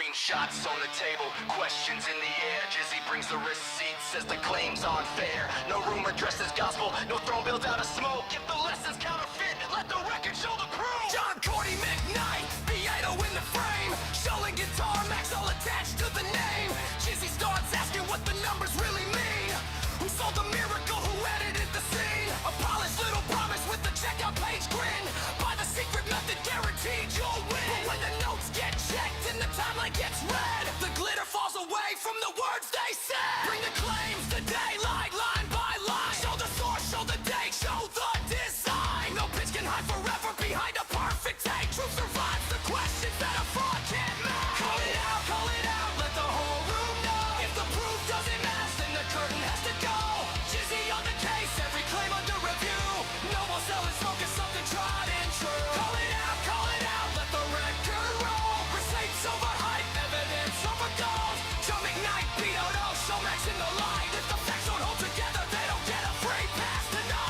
Screenshots on the table, questions in the air. Jizzy brings the receipts, says the claims aren't fair. No rumor dressed as gospel, no throne built out of smoke. If the lessons counterfeit, let the record show the proof. John Cordy McKnight, Beato in the frame. Shelling guitar, Max all attached to the name. Jizzy starts asking what the numbers really mean. Who sold the miracle, who edited the scene? A polished little promise with the checkout page grin. By the secret method, guaranteed you'll win. But when the notes get checked and the timeline gets read, the glitter falls away from the words they said. Bring the claims to daylight, line by line. Show the source, show the date, show the design. No pitch can hide forever behind a perfect take. Truth survives the questions that a fraud can't make. Call it out, let the whole room know. If the proof doesn't match, then the curtain has to go. Jizzy on the case, every claim under review. No more selling smoke, it's something tried and true. Call it out, let the record roll. Receipts over hype, evidence over gold. Joe McKnight, Beato, show Max in the light. If the facts don't hold together, they don't get a free pass tonight.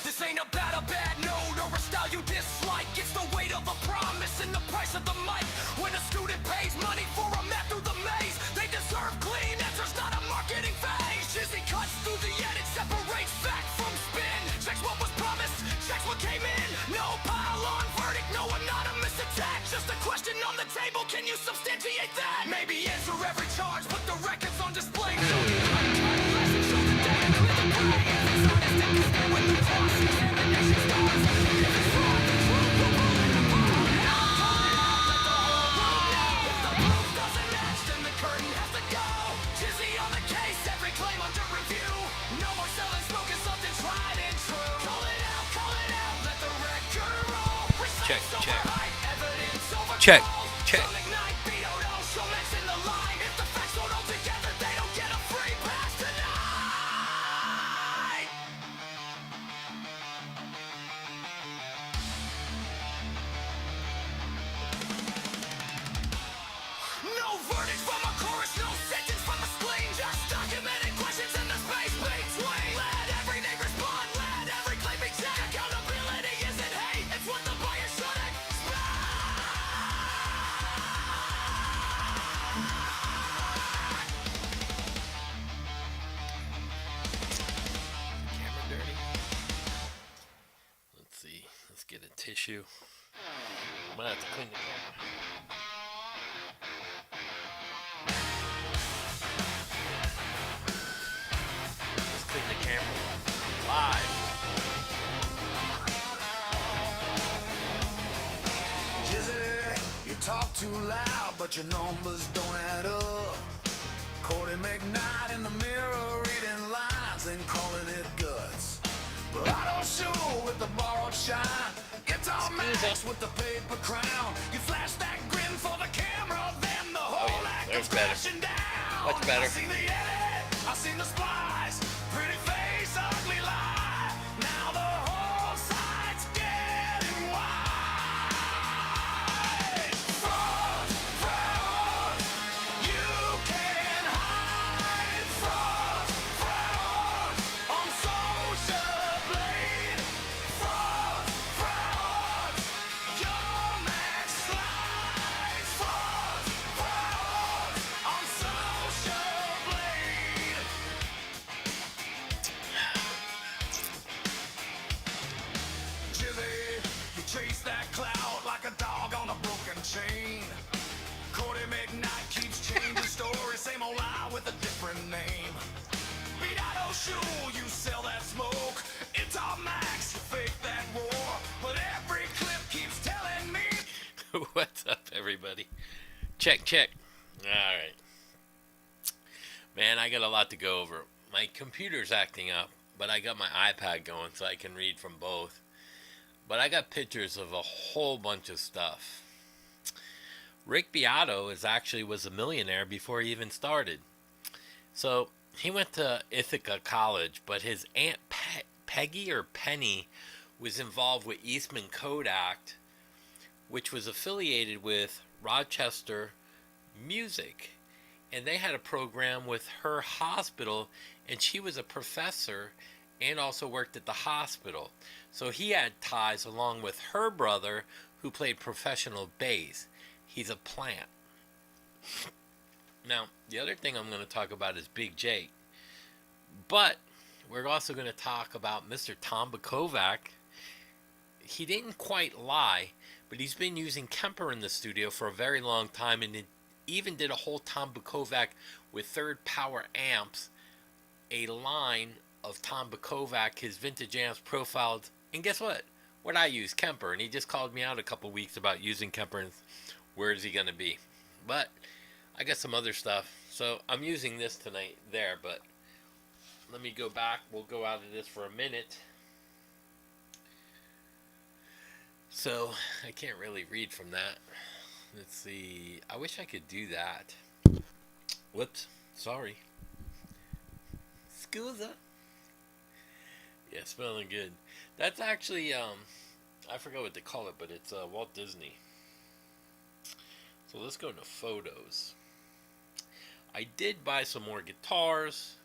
This ain't about a bad note or a style you dislike. It's the weight of a promise and the price of the mic. When a student pays money for a map through the maze, they deserve clean answers, not a marketing phase. Jizzy cuts through the edit, separates fact from spin. Checks what was promised, checks what came in. No pile-on verdict, no anonymous attack. Just a question on the table, can you substantiate that? Maybe answer every charge, put the records on display. Show the uncut lesson, show the day and clear the way. If it's honest, then it's there when the cross-examination starts. If it's fraud, the truth will pull it apart. Let the whole room know. If the proof doesn't match, then the curtain has to go. Jizzy on the case, every claim under review. No more selling smoke, it's something tried and true. Call it out, let the record roll. Check, Receipts check. over hype, evidence over Check, gold. check. Joe McKnight, Beato, show Max in the line. If the facts don't hold together, they don't get a free pass tonight. No verdict from a chorus, no sentence from a spleen. Just documented questions in the space between. Let every name respond, let every claim be checked. Accountability isn't hate, it's what the buyer should expect. Camera dirty. Let's see. Let's get a tissue. I'm gonna have to clean the camera. Let's clean the camera live. Jizzy, you talk too loud, but your numbers don't add up. Cordy McKnight in the mirror reading lines and calling it guts. But I don't show with the borrowed shine. Guitar Max with the paper crown. You flash that grin for the camera, then the whole act there's comes better. crashing down. Much better. I seen the edit, I seen the splice. Pretty face, ugly lie. Now the whole site's getting wide. Fraud, fraud, you can't hide. Fraud, fraud, on social blade. Fraud, fraud, your Max slides. Fraud, fraud, on social blade. Jizzy, you chase that cloud like a dog on a broken chain. Cordy McKnight keeps changing stories, same old lie with a different name. Beato shoe, you sell that smoke. It's all Max, you fake that war. But every clip keeps telling me. What's up, everybody? Check, check. All right. Man, I got a lot to go over. My computer's acting up, but I got my iPad going so I can read from both. But I got pictures of a whole bunch of stuff. Rick Beato was a millionaire before he even started. So he went to Ithaca College, but his aunt Peggy or Penny was involved with Eastman Kodak, which was affiliated with Rochester Music. And they had a program with her hospital, and she was a professor and also worked at the hospital. So he had ties along with her brother who played professional bass. He's a plant. Now, the other thing I'm going to talk about is Big Jake. But we're also going to talk about Mr. Tom Bakovac. He didn't quite lie, but he's been using Kemper in the studio for a very long time, and it even did a whole Tom Bakovac with third power amps, a line of Tom Bakovac, his vintage amps profiled. And guess what? What I use, Kemper, and he just called me out a couple weeks about using Kemper, and where is he going to be? But I got some other stuff, so I'm using this tonight there, but let me go back. We'll go out of this for a minute. So, I can't really read from that. Let's see. I wish I could do that. Whoops. Sorry. Scusa. Yeah, smelling good. That's actually, I forgot what they call it, but it's Walt Disney. So let's go into photos. I did buy some more guitars.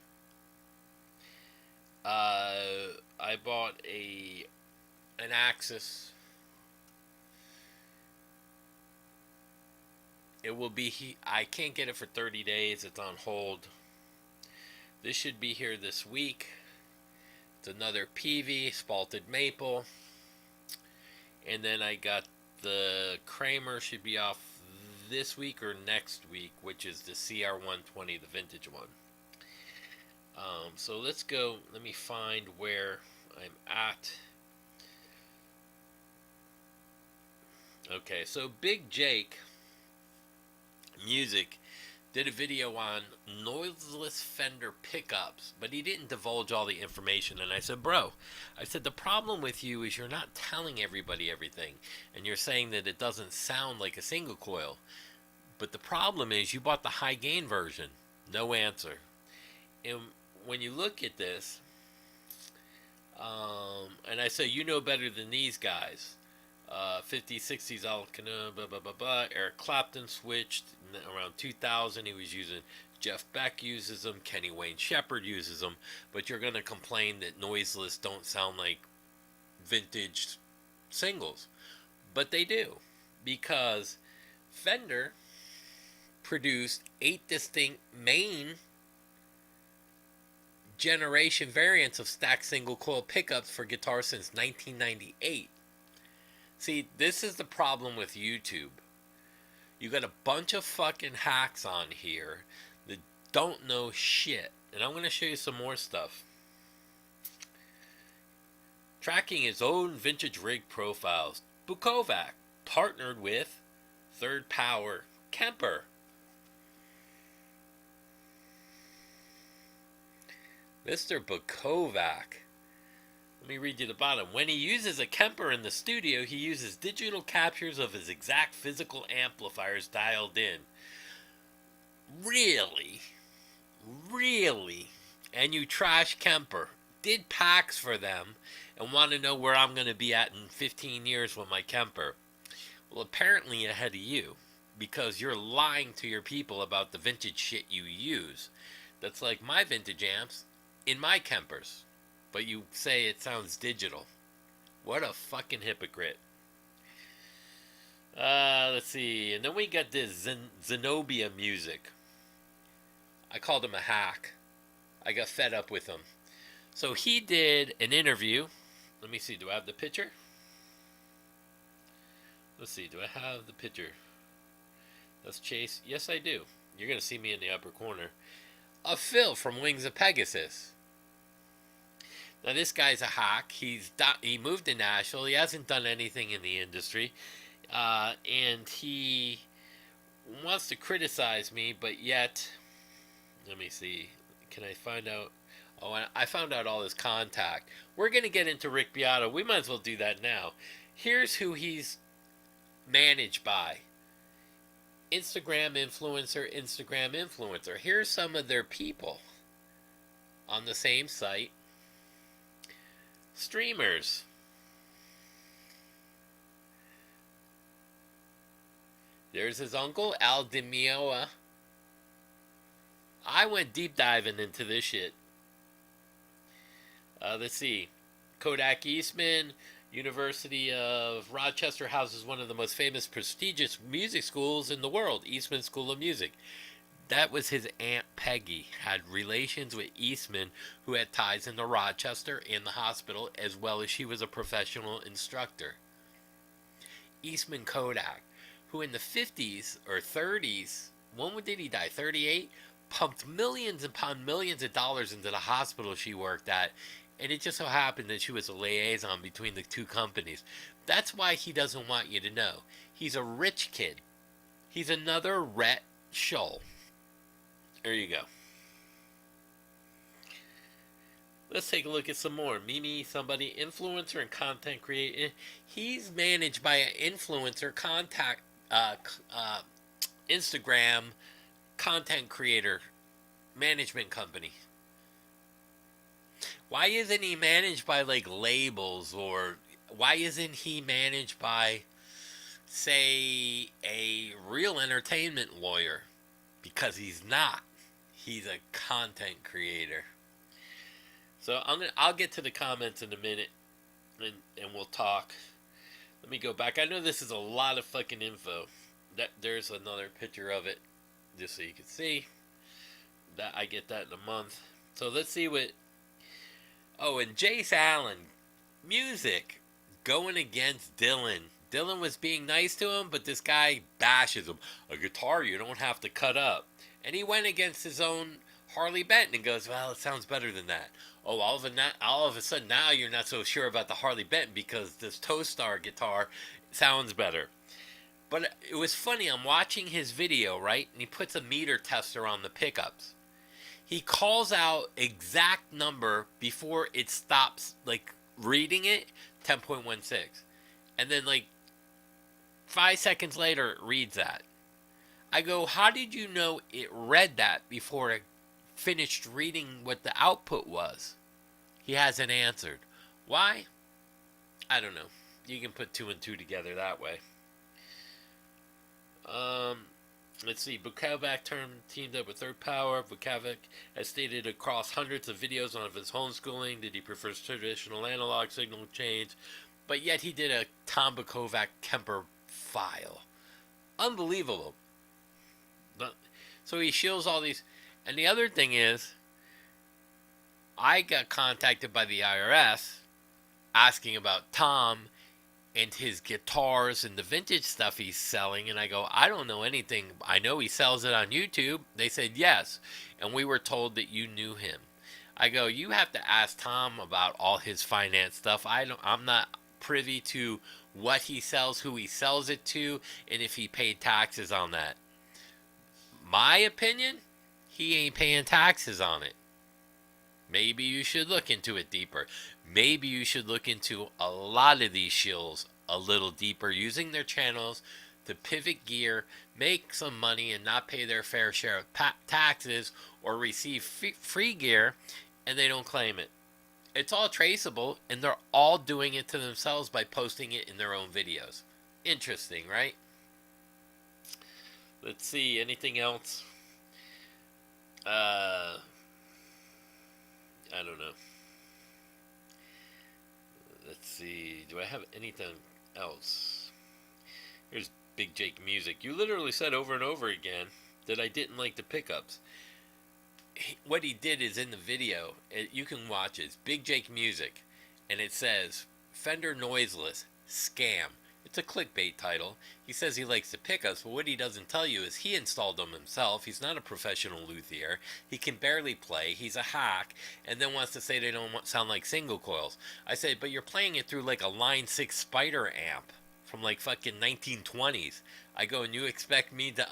I bought an Axis. It will be. I can't get it for 30 days. It's on hold. This should be here this week. It's another PV Spalted Maple, and then I got the Kramer should be off this week or next week, which is the CR120, the vintage one. So let's go. Let me find where I'm at. Okay, so Big Jake Music did a video on noiseless Fender pickups, but he didn't divulge all the information. And I said, bro, I said, the problem with you is you're not telling everybody everything, and you're saying that it doesn't sound like a single coil. But the problem is you bought the high gain version. No answer. And when you look at this, and I say, you know better than these guys. 50s, 60s, Alcana, blah, blah, blah, blah. Eric Clapton switched around 2000. He was using, Jeff Beck uses them, Kenny Wayne Shepherd uses them. But you're going to complain that noiseless don't sound like vintage singles. But they do, because Fender produced 8 distinct main generation variants of stacked single coil pickups for guitars since 1998. See, this is the problem with YouTube. You got a bunch of fucking hacks on here that don't know shit. And I'm going to show you some more stuff. Tracking his own vintage rig profiles. Bukovac partnered with Third Power Kemper. Mr. Bukovac. Let me read you the bottom. When he uses a Kemper in the studio, he uses digital captures of his exact physical amplifiers dialed in. Really? Really? And you trash Kemper. Did packs for them and want to know where I'm going to be at in 15 years with my Kemper. Well, apparently ahead of you, because you're lying to your people about the vintage shit you use. That's like my vintage amps in my Kempers. But you say it sounds digital. What a fucking hypocrite. Let's see. And then we got this Zenobia Music. I called him a hack. I got fed up with him. So he did an interview. Let me see. Do I have the picture? Let's see. Do I have the picture? That's Chase. Yes, I do. You're going to see me in the upper corner. Of Phil from Wings of Pegasus. Now, this guy's a hack. He moved to Nashville. He hasn't done anything in the industry. And he wants to criticize me, but yet... Let me see. Can I find out? Oh, I found out all his contact. We're going to get into Rick Beato. We might as well do that now. Here's who he's managed by. Instagram influencer. Here's some of their people on the same site. Streamers. There's his uncle, Al DiMioa. I went deep diving into this shit. Let's see. Kodak Eastman, University of Rochester houses one of the most famous, prestigious music schools in the world, Eastman School of Music. That was his Aunt Peggy, had relations with Eastman, who had ties into Rochester and the hospital, as well as she was a professional instructor. Eastman Kodak, who in the 50s or 30s, when did he die? 38? Pumped millions upon millions of dollars into the hospital she worked at, and it just so happened that she was a liaison between the two companies. That's why he doesn't want you to know. He's a rich kid. He's another Rhett Shull. There you go. Let's take a look at some more. Mimi, somebody, influencer and content creator. He's managed by an influencer, Instagram content creator management company. Why isn't he managed by like labels, or why isn't he managed by, say, a real entertainment lawyer? Because he's not. He's a content creator. So I'll get to the comments in a minute, and we'll talk. Let me go back. I know this is a lot of fucking info. There's another picture of it, just so you can see. That I get that in a month. So let's see what. Oh, and Jace Allen, music, going against Dylan. Dylan was being nice to him, but this guy bashes him. A guitar you don't have to cut up. And he went against his own Harley Benton and goes, well, it sounds better than that. Oh, all of a sudden now you're not so sure about the Harley Benton because this Tostar guitar sounds better. But it was funny, I'm watching his video, right? And he puts a meter tester on the pickups. He calls out exact number before it stops, like, reading it, 10.16. And then, like, 5 seconds later, it reads that. I go, how did you know it read that before it finished reading what the output was? He hasn't answered. Why? I don't know. You can put 2 and 2 together that way. Let's see. Bukovac teamed up with Third Power. Bukovac has stated across hundreds of videos on his homeschooling that he prefers traditional analog signal change, but yet he did a Tom Bukovac Kemper file. Unbelievable. So he shields all these. And the other thing is, I got contacted by the IRS asking about Tom and his guitars and the vintage stuff he's selling, and I go, I don't know anything. I know he sells it on YouTube. They said yes, and we were told that you knew him. I go, you have to ask Tom about all his finance stuff. I'm not privy to what he sells, who he sells it to, and if he paid taxes on that. My opinion, he ain't paying taxes on it. Maybe you should look into it deeper. Maybe you should look into a lot of these shills a little deeper, using their channels to pivot gear, make some money, and not pay their fair share of taxes, or receive free gear, and they don't claim it. It's all traceable, and they're all doing it to themselves by posting it in their own videos. Interesting, right? Let's see, anything else? I don't know. Let's see. Do I have anything else? Here's Big Jake Music. You literally said over and over again that I didn't like the pickups. What he did is in the video, you can watch it. It's Big Jake Music, and it says Fender Noiseless Scam. It's a clickbait title. He says he likes the pickups, but what he doesn't tell you is he installed them himself. He's not a professional luthier. He can barely play. He's a hack, and then wants to say they don't sound like single coils. I said, but you're playing it through like a Line 6 Spider amp from like fucking 1920s. I go, and you expect me to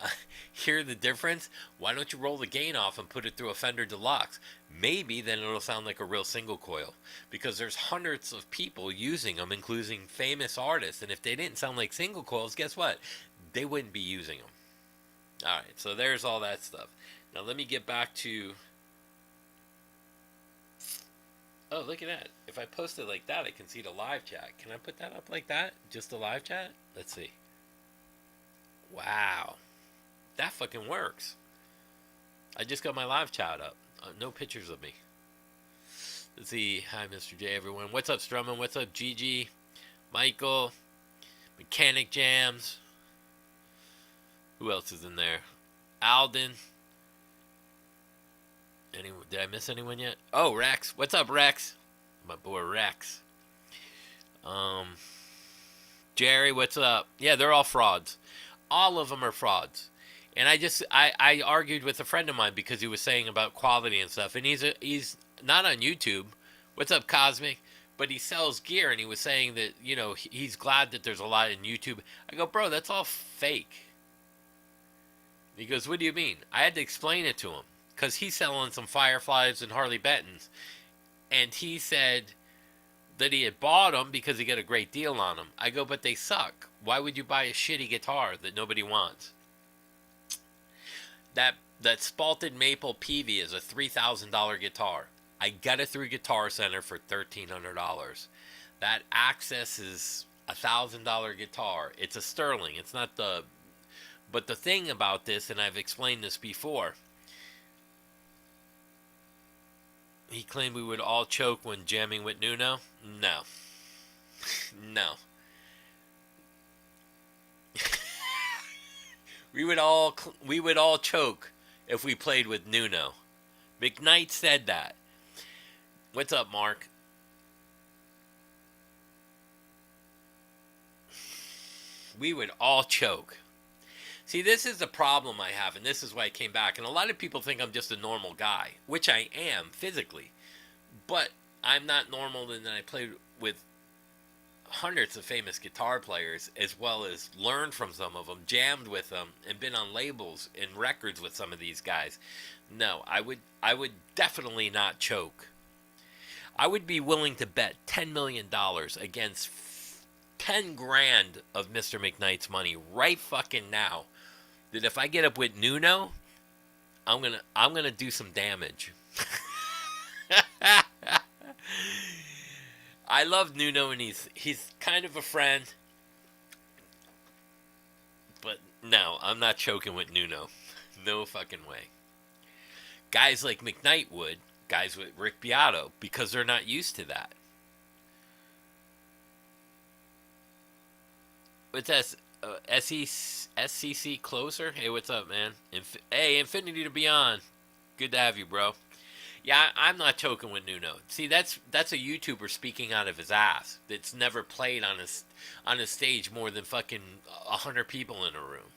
hear the difference? Why don't you roll the gain off and put it through a Fender Deluxe? Maybe then it'll sound like a real single coil, because there's hundreds of people using them, including famous artists, and if they didn't sound like single coils, guess what? They wouldn't be using them. Alright, so there's all that stuff. Now let me get back to... Oh, look at that. If I post it like that, I can see the live chat. Can I put that up like that? Just the live chat? Let's see. Wow. That fucking works. I just got my live chat up. No pictures of me. Let's see. Hi, Mr. J, everyone. What's up, Strumman? What's up, Gigi? Michael? Mechanic Jams? Who else is in there? Alden? Did I miss anyone yet? Oh, Rex. What's up, Rex? My boy Rex. Jerry, what's up? Yeah, they're all frauds. All of them are frauds. And I argued with a friend of mine because he was saying about quality and stuff. And he's not on YouTube. What's up, Cosmic? But he sells gear, and he was saying that, you know, he's glad that there's a lot in YouTube. I go, bro, that's all fake. He goes, what do you mean? I had to explain it to him because he's selling some Fireflies and Harley Bentons. And he said that he had bought them because he got a great deal on them. I go, but they suck. Why would you buy a shitty guitar that nobody wants? That Spalted Maple Peavey is a $3,000 guitar. I got it through Guitar Center for $1,300. That Access is a $1,000 guitar. It's a Sterling. It's not the... But the thing about this, and I've explained this before, he claimed we would all choke when jamming with Nuno. No. No. we would all choke if we played with Nuno. McKnight said that. What's up, Mark? We would all choke. See, this is the problem I have, and this is why I came back. And a lot of people think I'm just a normal guy, which I am physically. But I'm not normal in that I played with hundreds of famous guitar players, as well as learned from some of them, jammed with them, and been on labels and records with some of these guys. No, I would definitely not choke. I would be willing to bet $10 million against 10 grand of Mr. McKnight's money right fucking now that if I get up with Nuno, I'm gonna do some damage. I love Nuno, and he's kind of a friend, but no, I'm not choking with Nuno. No fucking way. Guys like McKnight would, guys with Rick Beato, because they're not used to that. What's that? SCC Closer? Hey, what's up, man? Hey, Infinity to Beyond. Good to have you, bro. Yeah, I'm not choking with Nuno. See, that's a YouTuber speaking out of his ass that's never played on a stage more than fucking 100 people in a room.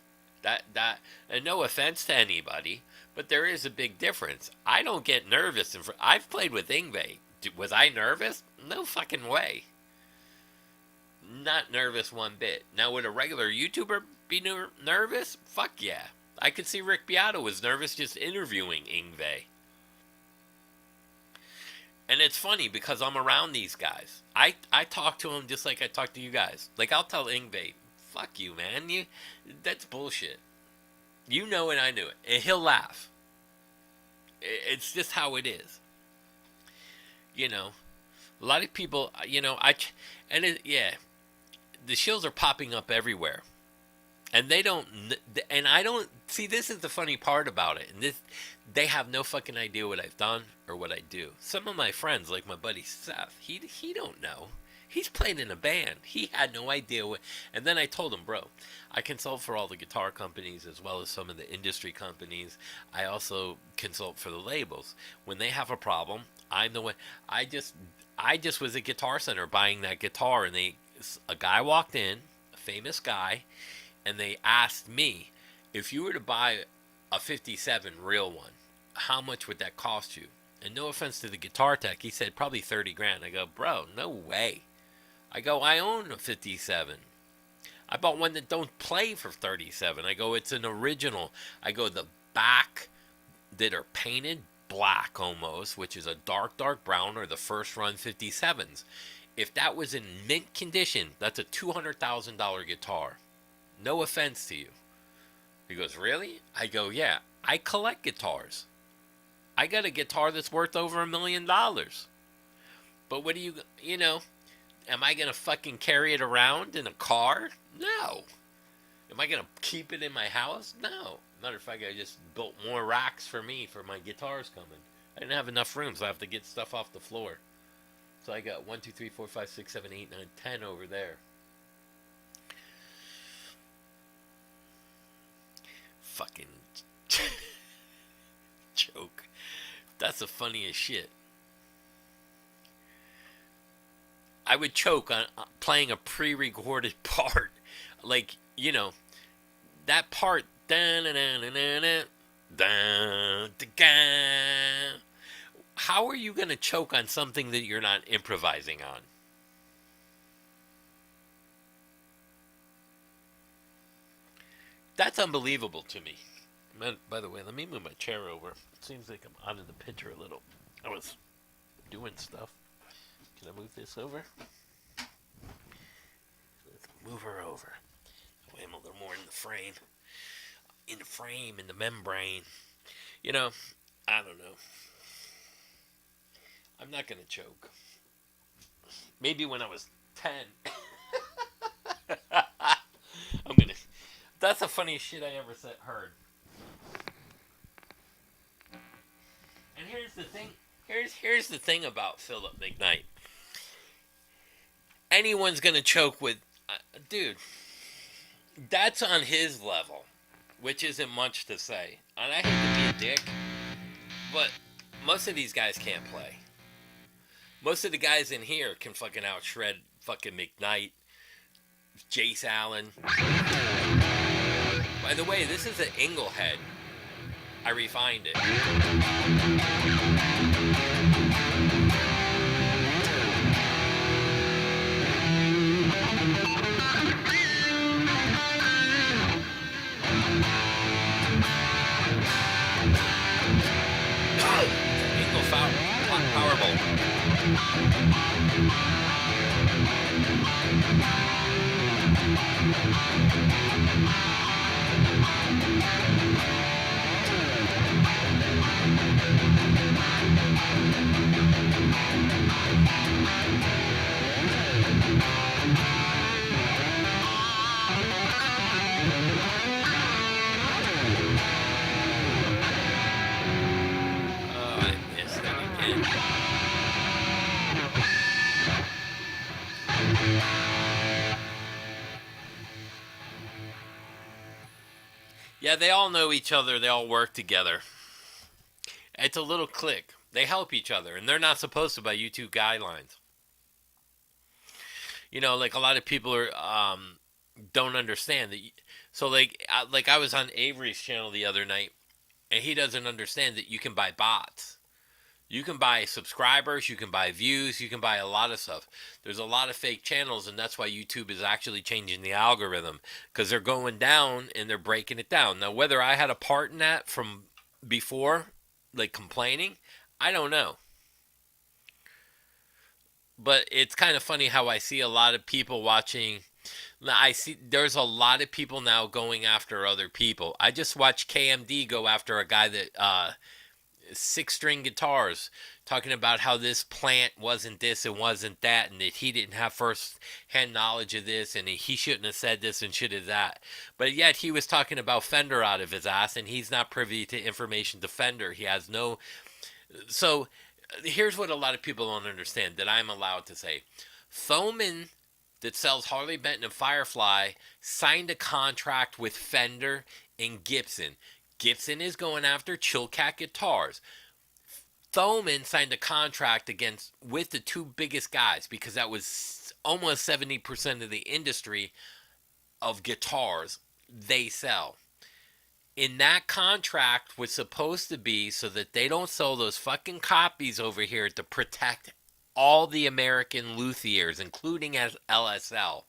And no offense to anybody, but there is a big difference. I don't get nervous. I've played with Yngwie. Was I nervous? No fucking way. Not nervous one bit. Now, would a regular YouTuber be nervous? Fuck yeah. I could see Rick Beato was nervous just interviewing Yngwie. And it's funny because I'm around these guys. I talk to them just like I talk to you guys. Like, I'll tell Yngwie, fuck you, man. That's bullshit. You know it, I knew it. And he'll laugh. It's just how it is. You know, a lot of people, you know, yeah. The shills are popping up everywhere. And they don't, and I don't, see, this is the funny part about it. And they have no fucking idea what I've done or what I do. Some of my friends, like my buddy Seth, he don't know. He's playing in a band. He had no idea what, and then I told him, bro, I consult for all the guitar companies as well as some of the industry companies. I also consult for the labels. When they have a problem, I'm the one, I just was at Guitar Center buying that guitar, and a guy walked in, a famous guy, and they asked me, if you were to buy a 57 real one, how much would that cost you? And no offense to the guitar tech, he said probably 30 grand. I go, bro, no way. I go, I own a 57. I bought one that don't play for 37. I go, it's an original. I go, the back that are painted black almost, which is a dark brown, are the first run 57s. If that was in mint condition, that's a $200,000 guitar. No offense to you. He goes, really? I go, yeah. I collect guitars. I got a guitar that's worth over $1 million. But what do you know, am I going to fucking carry it around in a car? No. Am I going to keep it in my house? No. Matter of fact, I just built more racks for me for my guitars coming. I didn't have enough room, so I have to get stuff off the floor. So I got 1, 2, 3, 4, 5, 6, 7, 8, 9, 10 over there. Fucking joke. That's the funniest shit. I would choke on playing a pre-recorded part. Like, you know, that part. How are you going to choke on something that you're not improvising on? That's unbelievable to me. Man, by the way, let me move my chair over. It seems like I'm out of the picture a little. I was doing stuff. Can I move this over? Let's move her over. That way I'm a little more in the frame. In the frame, in the membrane. You know, I don't know. I'm not going to choke. Maybe when I was 10. I'm going to... That's the funniest shit I ever heard. And here's the thing. Here's the thing about Philip McKnight. Anyone's going to choke with... dude, that's on his level. Which isn't much to say. And I hate to be a dick. But most of these guys can't play. Most of the guys in here can fucking out-shred fucking McKnight, Jace Allen. By the way, this is an Inglehead. I refined it. Ingle Powerball. I missed that again. Yeah, they all know each other. They all work together. It's a little clique. They help each other, and they're not supposed to by YouTube guidelines. You know, like a lot of people are don't understand that. So, like I was on Avery's channel the other night, and he doesn't understand that you can buy bots. You can buy subscribers, you can buy views, you can buy a lot of stuff. There's a lot of fake channels, and that's why YouTube is actually changing the algorithm, because they're going down and they're breaking it down. Now, whether I had a part in that from before, like complaining, I don't know. But it's kind of funny how I see a lot of people watching. I see there's a lot of people now going after other people. I just watched KMD go after a guy that 6-string guitars, talking about how this plant wasn't this and wasn't that, and that he didn't have first-hand knowledge of this, and he shouldn't have said this and should have that. But yet he was talking about Fender out of his ass, and he's not privy to information to Fender. He has no... So here's what a lot of people don't understand that I'm allowed to say. Thoman, that sells Harley Benton and Firefly, signed a contract with Fender and Gibson. Gibson is going after Chilcat guitars. Thoman signed a contract with the two biggest guys, because that was almost 70% of the industry of guitars they sell. In that contract was supposed to be so that they don't sell those fucking copies over here, to protect all the American luthiers, including as LSL.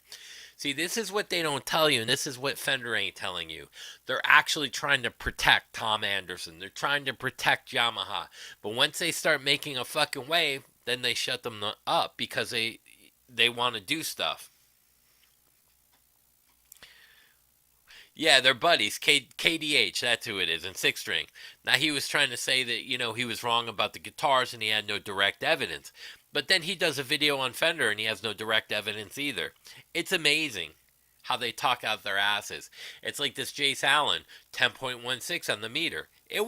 See, this is what they don't tell you, and this is what Fender ain't telling you. They're actually trying to protect Tom Anderson. They're trying to protect Yamaha. But once they start making a fucking wave, then they shut them up, because they want to do stuff. Yeah, they're buddies. KDH, that's who it is, and 6-string. Now, he was trying to say that, you know, he was wrong about the guitars and he had no direct evidence. But then he does a video on Fender and he has no direct evidence either. It's amazing how they talk out their asses. It's like this Jace Allen, 10.16 on the meter. It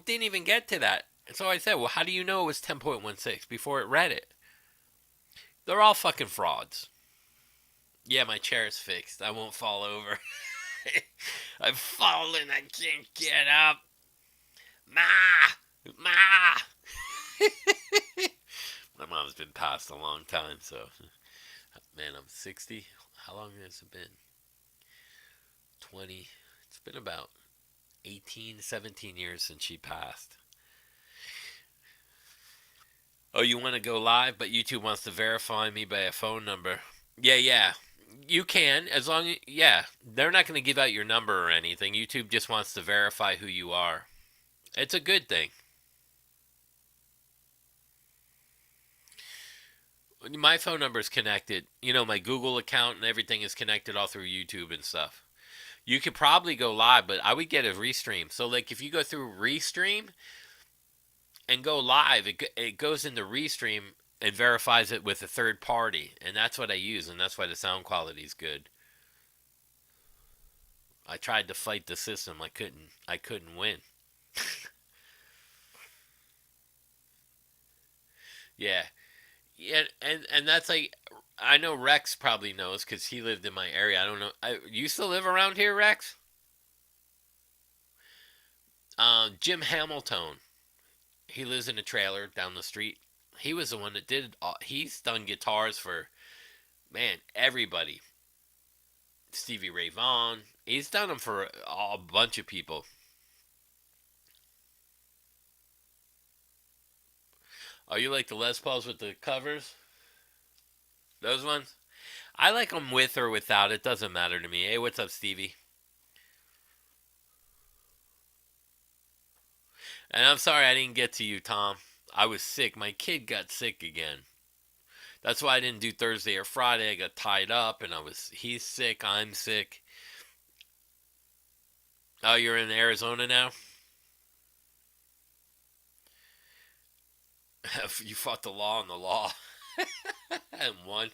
didn't even get to that. And so I said, well, how do you know it was 10.16 before it read it? They're all fucking frauds. Yeah, my chair is fixed. I won't fall over. I've fallen. I can't get up. Ma! Ma! My mom's been passed a long time, so. Man, I'm 60. How long has it been? 20. It's been about 18, 17 years since she passed. Oh, you want to go live, but YouTube wants to verify me by a phone number. Yeah. You can, as long as, yeah. They're not going to give out your number or anything. YouTube just wants to verify who you are. It's a good thing. My phone number is connected. You know, my Google account and everything is connected all through YouTube and stuff. You could probably go live, but I would get a Restream. So, like, if you go through Restream and go live, it goes into Restream and verifies it with a third party. And that's what I use, and that's why the sound quality is good. I tried to fight the system. I couldn't win. Yeah. Yeah, and that's like, I know Rex probably knows because he lived in my area. I don't know. You still live around here, Rex? Jim Hamilton. He lives in a trailer down the street. He was the one that did. He's done guitars for, man, everybody. Stevie Ray Vaughan. He's done them for a bunch of people. Oh, you like the Les Pauls with the covers? Those ones? I like them with or without. It doesn't matter to me. Hey, what's up, Stevie? And I'm sorry I didn't get to you, Tom. I was sick. My kid got sick again. That's why I didn't do Thursday or Friday. I got tied up, and he's sick. I'm sick. Oh, you're in Arizona now? You fought the law and the law. And won.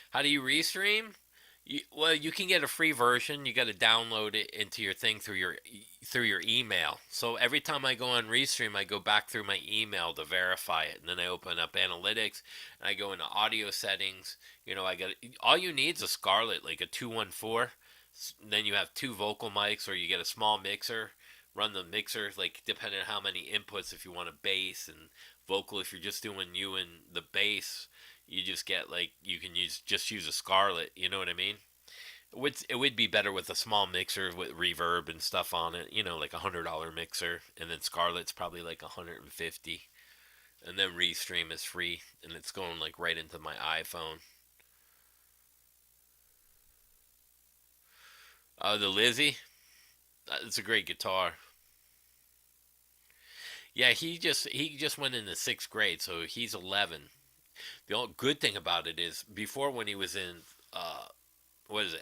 How do you restream? Well, you can get a free version. You got to download it into your thing through your email. So every time I go on Restream, I go back through my email to verify it, and then I open up analytics and I go into audio settings. You know, all you need is a Scarlett, like a 214. Then you have 2 vocal mics, or you get a small mixer. Run the mixer, like, depending on how many inputs. If you want a bass and vocal, if you're just doing you and the bass, you just get, like, you can use a Scarlett. You know what I mean? It would be better with a small mixer with reverb and stuff on it. You know, like $100 mixer, and then Scarlett's probably like $150, and then Restream is free, and it's going like right into my iPhone. Oh, the Lizzie. It's a great guitar. Yeah, he just went into 6th grade, so he's 11. The only good thing about it is, before, when he was in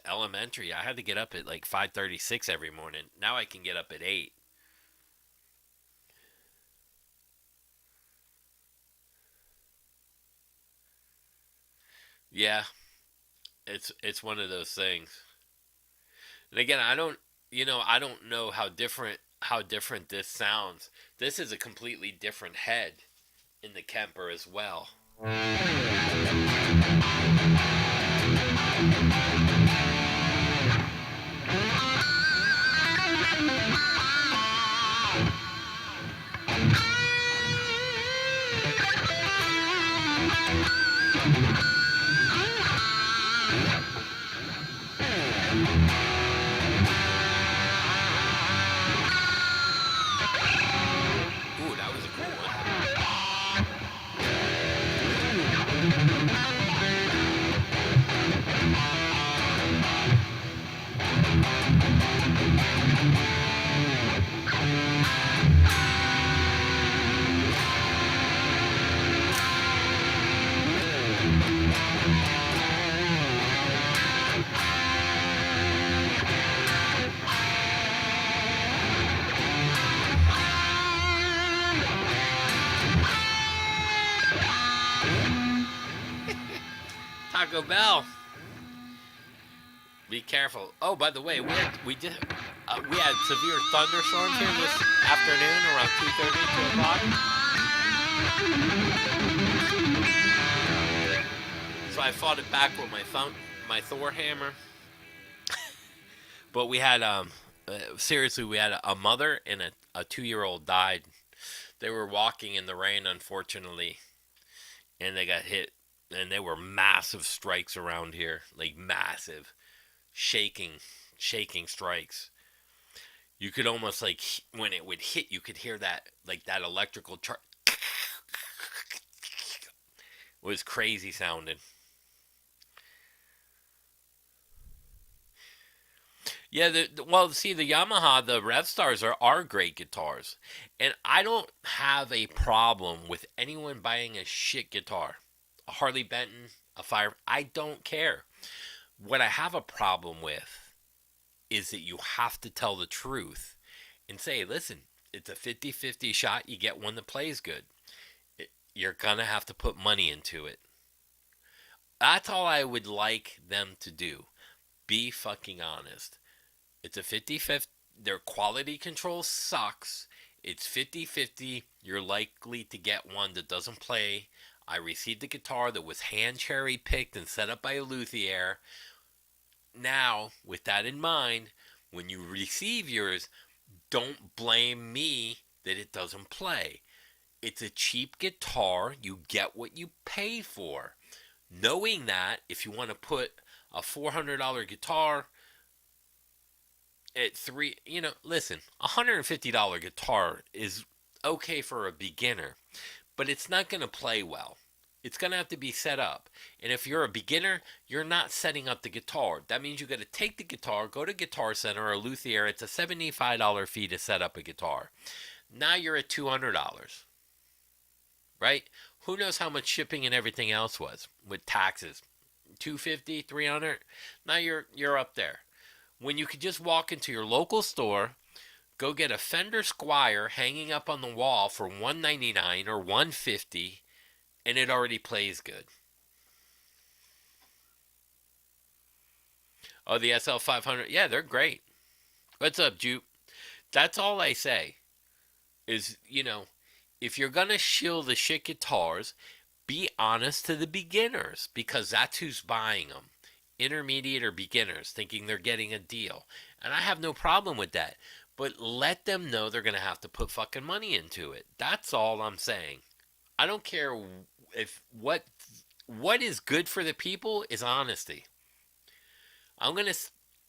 elementary, I had to get up at like 5:36 every morning. Now I can get up at 8. Yeah, it's one of those things. And again, I don't know how different this sounds. This is a completely different head in the Kemper as well. Taco Bell. Be careful. Oh, by the way, we had severe thunderstorms here this afternoon around 2:30, 2 o'clock. So I fought it back with my Thor hammer. But we had seriously, we had a mother and a 2-year-old died. They were walking in the rain, unfortunately, and they got hit. And they were massive strikes around here, like massive, shaking strikes. You could almost like when it would hit, you could hear that like that electrical chart. It was crazy sounding. Yeah, well, see, the Yamaha, the Rev Stars are great guitars, and I don't have a problem with anyone buying a shit guitar, a Harley Benton, a Fire. I don't care. What I have a problem with is that you have to tell the truth and say, listen, it's a 50-50 shot. You get one that plays good. You're gonna have to put money into it. That's all I would like them to do. Be fucking honest. It's a 50-50. Their quality control sucks. It's 50-50. You're likely to get one that doesn't play. I received a guitar that was hand cherry picked and set up by a luthier. Now, with that in mind, when you receive yours, don't blame me that it doesn't play. It's a cheap guitar. You get what you pay for. Knowing that, if you want to put a $400 guitar at listen, $150 guitar is okay for a beginner, but it's not going to play well. It's going to have to be set up. And if you're a beginner, you're not setting up the guitar. That means you got to take the guitar, go to Guitar Center or luthier. It's a $75 fee to set up a guitar. Now you're at $200, right? Who knows how much shipping and everything else was with taxes? $250, $300. Now you're up there. When you could just walk into your local store, go get a Fender Squier hanging up on the wall for $199 or $150, and it already plays good. Oh, the SL500, yeah, they're great. What's up, Jupe? That's all I say. Is if you're gonna shill the shit guitars, be honest to the beginners, because that's who's buying them. Intermediate or beginners thinking they're getting a deal. And I have no problem with that. But let them know they're going to have to put fucking money into it. That's all I'm saying. I don't care if what is good for the people is honesty. I'm going to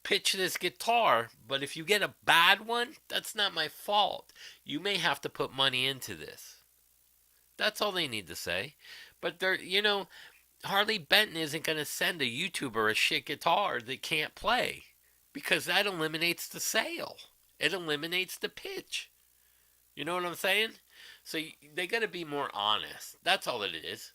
pitch this guitar, but if you get a bad one, that's not my fault. You may have to put money into this. That's all they need to say. But they're, Harley Benton isn't going to send a YouTuber a shit guitar that can't play, because that eliminates the sale. It eliminates the pitch. You know what I'm saying? So they got to be more honest. That's all it is.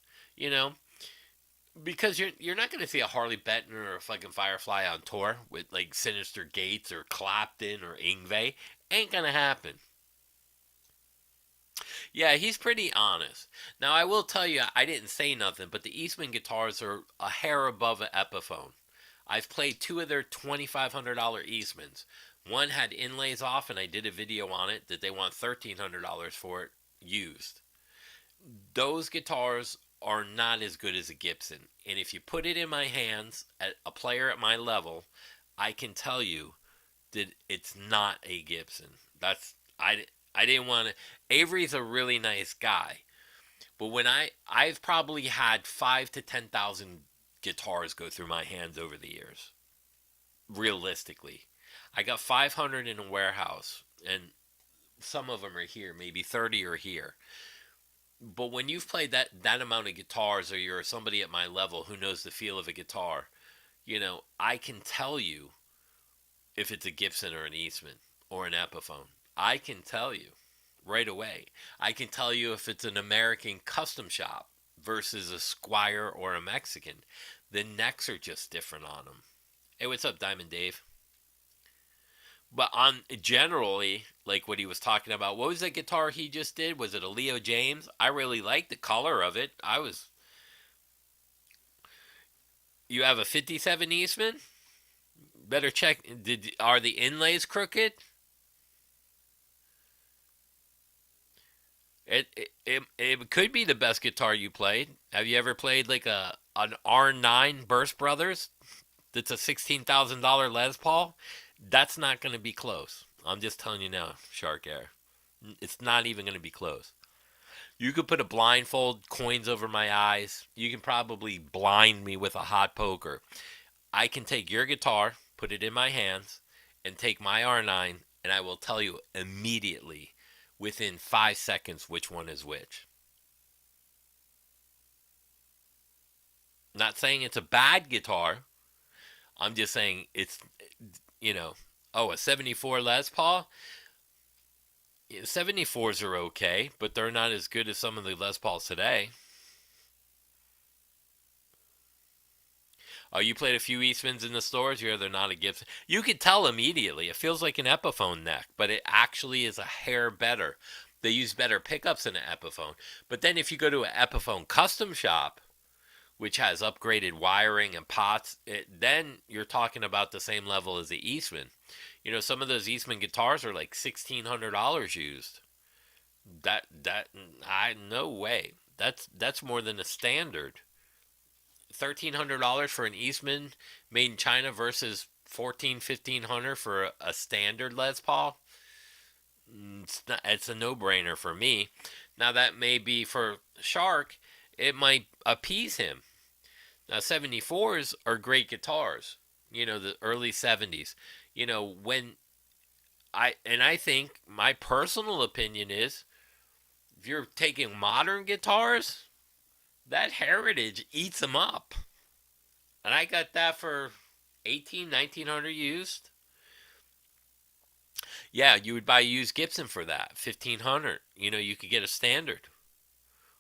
Because you're not going to see a Harley Benton or a fucking Firefly on tour with like Sinister Gates or Clapton or Yngwie. Ain't going to happen. Yeah, he's pretty honest. Now, I will tell you, I didn't say nothing, but the Eastman guitars are a hair above an Epiphone. I've played 2 of their $2,500 Eastmans. One had inlays off, and I did a video on it that they want $1,300 for it used. Those guitars are not as good as a Gibson. And if you put it in my hands, at a player at my level, I can tell you that it's not a Gibson. I didn't want to. Avery's a really nice guy, but when I've probably had 5,000 to 10,000 guitars go through my hands over the years. Realistically, I got 500 in a warehouse, and some of them are here. Maybe 30 are here. But when you've played that amount of guitars, or you're somebody at my level who knows the feel of a guitar, I can tell you if it's a Gibson or an Eastman or an Epiphone. I can tell you right away. I can tell you if it's an American custom shop versus a Squier or a Mexican. The necks are just different on them. Hey, what's up, Diamond Dave? But on generally, like what he was talking about, what was that guitar he just did? Was it a Leo James? I really liked the color of it. You have a 57 Eastman? Better check. Are the inlays crooked? It could be the best guitar you played. Have you ever played like an R9 Burst Brothers? That's a $16,000 Les Paul. That's not going to be close. I'm just telling you now, Shark Air. It's not even going to be close. You could put a blindfold, coins over my eyes. You can probably blind me with a hot poker. I can take your guitar, put it in my hands, and take my R9, and I will tell you immediately, within 5 seconds, which one is which. Not saying it's a bad guitar. I'm just saying it's, a 74 Les Paul? 74s are okay, but they're not as good as some of the Les Pauls today. Oh, you played a few Eastmans in the stores? They're not a Gibson. You could tell immediately. It feels like an Epiphone neck, but it actually is a hair better. They use better pickups than an Epiphone. But then if you go to an Epiphone custom shop, which has upgraded wiring and pots, then you're talking about the same level as the Eastman. Some of those Eastman guitars are like $1,600 used. No way. That's more than a standard. $1,300 for an Eastman made in China versus $1,500 for a standard Les Paul. It's a no-brainer for me. Now that may be for Shark, it might appease him. Now 74s are great guitars. The early 70s. I think my personal opinion is, if you're taking modern guitars, that Heritage eats them up. And I got that for $1,900 used. Yeah, you would buy a used Gibson for that, $1,500. You could get a standard,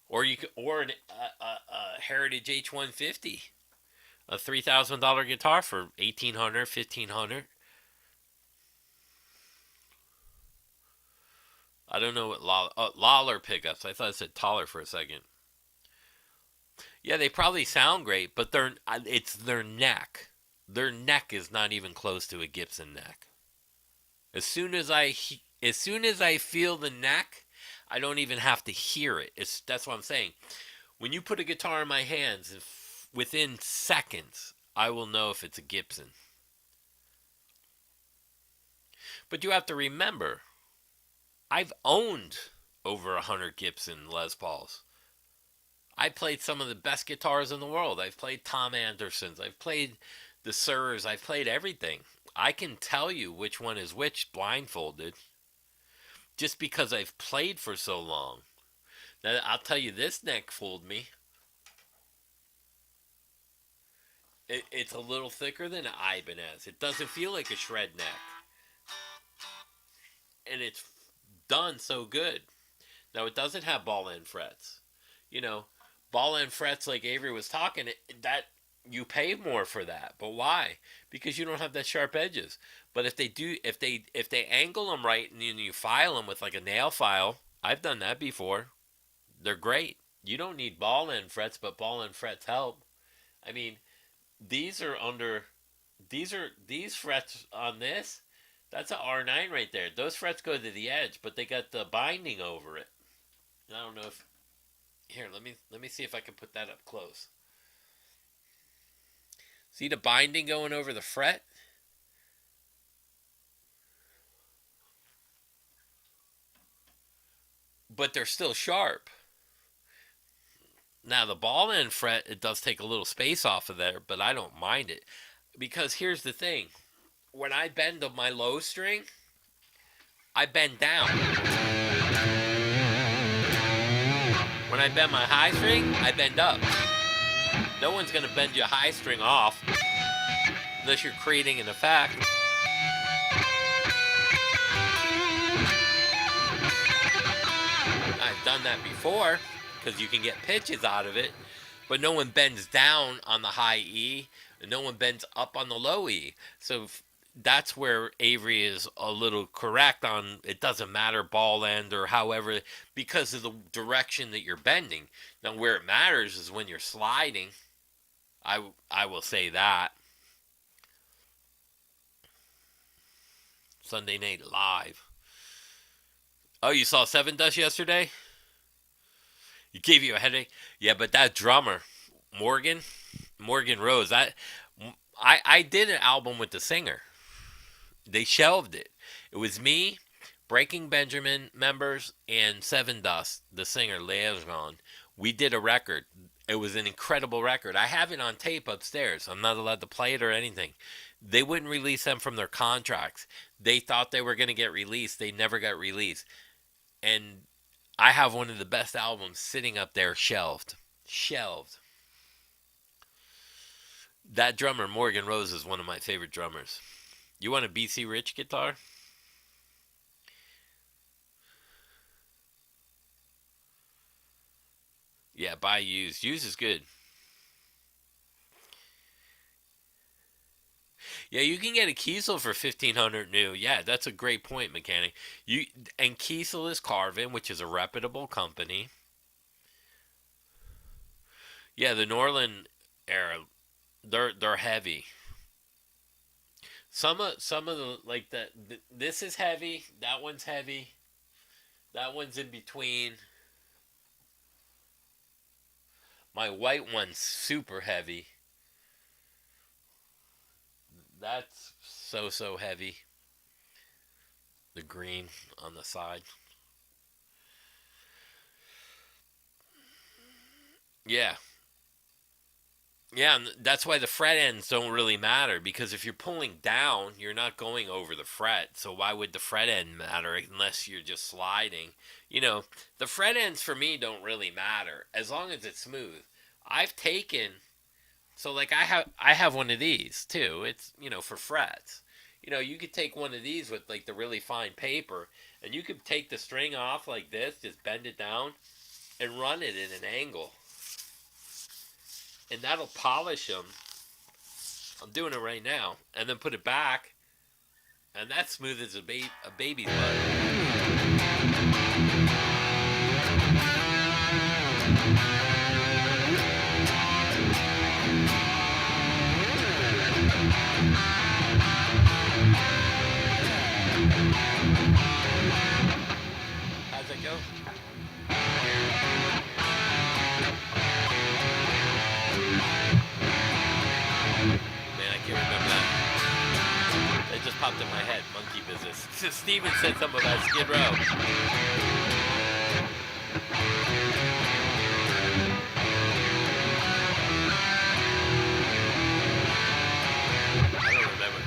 or a Heritage H150, a $3,000 guitar for $1,800, $1,500. I don't know what Lawler pickups. I thought it said taller for a second. Yeah, they probably sound great, but it's their neck. Their neck is not even close to a Gibson neck. As soon as I feel the neck, I don't even have to hear it. That's what I'm saying. When you put a guitar in my hands, within seconds, I will know if it's a Gibson. But you have to remember, I've owned over 100 Gibson Les Pauls. I played some of the best guitars in the world. I've played Tom Anderson's. I've played the Sirs. I've played everything. I can tell you which one is which blindfolded, just because I've played for so long. Now, I'll tell you, this neck fooled me. It's a little thicker than an Ibanez. It doesn't feel like a shred neck. And it's done so good. Now, it doesn't have ball end frets. Ball end frets, like Avery was talking, that you pay more for that. But why? Because you don't have that sharp edges. But if they angle them right and you file them with like a nail file, I've done that before. They're great. You don't need ball end frets, but ball end frets help. I mean, these frets on this, that's an R9 right there. Those frets go to the edge, but they got the binding over it. I don't know if... Here, let me see if I can put that up close. See the binding going over the fret? But they're still sharp. Now, the ball end fret, it does take a little space off of there, but I don't mind it. Because here's the thing. When I bend on my low string, I bend down. When I bend my high string, I bend up. No one's going to bend your high string off unless you're creating an effect. I've done that before because you can get pitches out of it, but no one bends down on the high E and no one bends up on the low E. So that's where Avery is a little correct on, it doesn't matter ball end or however, because of the direction that you're bending. Now where it matters is when you're sliding. I will say that. Sunday Night Live. Oh, you saw Seven Dust yesterday? He gave you a headache. Yeah, but that drummer, Morgan Rose. I did an album with the singer. They shelved it. It was me, Breaking Benjamin members, and Seven Dust, the singer Leazron. We did a record. It was an incredible record. I have it on tape upstairs. I'm not allowed to play it or anything. They wouldn't release them from their contracts. They thought they were going to get released. They never got released. And I have one of the best albums sitting up there shelved. Shelved. That drummer, Morgan Rose, is one of my favorite drummers. You want a BC Rich guitar? Yeah, buy used. Used is good. Yeah, you can get a Kiesel for 1,500 new. Yeah, that's a great point, mechanic. And Kiesel is Carvin, which is a reputable company. Yeah, the Norland era, they're heavy. Some of the like this is heavy. That one's heavy. That one's in between. My white one's super heavy. That's so heavy. The green on the side. Yeah. Yeah, and that's why the fret ends don't really matter, because if you're pulling down, you're not going over the fret. So why would the fret end matter unless you're just sliding? The fret ends for me don't really matter as long as it's smooth. I've taken So like I have one of these too. It's for frets. You could take one of these with like the really fine paper, and you could take the string off like this, just bend it down, and run it in an angle, and that'll polish them. I'm doing it right now, and then put it back, and that's smooth as a baby's butt. How's that go? Man, I can't remember that. That just popped in my head. Monkey business. Steven said something about Skid Row. I don't remember.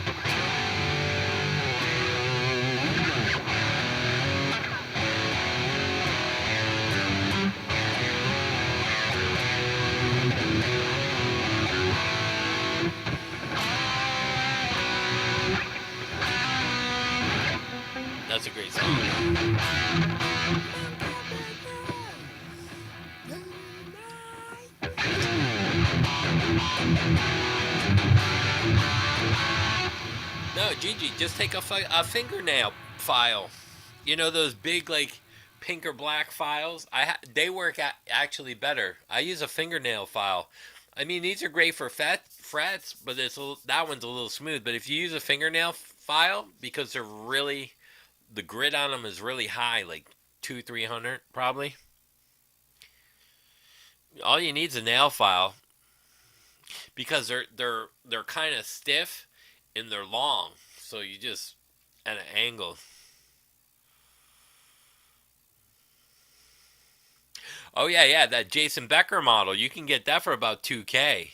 That's a great song. No, Gigi, just take a fingernail file. Those big like pink or black files. They work actually better. I use a fingernail file. I mean, these are great for frets, but that one's a little smooth. But if you use a fingernail file, because the grit on them is really high, like 200-300 probably. All you need is a nail file, because they're kind of stiff and they're long, so you just at an angle. Oh yeah, that Jason Becker model, you can get that for about $2K.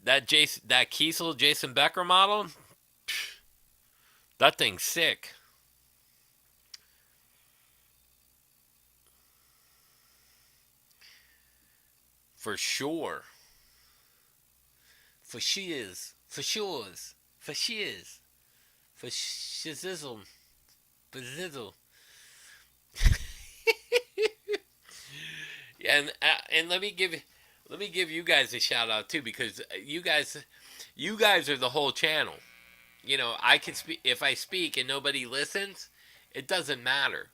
That Kiesel Jason Becker model, that thing's sick. For sure. For shiz. For shores. For shiz. For shizzle. For zizzle. Yeah, and let me give you guys a shout out too, because you guys are the whole channel. I can speak. If I speak and nobody listens, it doesn't matter.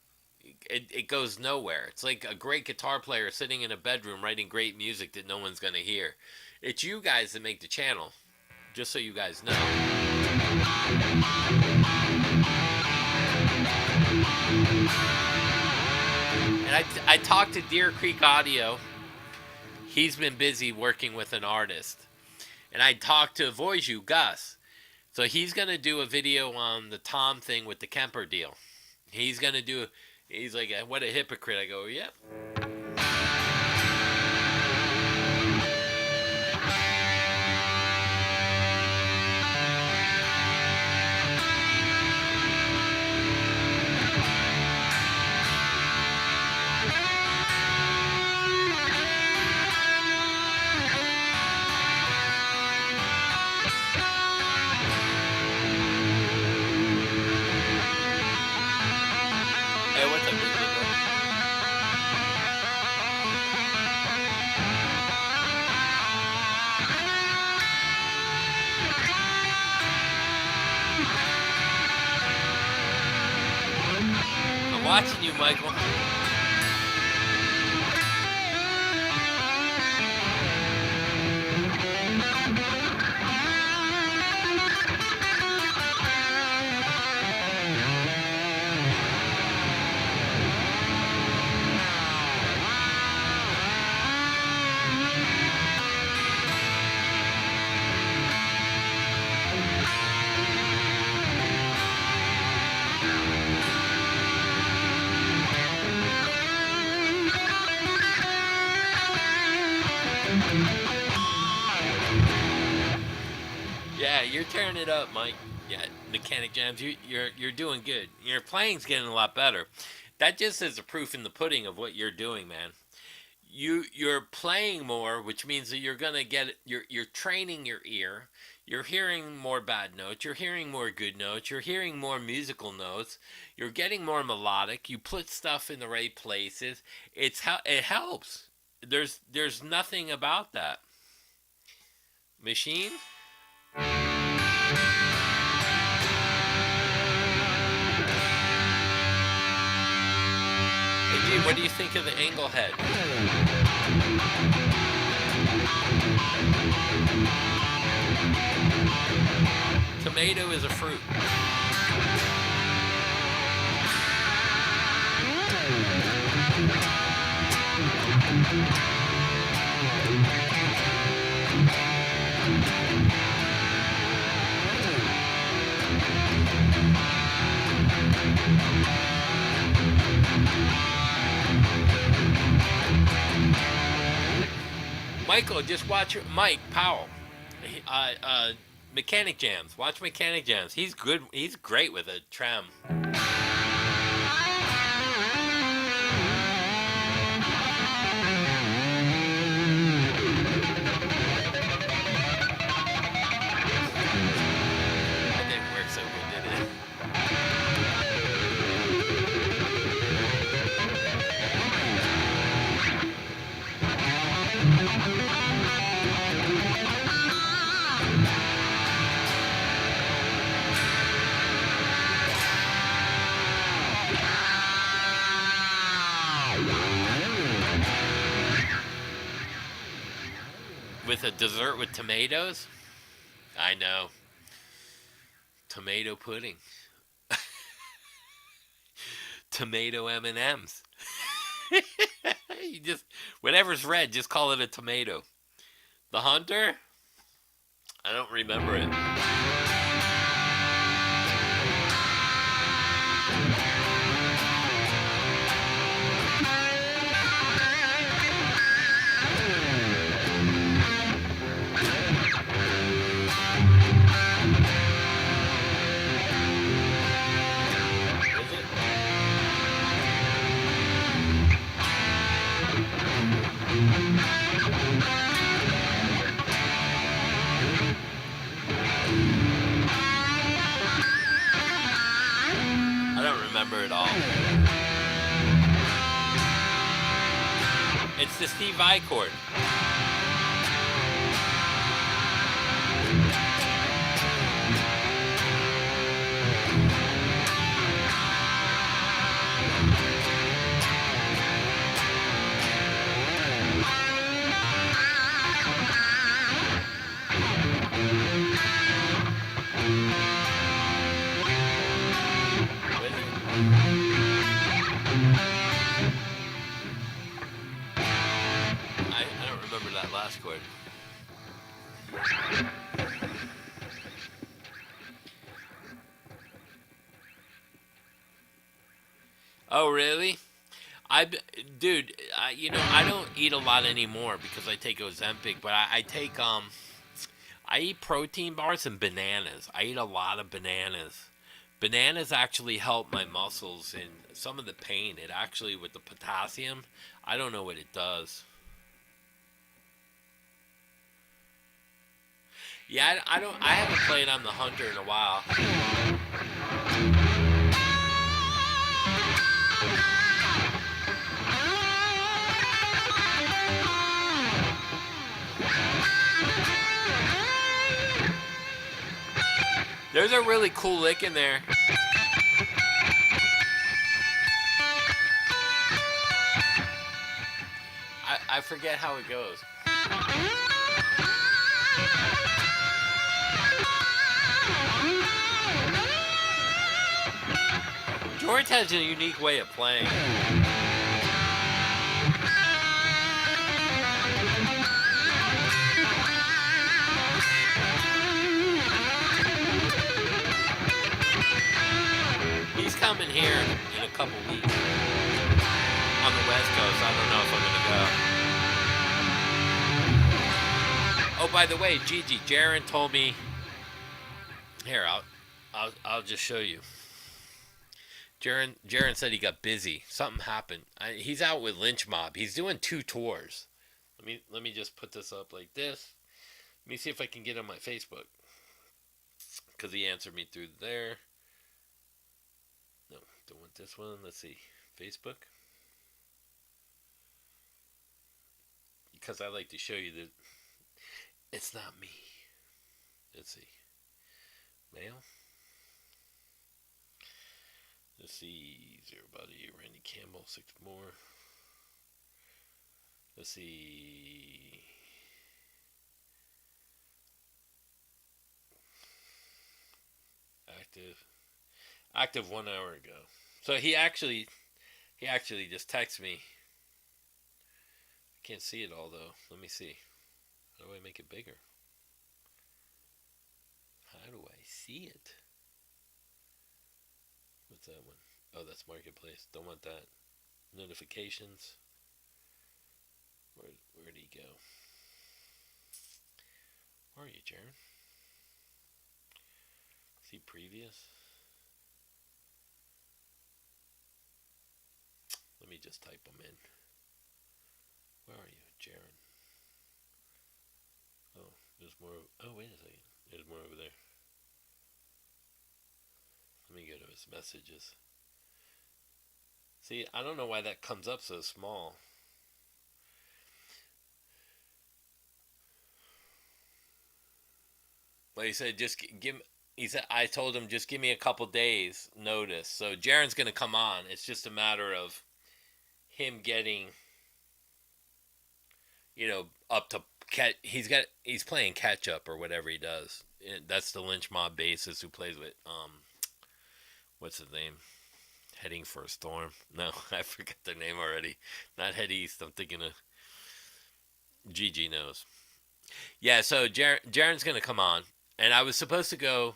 It goes nowhere. It's like a great guitar player sitting in a bedroom writing great music that no one's gonna hear. It's you guys that make the channel, just so you guys know. And I talked to Deer Creek Audio. He's been busy working with an artist. And I talked to Voiju, Gus. So he's going to do a video on the Tom thing with the Kemper deal. He's going to do, he's like, what a hypocrite. I go, yep. Hey, what's up, big people? I'm watching you, Michael. Yeah, you're tearing it up, Mike. Yeah, Mechanic Jams, you're doing good. Your playing's getting a lot better. That just is a proof in the pudding of what you're doing, man. You're playing more, which means that you're gonna get you're training your ear. You're hearing more bad notes. You're hearing more good notes. You're hearing more musical notes. You're getting more melodic. You put stuff in the right places. It helps. There's nothing about that. Machine. Hey, G, what do you think of the angle head? Tomato is a fruit. Michael, just watch Mike Powell. Mechanic Jams. Watch Mechanic Jams. He's good. He's great with a tram. That didn't work so good, did it? With a dessert with tomatoes? I know. Tomato pudding. Tomato M&Ms. You just, whatever's red, just call it a tomato. The Hunter? I don't remember it. I don't remember it all. It's the Steve Vai chord. remember that last chord. Oh, really? Dude, I don't eat a lot anymore because I take Ozempic, but I take, I eat protein bars and bananas. I eat a lot of bananas. Bananas actually help my muscles and some of the pain. It actually, with the potassium, I don't know what it does. Yeah, I haven't played on the Hunter in a while. There's a really cool lick in there. I forget how it goes. George has a unique way of playing. He's coming here in a couple weeks on the West Coast. I don't know if I'm gonna go. Oh, by the way, Gigi, Jaron told me. Here, I'll just show you. Jaron said he got busy. Something happened. He's out with Lynch Mob. He's doing 2 tours. Let me just put this up like this. Let me see if I can get on my Facebook. Because he answered me through there. No, don't want this one. Let's see. Facebook. Because I like to show you that it's not me. Let's see. Mail. Let's see. Zero Body. Randy Campbell. 6 more. Let's see. Active 1 hour ago. So he actually just texted me. I can't see it all though. Let me see. How do I make it bigger? How do I see it? What's that one? Oh, that's Marketplace. Don't want that. Notifications. Where'd he go? Where are you, Jaron? See previous? Let me just type them in. Where are you, Jaron? Oh, there's more. Oh, wait a second. There's more over there. Let me go to his messages. See, I don't know why that comes up so small. Well, he said, I told him, just give me a couple days notice. So Jaron's going to come on. It's just a matter of him getting, up to he's playing catch up or whatever he does. That's the Lynch Mob bassist who plays with, what's his name? Heading for a Storm. No, I forgot their name already. Not Head East. I'm thinking of Gigi knows. Yeah, so Jaron's going to come on. And I was supposed to go.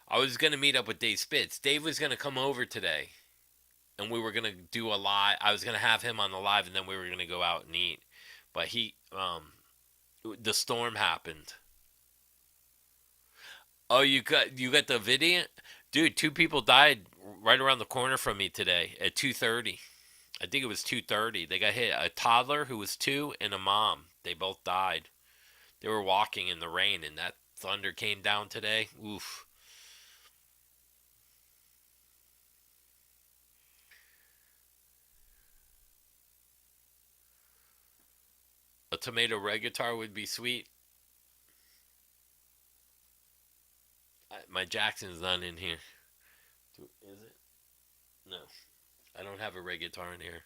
I was going to meet up with Dave Spitz. Dave was going to come over today. And we were going to do a live. I was going to have him on the live. And then we were going to go out and eat. But the storm happened. Oh, you got the video? Dude, 2 people died right around the corner from me today at 2:30. I think it was 2:30. They got hit. A toddler who was 2 and a mom. They both died. They were walking in the rain and that thunder came down today. Oof. A tomato reggaetar would be sweet. My Jackson's not in here. Is it? No. I don't have a reggaetar in here.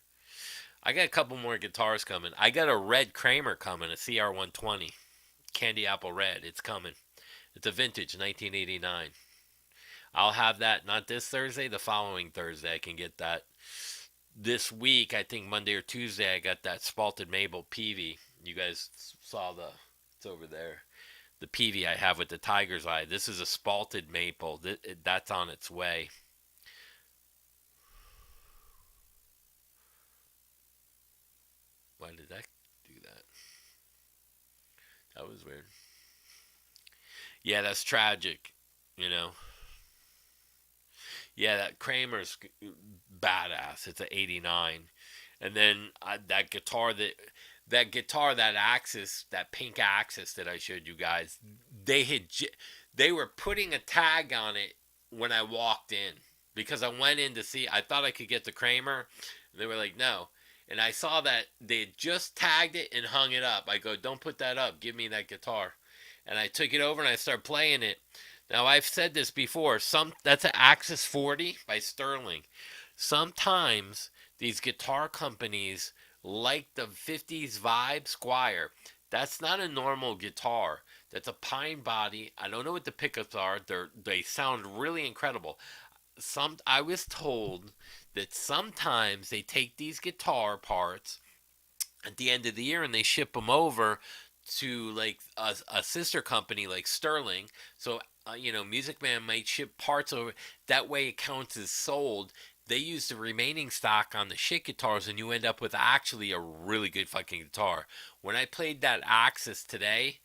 I got a couple more guitars coming. I got a red Kramer coming, a CR120. Candy Apple Red. It's coming. It's a vintage 1989. I'll have that not this Thursday, the following Thursday. I can get that. This week, I think Monday or Tuesday, I got that Spalted Maple Peavey. You guys saw it's over there. The Peavey I have with the tiger's eye. This is a spalted maple. That's on its way. Why did that do that? That was weird. Yeah, that's tragic, you know. Yeah, that Kramer's badass. It's an 89. And then that guitar, that Axis, that pink Axis that I showed you guys, they were putting a tag on it when I walked in, because I went in to see. I thought I could get the Kramer, and they were like, no. And I saw that they had just tagged it and hung it up. I go, don't put that up. Give me that guitar. And I took it over and I started playing it. Now, I've said this before. That's an Axis 40 by Sterling. Sometimes these guitar companies, like the 50s Vibe Squire, that's not a normal guitar. That's a pine body. I don't know what the pickups are. They sound really incredible. I was told that sometimes they take these guitar parts at the end of the year and they ship them over to like a sister company like Sterling. So Music Man might ship parts over. That way it counts as sold. They use the remaining stock on the shit guitars, and you end up with actually a really good fucking guitar. When I played that Axis today,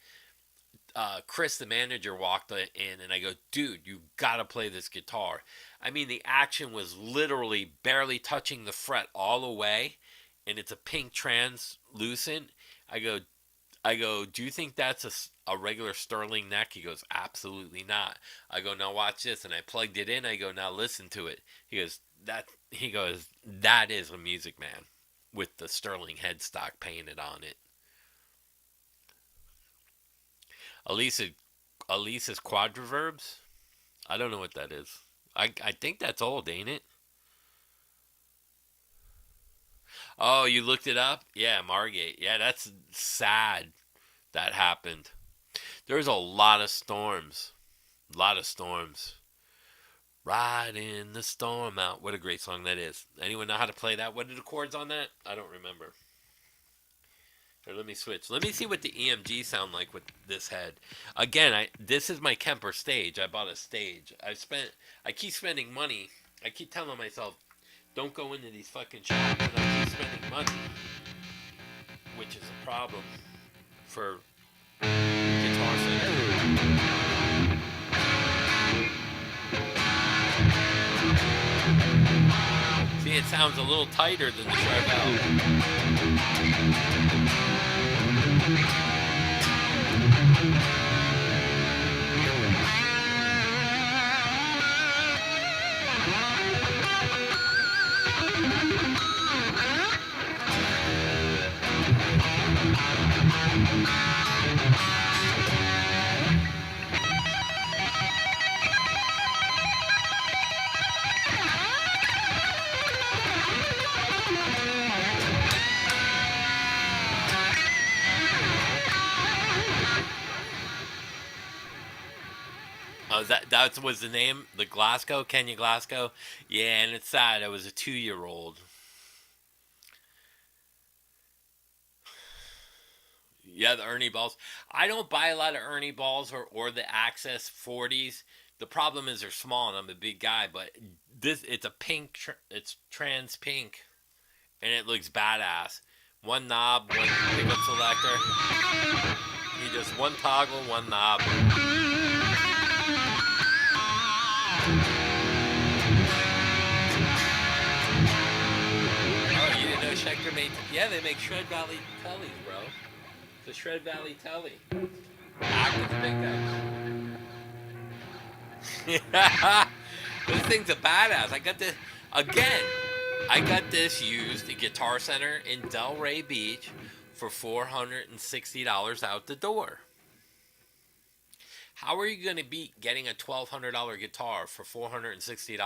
Chris, the manager, walked in, and I go, dude, you gotta play this guitar. I mean, the action was literally barely touching the fret all the way, and it's a pink translucent. I go, do you think that's a regular Sterling neck? He goes, absolutely not. I go, now watch this. And I plugged it in. I go, now listen to it. He goes, that is a Music Man with the Sterling headstock painted on it. Elisa's Quadriverbs? I don't know what that is. I think that's old, ain't it? Oh, you looked it up? Yeah, Margate. Yeah, that's sad that happened. There's a lot of storms. A lot of storms. Riding the storm out. What a great song that is. Anyone know how to play that? What are the chords on that? I don't remember. Here, let me switch. Let me see what the EMG sound like with this head. Again, this is my Kemper stage. I bought a stage. I keep spending money. I keep telling myself, don't go into these fucking shops, and I keep spending money, which is a problem for Guitar Center. See, it sounds a little tighter than the Charvel. That was the name? The Glasgow? Kenya Glasgow? Yeah, and it's sad. I was a 2-year-old. Yeah, the Ernie balls. I don't buy a lot of Ernie balls or the Access 40s. The problem is they're small, and I'm a big guy. But it's a pink. It's trans pink, and it looks badass. One knob, one pickup selector. You just one toggle, one knob. Oh, you didn't know Schecter made... Yeah, they make Shred Valley Tellies, bro. The Shred Valley Telly. Active big guys. This thing's a badass. I got this... Again, I got this used at Guitar Center in Delray Beach for $460 out the door. How are you going to beat getting a $1,200 guitar for $460?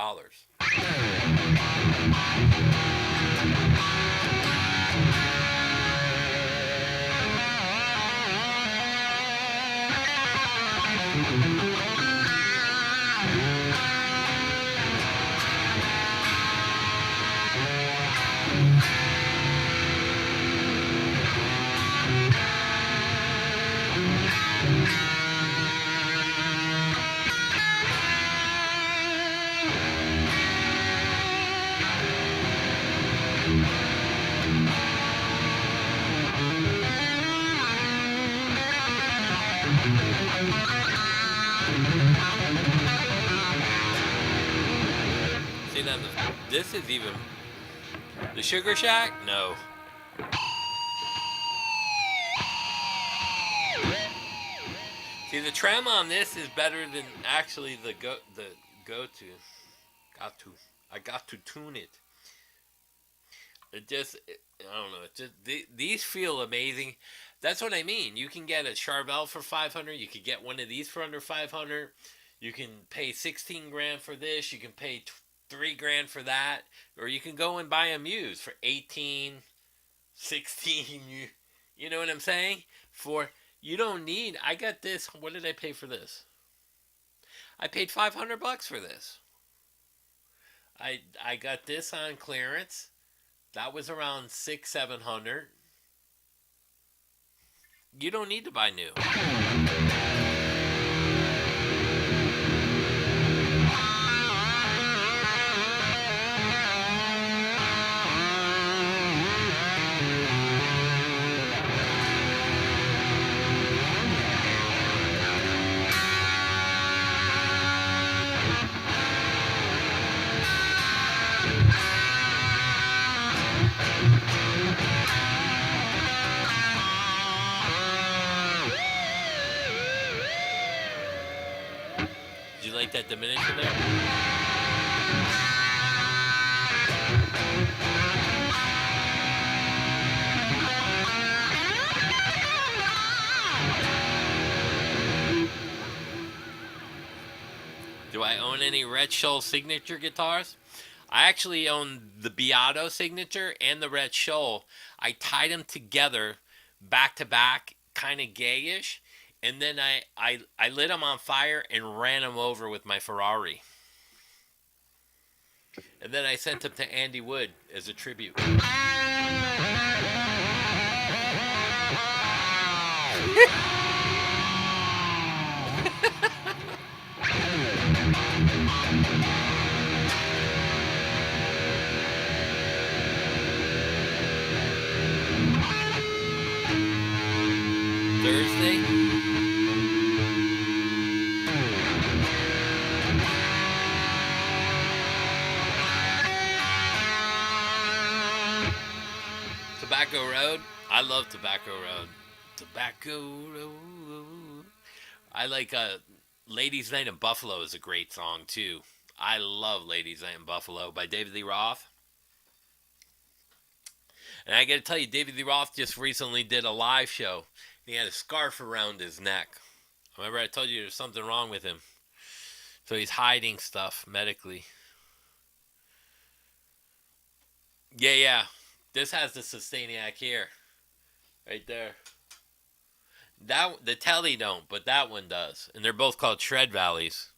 See now, this is even the Sugar Shack. No. See, the trem on this is better than actually the go to. I got to tune it. I don't know. It just these feel amazing. That's what I mean. You can get a Charvel for 500. You could get one of these for under 500. You can pay 16 grand for this. You can pay 3 grand for that, or you can go and buy a Muse for 18, 16. You know what I'm saying? For you don't need. I got this. What did I pay for this? I paid $500 for this. I got this on clearance. That was around 600-700. You don't need to buy new. Did you like that diminution there? Do I own any Red Shoal signature guitars? I actually own the Beato signature and the Red Shoal. I tied them together back to back, kind of gayish, and then I lit them on fire and ran them over with my Ferrari. And then I sent them to Andy Wood as a tribute. Thursday. Tobacco Road. I love Tobacco Road. Tobacco Road. I like Ladies Night in Buffalo is a great song too. I love Ladies Night in Buffalo by David Lee Roth. And I gotta tell you, David Lee Roth just recently did a live show. He had a scarf around his neck. Remember I told you there's something wrong with him. So he's hiding stuff medically. Yeah. This has the Sustainiac here. Right there. The Telly don't, but that one does. And they're both called Shred Valleys.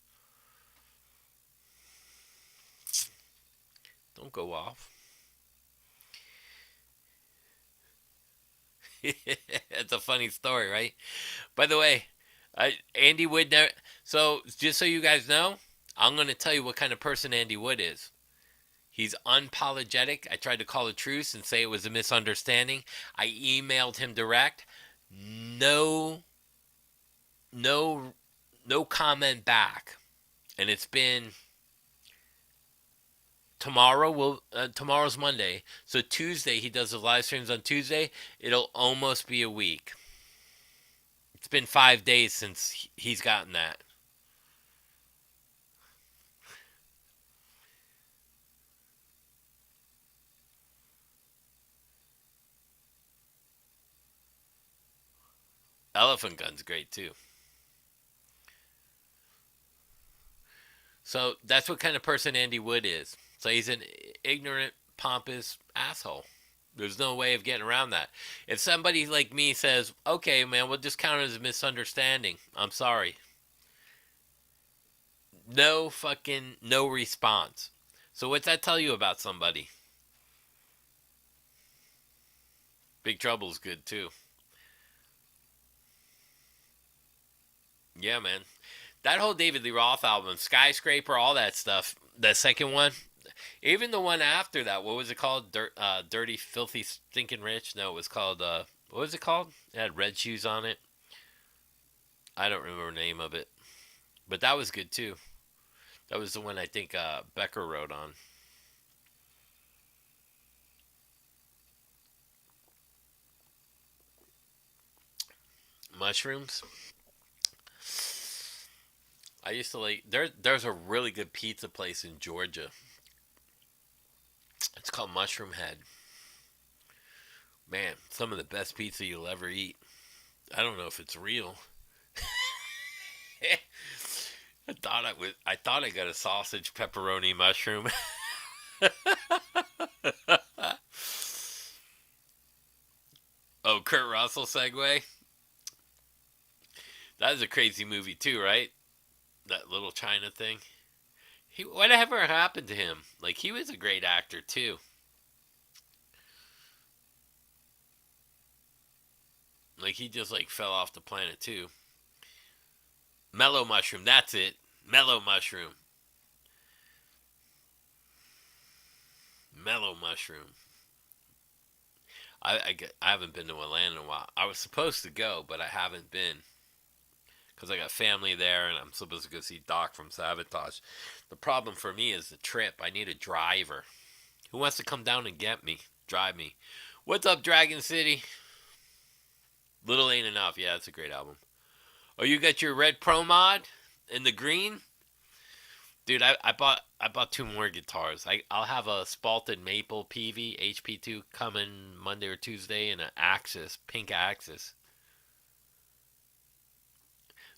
Don't go off. It's a funny story, right? By the way, Andy Wood never... So, just so you guys know, I'm going to tell you what kind of person Andy Wood is. He's unapologetic. I tried to call a truce and say it was a misunderstanding. I emailed him direct. No comment back. And it's been... Tomorrow's Monday. So Tuesday, he does the live streams on Tuesday. It'll almost be a week. It's been 5 days since he's gotten that. Elephant Gun's great too. So that's what kind of person Andy Wood is. So he's an ignorant, pompous asshole. There's no way of getting around that. If somebody like me says, okay, man, we'll just count it as a misunderstanding. I'm sorry. No response. So what's that tell you about somebody? Big Trouble's good too. Yeah, man. That whole David Lee Roth album, Skyscraper, all that stuff, the second one, even the one after that, what was it called? Dirty, Filthy, Stinking Rich? No, it was called, what was it called? It had red shoes on it. I don't remember the name of it, but that was good too. That was the one I think Becker wrote on. Mushrooms. I used to like there's a really good pizza place in Georgia. It's called Mushroom Head. Man, some of the best pizza you'll ever eat. I don't know if it's real. I thought I got a sausage pepperoni mushroom. Oh, Kurt Russell segue. That was a crazy movie too, right? That little China thing. Whatever happened to him? Like, he was a great actor too. Like, he just like fell off the planet too. Mellow Mushroom, that's it. Mellow Mushroom. Mellow Mushroom. I haven't been to Atlanta in a while. I was supposed to go, but I haven't been. Because I got family there and I'm supposed to go see Doc from Sabotage. The problem for me is the trip. I need a driver. Who wants to come down and get me? Drive me. What's up, Dragon City? Little Ain't Enough. Yeah, that's a great album. Oh, you got your red Pro Mod in the green? Dude, I bought two more guitars. I'll have a Spalted Maple PV HP2 coming Monday or Tuesday, and an Axis, pink Axis.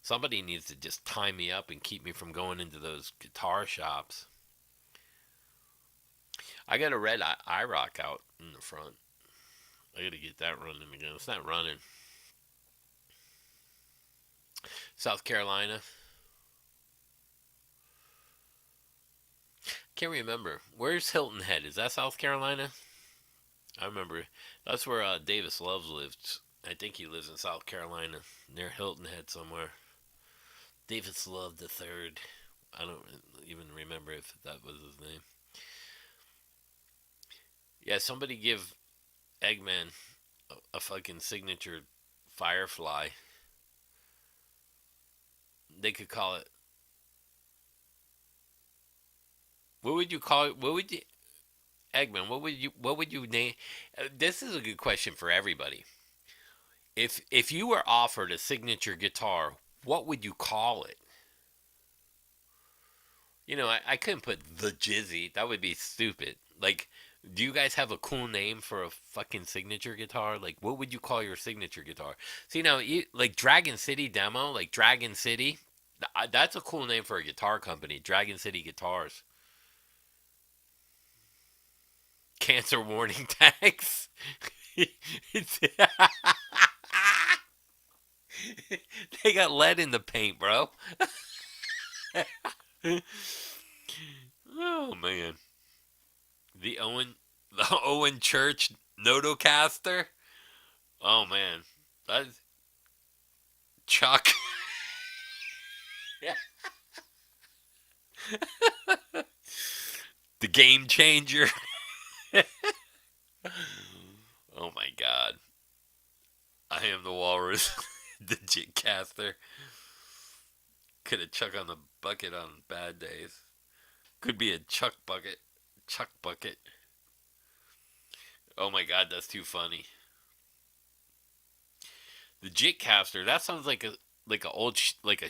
Somebody needs to just tie me up and keep me from going into those guitar shops. I got a red IROC out in the front. I gotta get that running again. It's not running. South Carolina. Can't remember. Where's Hilton Head? Is that South Carolina? I remember. That's where Davis Loves lived. I think he lives in South Carolina, near Hilton Head somewhere. Davis Love the Third. I don't even remember if that was his name. Yeah, somebody give Eggman a fucking signature Firefly. They could call it. What would you call it? What would you, Eggman? What would you name? This is a good question for everybody. If you were offered a signature guitar, what would you call it? You know, I couldn't put the Jizzy. That would be stupid. Like, do you guys have a cool name for a fucking signature guitar? Like, what would you call your signature guitar? See, now, like Dragon City Demo, like Dragon City, that's a cool name for a guitar company. Dragon City Guitars. Cancer warning tags. They got lead in the paint, bro. Oh man. The Owen Church Notocaster. Oh man. That's Chuck. The Game Changer. Oh my god. I am the walrus. The Jitcaster. Could have Chuck on the bucket on bad days. Could be a Chuck bucket. Chuck bucket. Oh my god, that's too funny. The Jitcaster. That sounds like a old like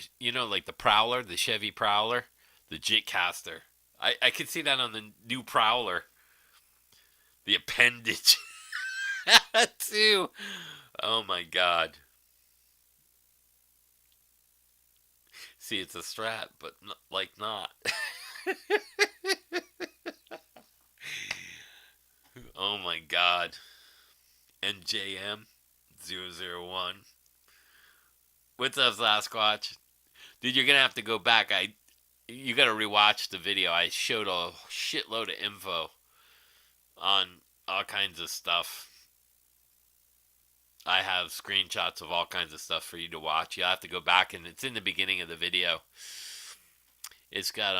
the Prowler, the Chevy Prowler, the Jitcaster. I could see that on the new Prowler. The appendage. Too. Oh my god. See, it's a Strat, but not. Oh my god. NJM001. What's up, Sasquatch? Dude, you're gonna have to go back. You gotta rewatch the video. I showed a shitload of info on all kinds of stuff. I have screenshots of all kinds of stuff for you to watch. You have to go back, and it's in the beginning of the video. It's got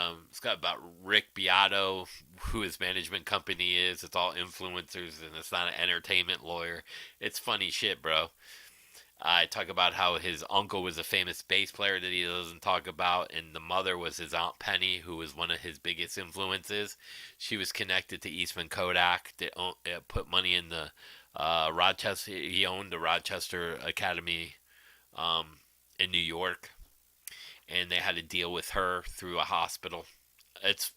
about Rick Beato, who his management company is. It's all influencers, and it's not an entertainment lawyer. It's funny shit, bro. I talk about how his uncle was a famous bass player that he doesn't talk about, and the mother was his Aunt Penny, who was one of his biggest influences. She was connected to Eastman Kodak that put money in the Rochester. He owned the Rochester Academy in New York, and they had to deal with her through a hospital. It's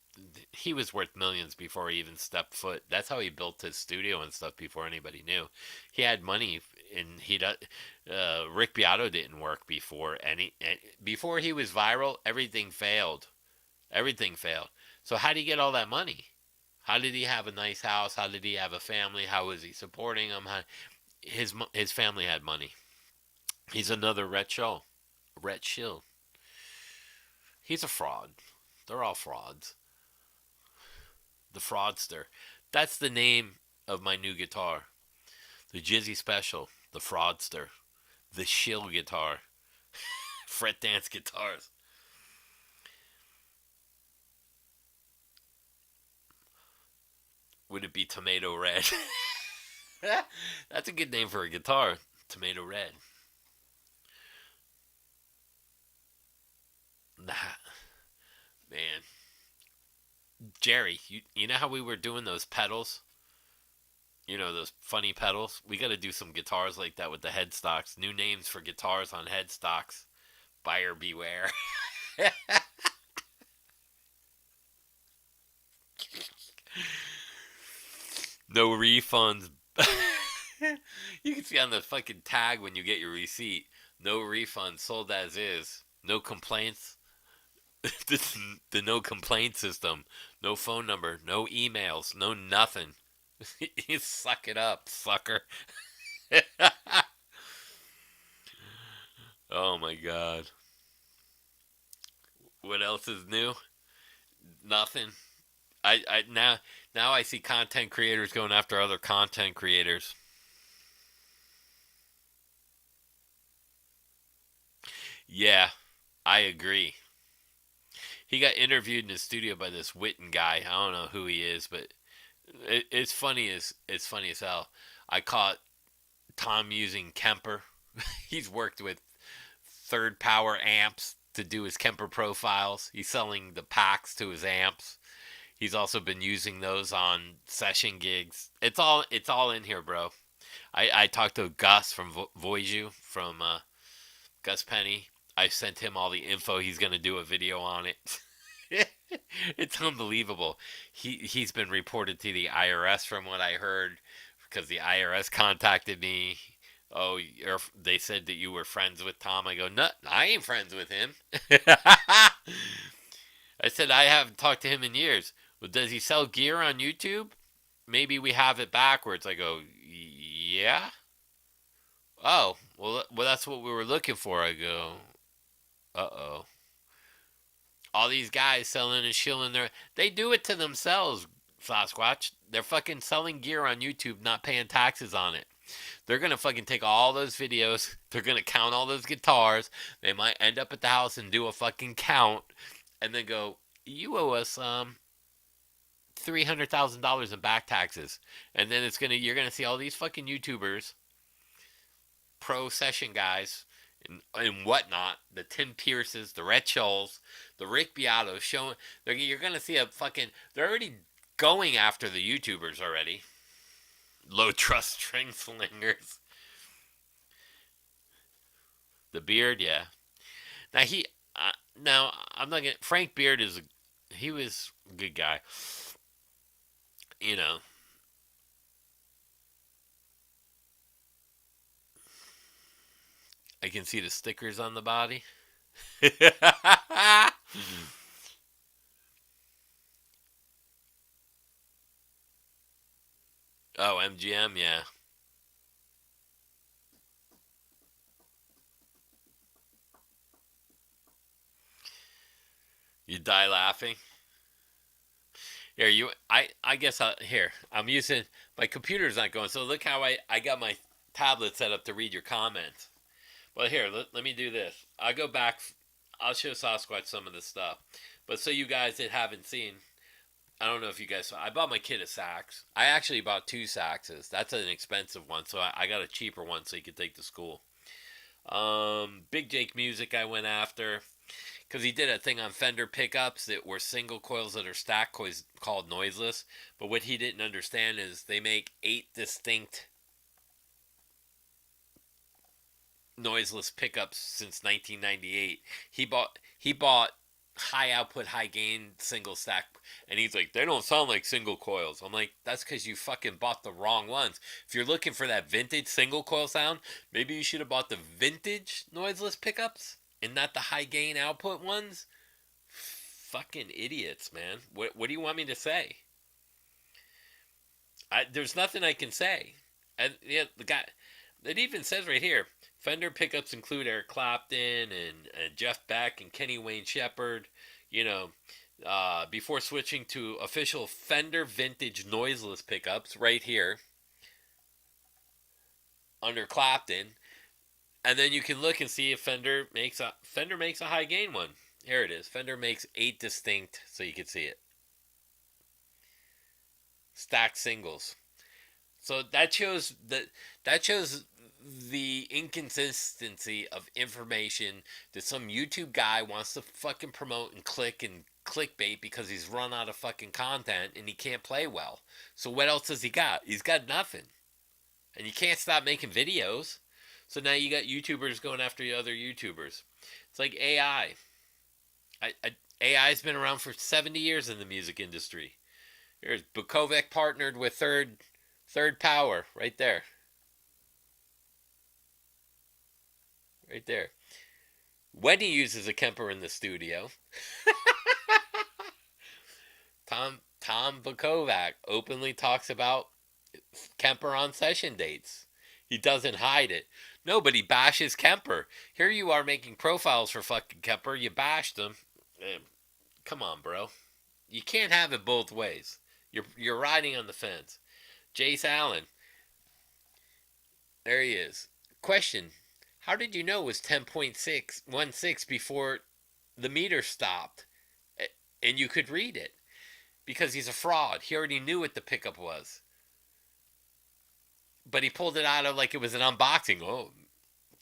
He was worth millions before he even stepped foot. That's how he built his studio and stuff before anybody knew. He had money, and Rick Beato didn't work before before he was viral. Everything failed. Everything failed. So how did he get all that money? How did he have a nice house? How did he have a family? How was he supporting them? His family had money. He's another Rhett Schill. He's a fraud. They're all frauds. The Fraudster. That's the name of my new guitar. The Jizzy Special. The Fraudster. The Shill guitar. Fret dance guitars. Would it be Tomato Red? That's a good name for a guitar. Tomato Red. Nah, man. Jerry, you know how we were doing those pedals? You know, those funny pedals? We got to do some guitars like that with the headstocks. New names for guitars on headstocks. Buyer beware. No refunds. You can see on the fucking tag when you get your receipt. No refunds, sold as is. No complaints. The no complaint system. No phone number. No emails. No nothing. You suck it up, sucker. Oh my god. What else is new? Nothing. Now I see content creators going after other content creators. Yeah, I agree. He got interviewed in his studio by this Witten guy. I don't know who he is, but it's funny as hell. I caught Tom using Kemper. He's worked with Third Power amps to do his Kemper profiles. He's selling the packs to his amps. He's also been using those on session gigs. It's all in here, bro. I talked to Gus from Voiju, from Gus Penny. I sent him all the info. He's gonna do a video on it. It's unbelievable. He's been reported to the IRS from what I heard, because the IRS contacted me. Oh, they said that you were friends with Tom. I go, no, I ain't friends with him. I said, I haven't talked to him in years. Well, does he sell gear on YouTube? Maybe we have it backwards. I go, yeah. Oh, well, that's what we were looking for. I go, uh-oh. All these guys selling and shilling they do it to themselves, Sasquatch. They're fucking selling gear on YouTube, not paying taxes on it. They're going to fucking take all those videos. They're going to count all those guitars. They might end up at the house and do a fucking count and then go, you owe us $300,000 in back taxes. And then you're going to see all these fucking YouTubers, pro session guys, and whatnot, the Tim Pierces, the Rhett Schulls, the Rick Beato showing. You're going to see they're already going after the YouTubers already. Low trust string slingers. The Beard, yeah. Now I'm not gonna. Frank Beard he was a good guy. You know. I can see the stickers on the body. Oh, MGM, yeah. You die laughing. Here, I guess here. I'm using my computer's not going. So look how I got my tablet set up to read your comments. Well, here, let me do this. I'll go back. I'll show Sasquatch some of this stuff. But so you guys that haven't seen, I don't know if you guys saw. I bought my kid a sax. I actually bought 2 saxes. That's an expensive one, so I got a cheaper one so he could take to school. Big Jake Music I went after because he did a thing on Fender pickups that were single coils that are stacked called noiseless. But what he didn't understand is they make 8 distinct noiseless pickups since 1998. He bought high output, high gain single stack, and he's like, they don't sound like single coils. I'm like, that's because you fucking bought the wrong ones. If you're looking for that vintage single coil sound, maybe you should have bought the vintage noiseless pickups and not the high gain output ones. Fucking idiots, man. What do you want me to say? There's nothing I can say. And yeah, the guy, it even says right here, Fender pickups include Eric Clapton and Jeff Beck and Kenny Wayne Shepherd. You know, before switching to official Fender vintage noiseless pickups right here under Clapton, and then you can look and see if Fender makes a high gain one. Here it is. Fender makes 8 distinct, so you can see it. Stacked singles. So that shows the inconsistency of information that some YouTube guy wants to fucking promote and click and clickbait because he's run out of fucking content and he can't play well. So what else has he got? He's got nothing. And you can't stop making videos. So now you got YouTubers going after other YouTubers. It's like AI. AI's been around for 70 years in the music industry. Here's Bukovic partnered with Third Power right there. Right there. When he uses a Kemper in the studio. Tom Bukovac openly talks about Kemper on session dates. He doesn't hide it. Nobody bashes Kemper. Here you are making profiles for fucking Kemper. You bashed him. Come on, bro. You can't have it both ways. You're riding on the fence. Jace Allen. There he is. Question. How did you know it was 10.616 before the meter stopped? And you could read it. Because he's a fraud. He already knew what the pickup was. But he pulled it out of like it was an unboxing. Oh,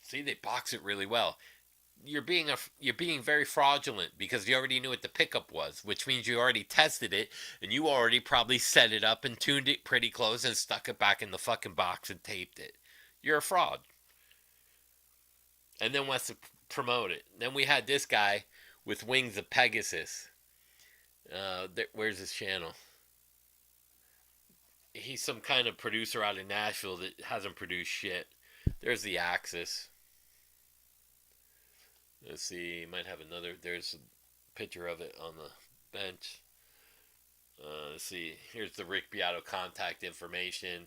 see, they box it really well. You're being very fraudulent because you already knew what the pickup was, which means you already tested it and you already probably set it up and tuned it pretty close and stuck it back in the fucking box and taped it. You're a fraud. And then wants to promote it. Then we had this guy with Wings of Pegasus. Where's his channel? He's some kind of producer out of Nashville that hasn't produced shit. There's the Axis. Let's see, he might have another. There's a picture of it on the bench. Let's see. Here's the Rick Beato contact information.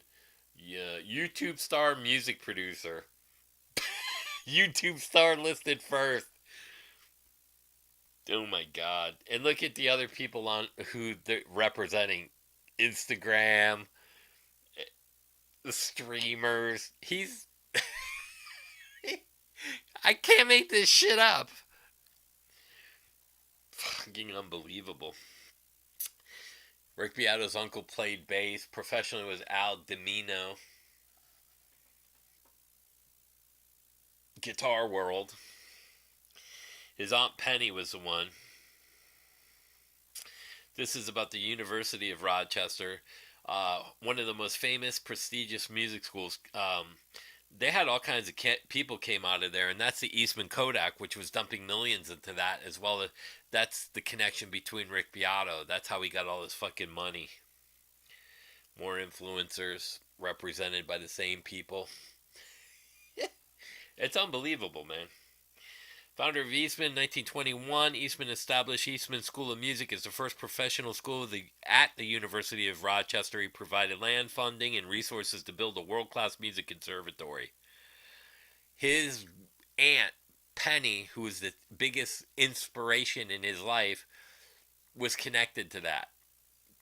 Yeah, YouTube star music producer. YouTube star listed first. Oh my god. And look at the other people on who they're representing. Instagram. The streamers. He's... I can't make this shit up. Fucking unbelievable. Rick Beato's uncle played bass. Professionally was Al Dimino. Guitar World. His Aunt Penny was the one. This is about the University of Rochester. One of the most famous, prestigious music schools. They had all kinds of people came out of there, and that's the Eastman Kodak, which was dumping millions into that as well. That's the connection between Rick Beato. That's how he got all his fucking money. More influencers represented by the same people. It's unbelievable, man. Founder of Eastman, 1921. Eastman established Eastman School of Music as the first professional school at the University of Rochester. He provided land, funding, and resources to build a world-class music conservatory. His aunt, Penny, who was the biggest inspiration in his life, was connected to that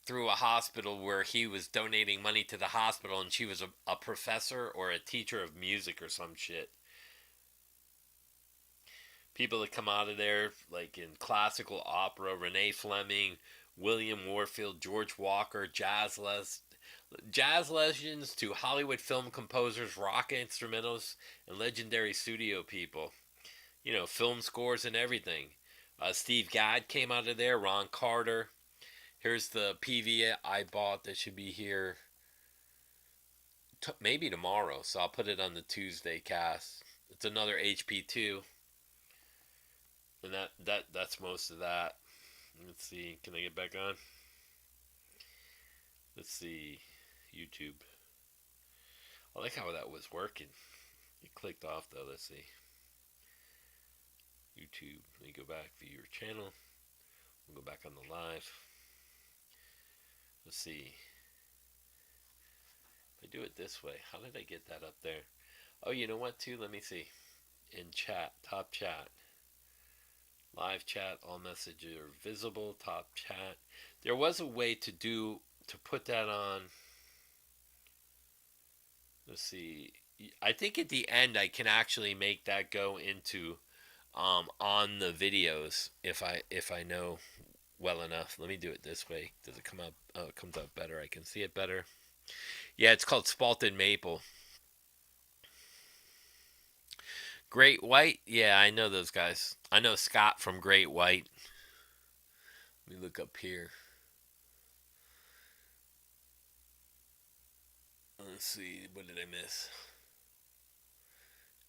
through a hospital where he was donating money to the hospital, and she was a professor or a teacher of music or some shit. People that come out of there, like in classical opera, Renee Fleming, William Warfield, George Walker, Jazz Les, Jazz legends to Hollywood film composers, rock instrumentals, and legendary studio people. You know, film scores and everything. Steve Gadd came out of there. Ron Carter. Here's the PV I bought that should be here maybe tomorrow, so I'll put it on the Tuesday cast. It's another HP2, and that's most of that. Let's see, can I get back on? Let's see, YouTube. I like how that was working. It clicked off though. Let's see, YouTube. Let me go back, view your channel. We'll go back on the live. Let's see. If I do it this way, how did I get that up there? Oh, you know what, too? Let me see. In chat, top chat. Live chat, all messages are visible, top chat. There was a way to put that on. Let's see. I think at the end I can actually make that go into on the videos if I know well enough. Let me do it this way. Does it come up? Oh, it comes up better. I can see it better. Yeah, it's called Spalted Maple. Great White? Yeah, I know those guys. I know Scott from Great White. Let me look up here. Let's see, what did I miss?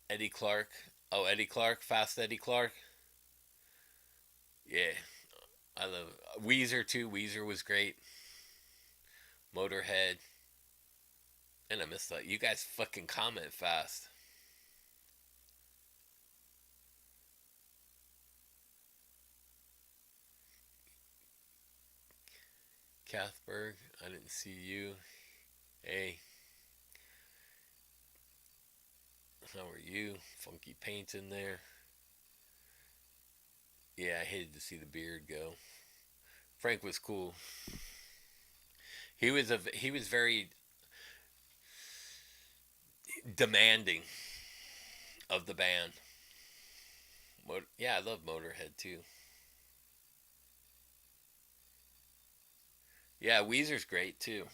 Eddie Clark. Oh, Eddie Clark, Fast Eddie Clark. Yeah, I love Weezer too. Weezer was great. Motorhead. And I missed that. You guys fucking comment fast. Cathberg, I didn't see you. Hey. How are you? Funky Paint's in there. Yeah, I hated to see the beard go. Frank was cool. He was very demanding of the band. Yeah, I love Motorhead too. Yeah, Weezer's great too.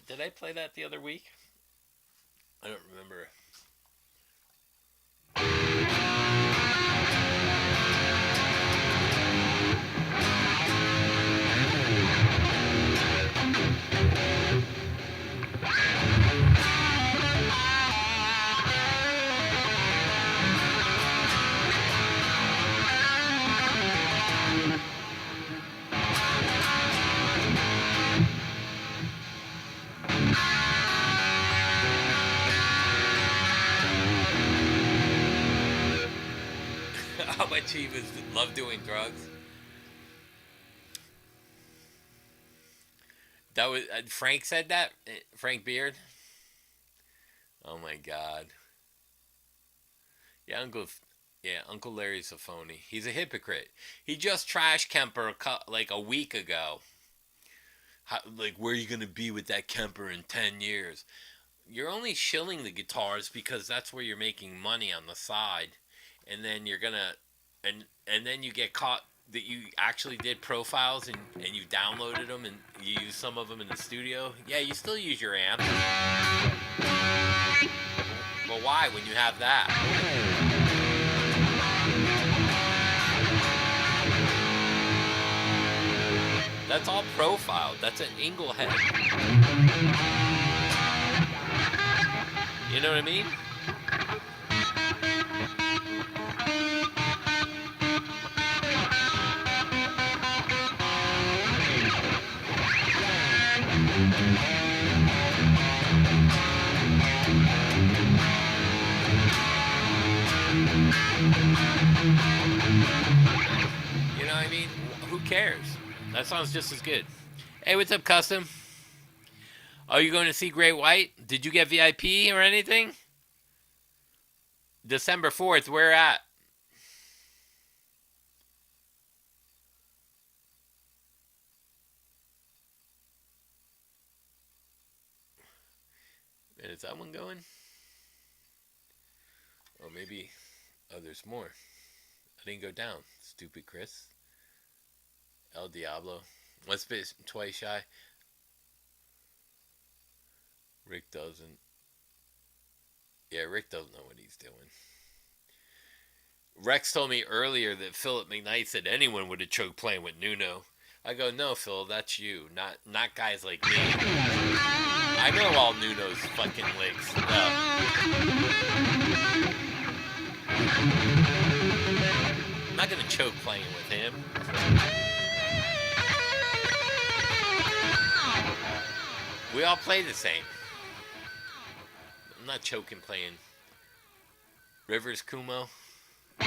Did I play that the other week? I don't remember. How much he loved doing drugs. That was Frank said that. Frank Beard. Oh my God. Yeah, Uncle Larry's a phony. He's a hypocrite. He just trashed Kemper like a week ago. Like, where are you gonna be with that Kemper in 10 years? You're only shilling the guitars because that's where you're making money on the side, and then you're gonna and then you get caught that you actually did profiles and you downloaded them and you use some of them in the studio. Yeah, you still use your amp. But why when you have that? That's all profiled. That's an Inglehead. You know what I mean? You know what I mean? Who cares? That sounds just as good. Hey, what's up, Custom? Are you going to see Great White? Did you get VIP or anything? December 4th, where at? And is that one going? Or maybe, oh, there's more. I didn't go down. Stupid Chris. El Diablo. Let's be twice shy. Rick doesn't. Yeah, Rick doesn't know what he's doing. Rex told me earlier that Philip McKnight said anyone would have choked playing with Nuno. I go, no, Phil, that's you, not guys like me. I know all Nuno's fucking legs. I'm not gonna choke playing with him. We all play the same. I'm not choking playing Rivers Kumo. I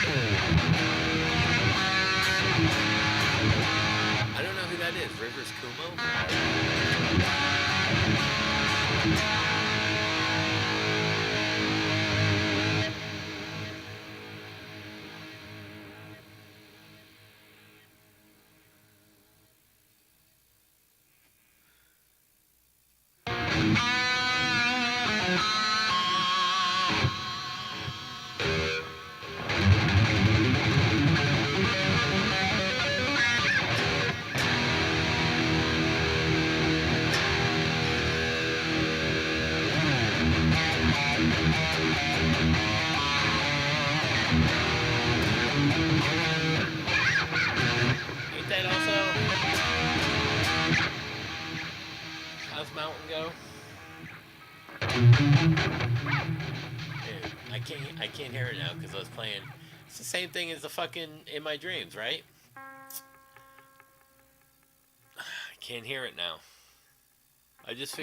don't know who that is. Rivers Kumo? Ain't that also? How's Mountain go? Man, I can't hear it now because I was playing. It's the same thing as the fucking In My Dreams, right? I can't hear it now. I just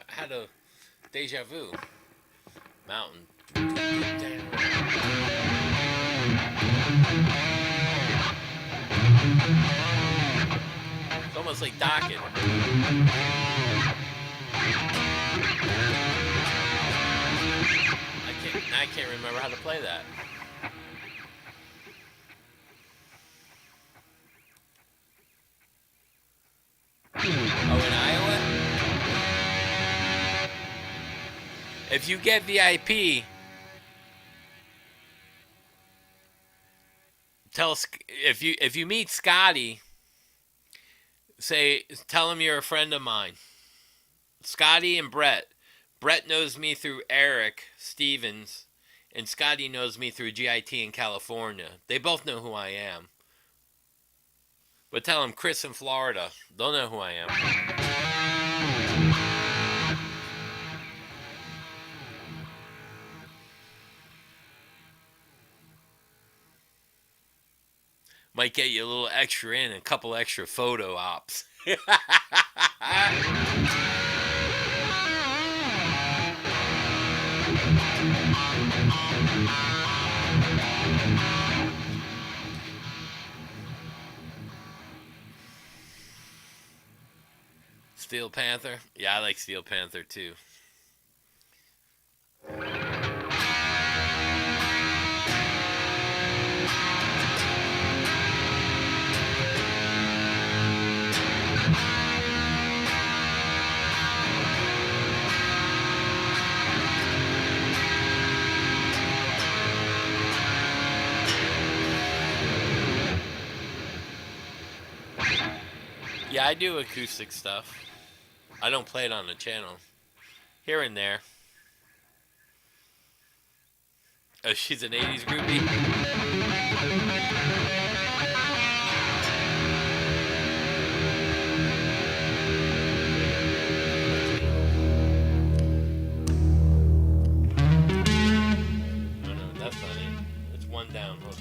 had a deja vu. Mountain. It's almost like Docket. I can't remember how to play that. Oh, in Iowa? If you get VIP, if you meet Scotty, tell him you're a friend of mine. Scotty and Brett. Brett knows me through Eric Stevens, and Scotty knows me through GIT in California. They both know who I am. But tell him Chris in Florida. They'll know who I am. Might get you a little extra in, a couple extra photo ops. Steel Panther? Yeah, I like Steel Panther too. Yeah, I do acoustic stuff. I don't play it on the channel. Here and there. Oh, she's an 80s groupie? No, that's not it. It's one down. Hold on.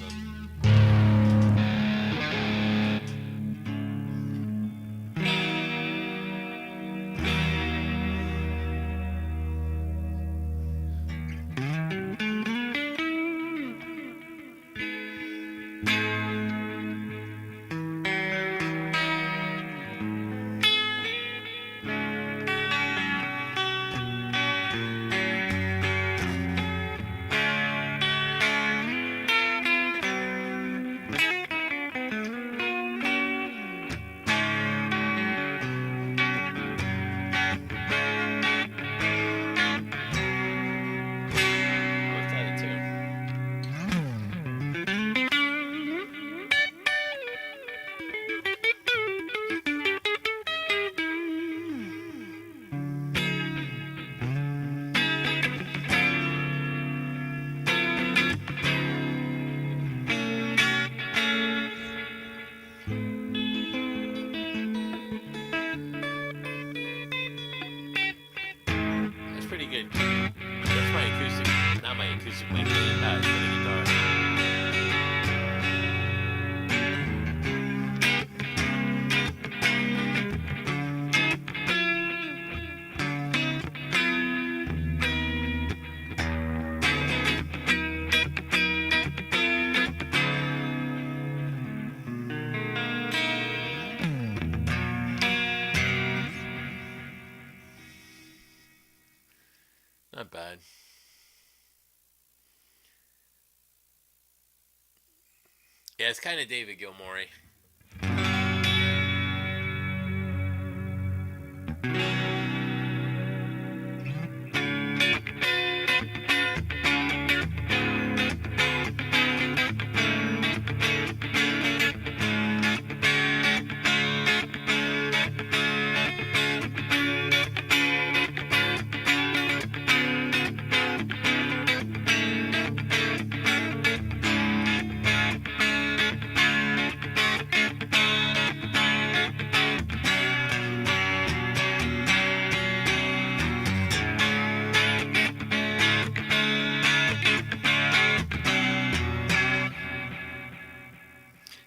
Yeah, it's kind of David Gilmour.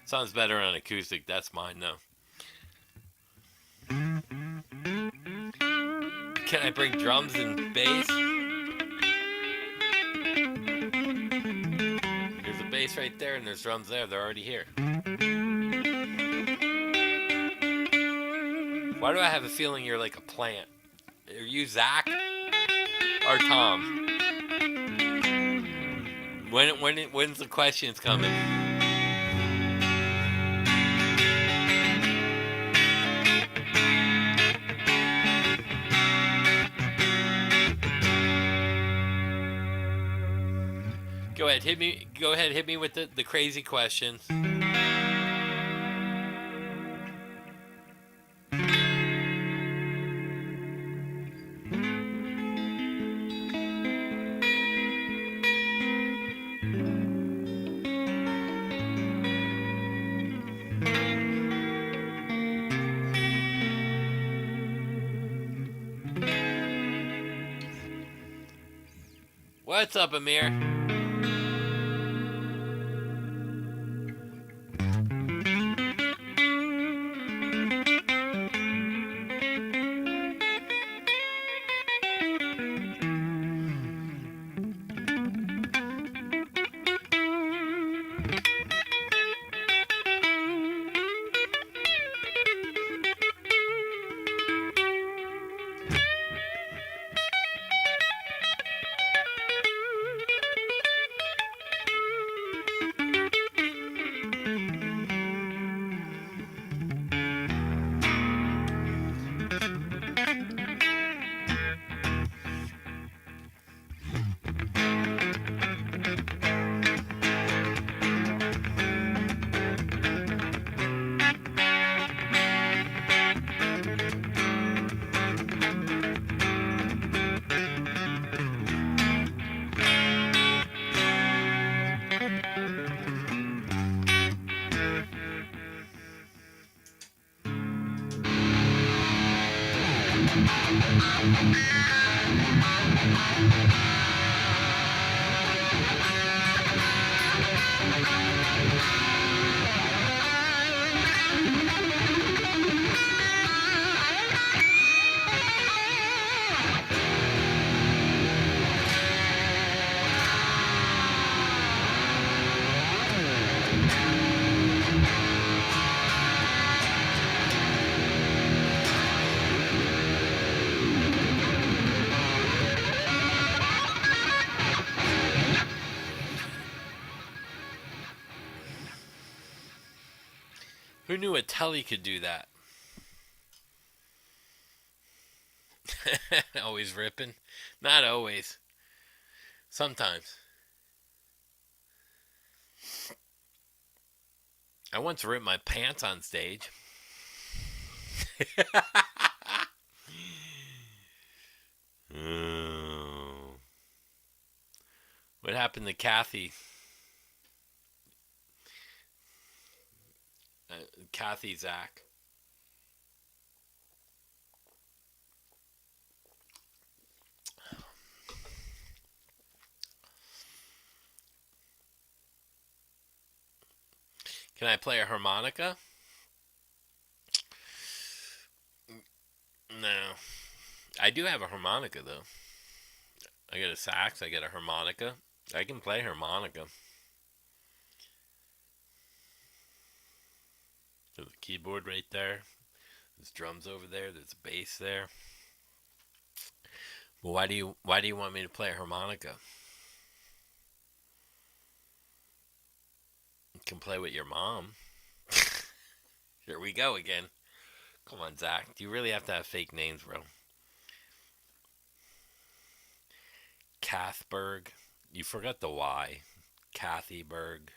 Sounds better on acoustic. That's mine, though. Can I bring drums and bass? There's a bass right there, and there's drums there. They're already here. Why do I have a feeling you're like a plant? Are you Zach or Tom? When's the questions coming? Go ahead, hit me. Go ahead, hit me with the crazy questions. What's up, Amir? Who knew a telly could do that? Always ripping? Not always. Sometimes. I once ripped my pants on stage. Oh. What happened to Kathy? Kathy Zach. Can I play a harmonica? No. I do have a harmonica, though. I got a sax, I got a harmonica. I can play harmonica. There's a keyboard right there. There's drums over there. There's a bass there. Well, why do you want me to play a harmonica? Can play with your mom. Here we go again. Come on, Zach. Do you really have to have fake names, bro? Cathberg. You forgot the Y. Kathyberg.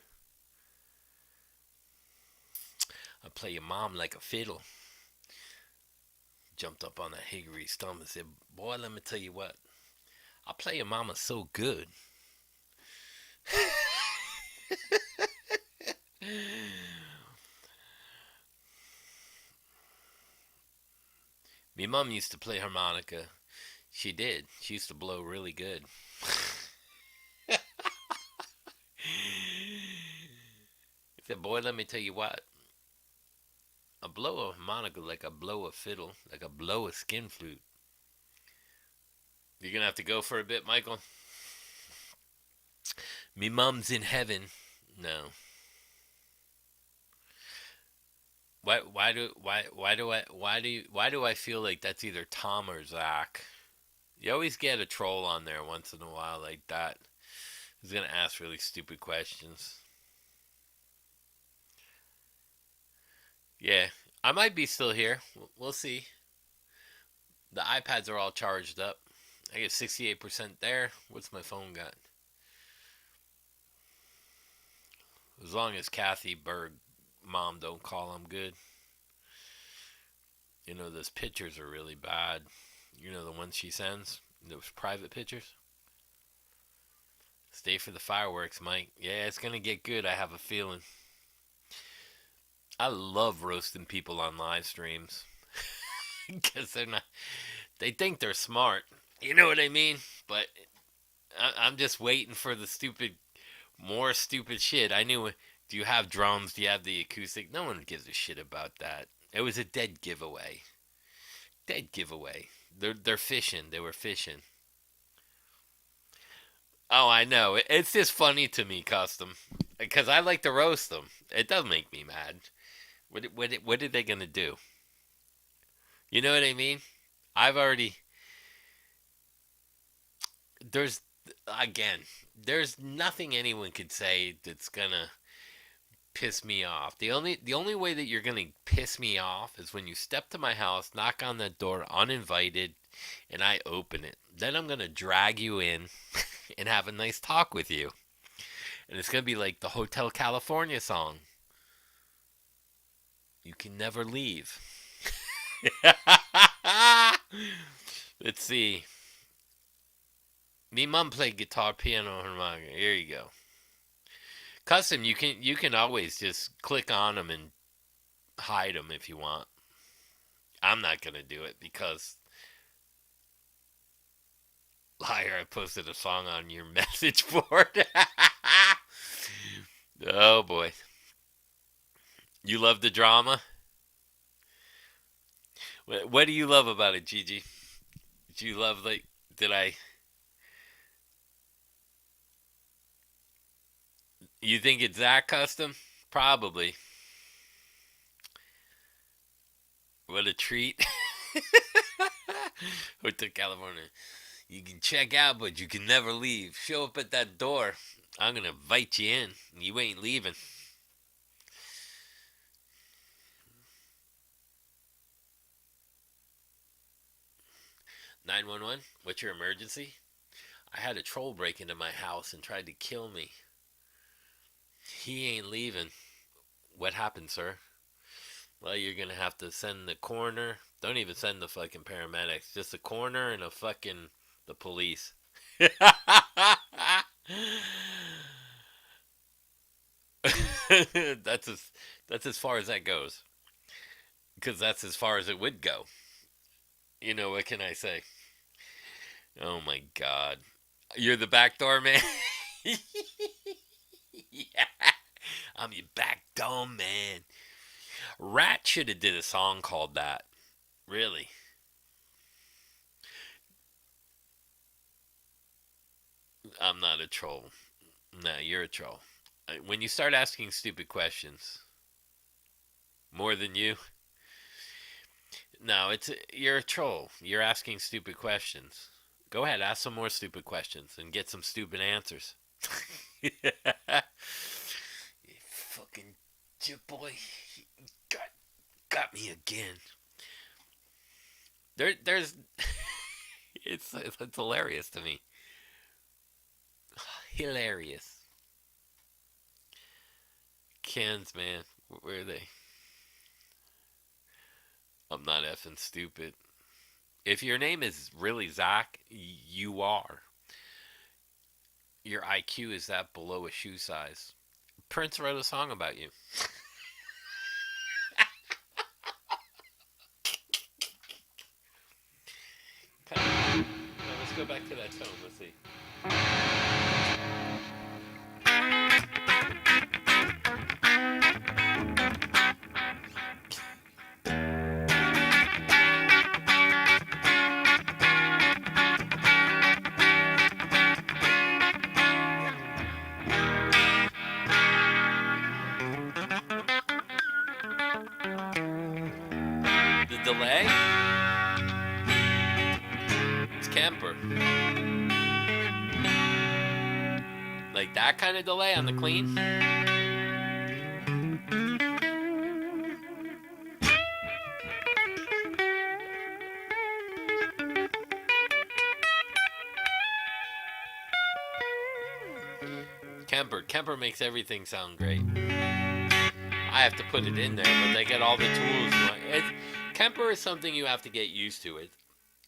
I play your mom like a fiddle. Jumped up on that Hickory stump and said, boy, let me tell you what. I play your mama so good. Me mom used to play harmonica. She did. She used to blow really good. He said, boy, let me tell you what. I blow a harmonica like I blow a fiddle, like I blow a skin flute. You're going to have to go for a bit, Michael? Me mom's in heaven. No. Why do I feel like that's either Tom or Zach? You always get a troll on there once in a while like that. Who's gonna ask really stupid questions? Yeah, I might be still here. We'll see. The iPads are all charged up. I get 68% there. What's my phone got? As long as Kathy Berg mom don't call, I'm good. You know, those pictures are really bad. You know, the ones she sends? Those private pictures? Stay for the fireworks, Mike. Yeah, it's going to get good, I have a feeling. I love roasting people on live streams. Because they're not... They think they're smart. You know what I mean? But I'm just waiting for the more stupid shit. I knew... Do you have drums? Do you have the acoustic? No one gives a shit about that. It was a dead giveaway. Dead giveaway. They're fishing. They were fishing. Oh, I know. It's just funny to me, Custom. Because I like to roast them. It does make me mad. What are they going to do? You know what I mean? I've already... There's nothing anyone could say that's going to piss me off. The only way that you're gonna piss me off is when you step to my house, knock on that door uninvited, and I open it. Then I'm gonna drag you in and have a nice talk with you. And it's gonna be like the Hotel California song. You can never leave. Let's see. Me mom played guitar, piano, harmonica. Here you go. Custom, you can always just click on them and hide them if you want. I'm not going to do it because, liar, I posted a song on your message board. Oh, boy. You love the drama? What do you love about it, Gigi? Do you love, like, You think it's that Custom? Probably. What a treat. Hotel California. You can check out, but you can never leave. Show up at that door. I'm going to invite you in. You ain't leaving. "911, what's your emergency? I had a troll break into my house and tried to kill me. He ain't leaving. What happened, sir? Well, you're going to have to send the coroner. Don't even send the fucking paramedics. Just the coroner and the police." That's as far as that goes. Because that's as far as it would go. You know, what can I say? Oh my God. You're the backdoor man? Yeah. I'm your backdoor man. Rat should have did a song called that. Really. I'm not a troll. No, you're a troll. When you start asking stupid questions, more than you, no, you're a troll. You're asking stupid questions. Go ahead, ask some more stupid questions and get some stupid answers. You got me again. There's it's hilarious to me. Hilarious. Cans, man, where are they? I'm not effing stupid. If your name is really Zach, you are. Your IQ is that below a shoe size. Prince wrote a song about you. Now, let's go back to that tone. Let's see. The delay? It's Kemper. Like that kind of delay on the clean? Kemper makes everything sound great. I have to put it in there, but they get all the tools. Kemper is something you have to get used to.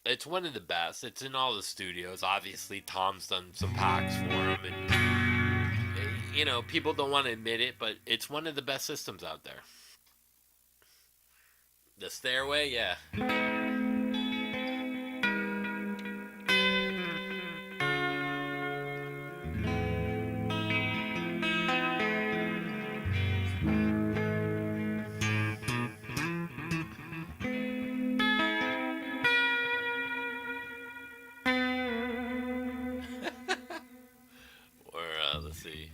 It's one of the best. It's in all the studios. Obviously, Tom's done some packs for him, and people don't want to admit it, but it's one of the best systems out there. The Stairway, yeah. Let's see.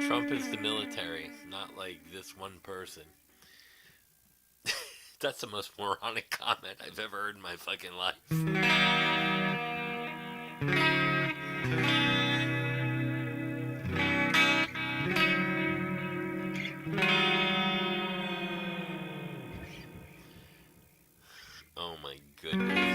Trump is the military, not like this one person. That's the most moronic comment I've ever heard in my fucking life. Oh my goodness.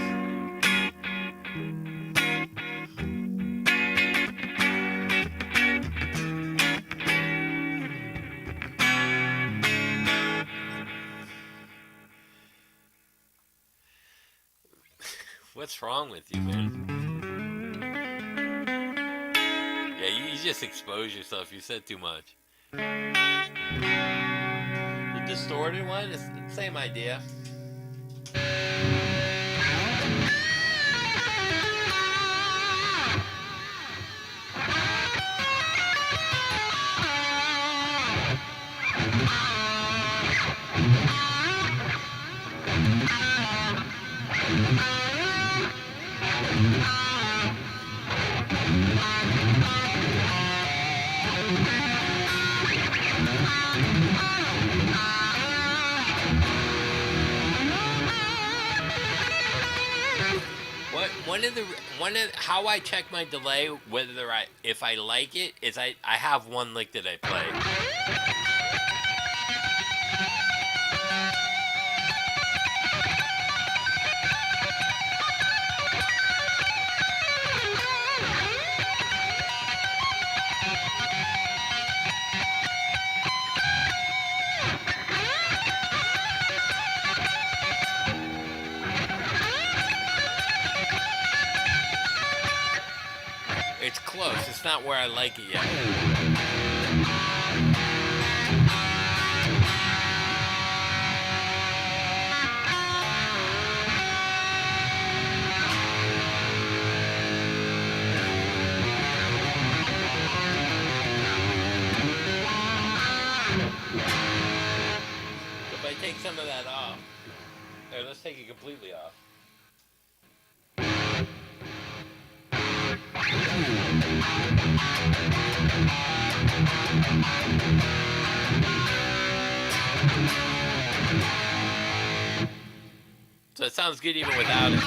What's wrong with you, man? Yeah, you just expose yourself. You said too much. The distorted one is the same idea. How I check my delay, if I like it, is I have one lick that I play. It's close. It's not where I like it yet. If I take some of that off, let's take it completely off. sounds good even without it.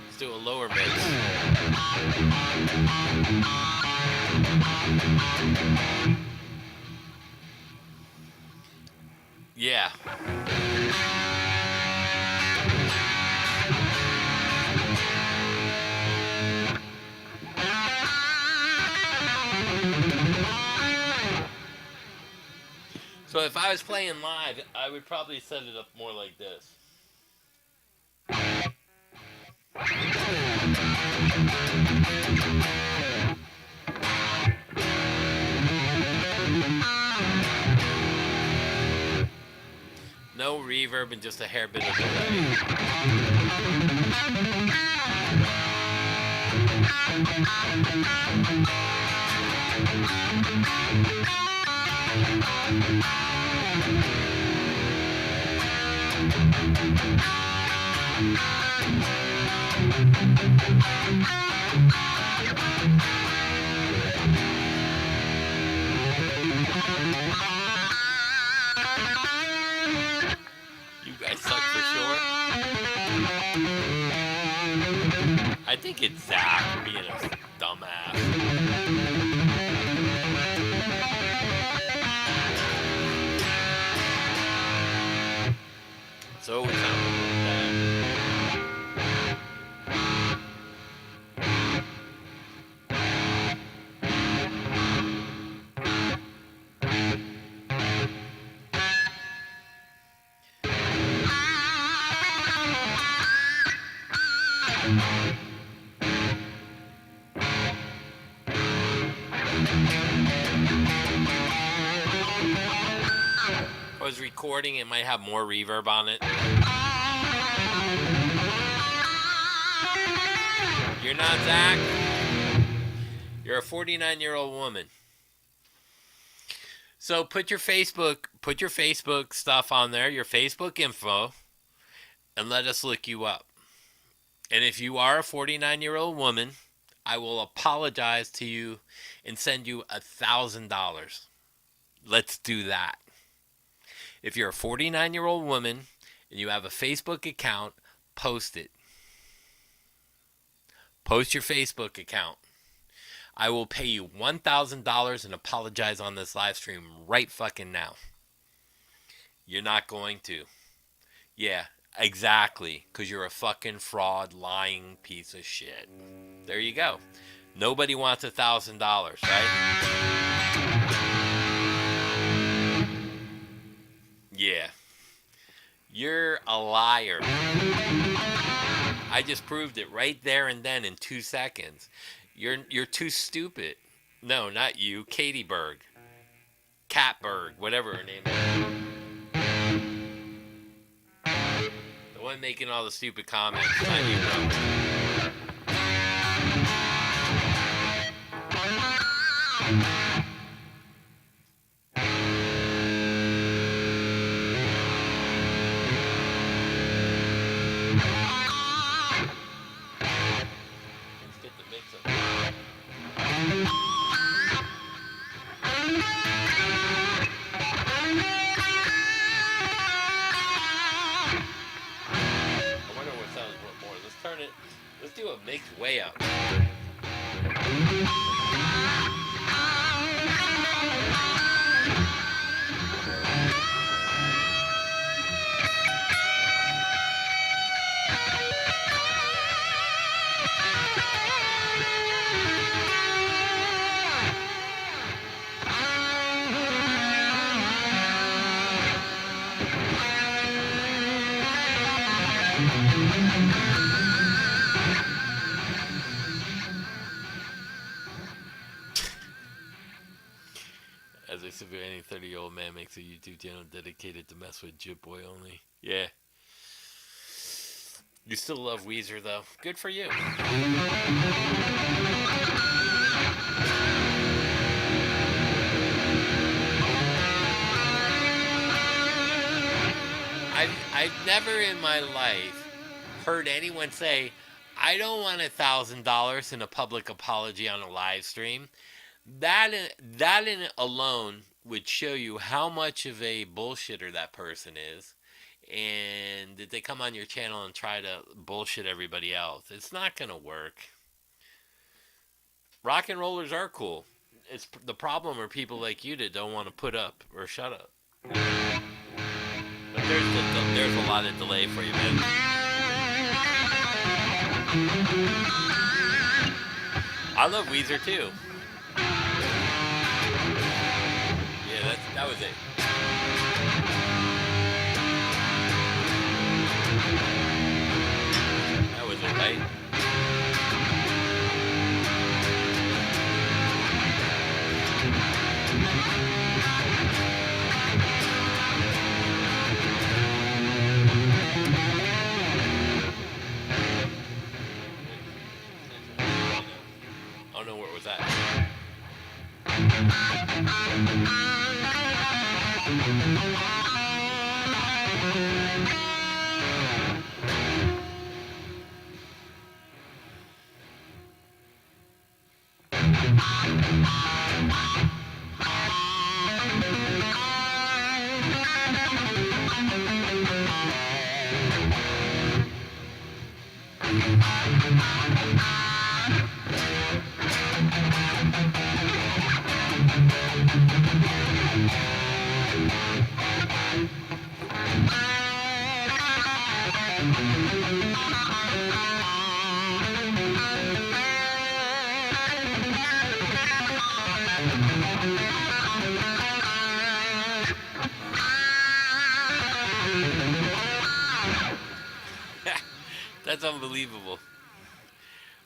Let's do a lower mix. Yeah. So if I was playing live, I would probably set it up more like this. No reverb and just a hair bit of delay. You guys suck for sure. I think it's Zach being a dumbass. So it sounds like that. If I was recording, it might have more reverb on it. You're not Zach. You're a 49-year-old woman. So put your Facebook stuff on there, your Facebook info, and let us look you up. And if you are a 49-year-old woman, I will apologize to you and send you $1,000. Let's do that. If you're a 49-year-old woman and you have a Facebook account, post it. Post your Facebook account. I will pay you $1,000 and apologize on this live stream right fucking now. You're not going to. Yeah, exactly. Because you're a fucking fraud, lying piece of shit. There you go. Nobody wants $1,000, right? Yeah. You're a liar. I just proved it right there and then in 2 seconds. You're too stupid. No, not you. Katie Berg. Catberg. Whatever her name is. The one making all the stupid comments. Not you, bro. Let's get the mix up. I wonder what sounds more. Let's turn it. Let's do a mix way up. As I said, any 30-year-old man makes a YouTube channel dedicated to mess with Jip Boy only. Yeah. You still love Weezer, though. Good for you. I've never in my life heard anyone say, I don't want $1,000 in a public apology on a live stream. That in alone would show you how much of a bullshitter that person is, and that they come on your channel and try to bullshit everybody else. It's not gonna work. Rock and rollers are cool. It's the problem are people like you that don't want to put up or shut up. But there's a lot of delay for you, man. I love Weezer too. Yeah, that was it. That was it, right? Oh no, where was that? That's unbelievable.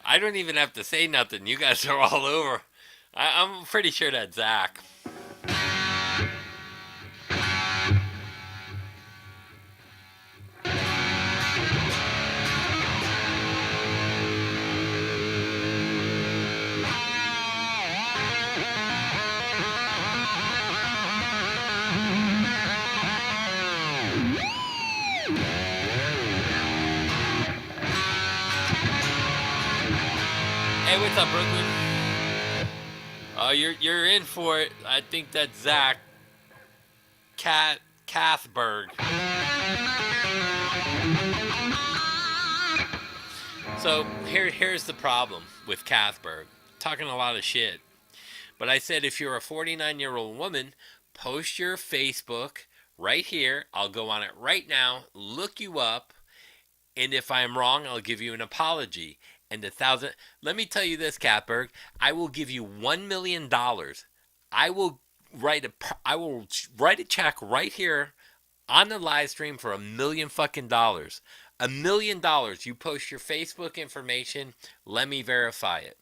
I don't even have to say nothing. You guys are all over. I'm pretty sure that's Zach. Hey, what's up, Brooklyn? You're in for it. I think that's Zach Cathberg. So here's the problem with Cathberg. Talking a lot of shit. But I said if you're a 49-year-old woman, post your Facebook right here. I'll go on it right now, look you up, and if I'm wrong, I'll give you an apology. And let me tell you this, Catberg, I will give you $1 million. I will write a check right here on the live stream for $1 million fucking dollars. $1 million. You post your Facebook information. Let me verify it.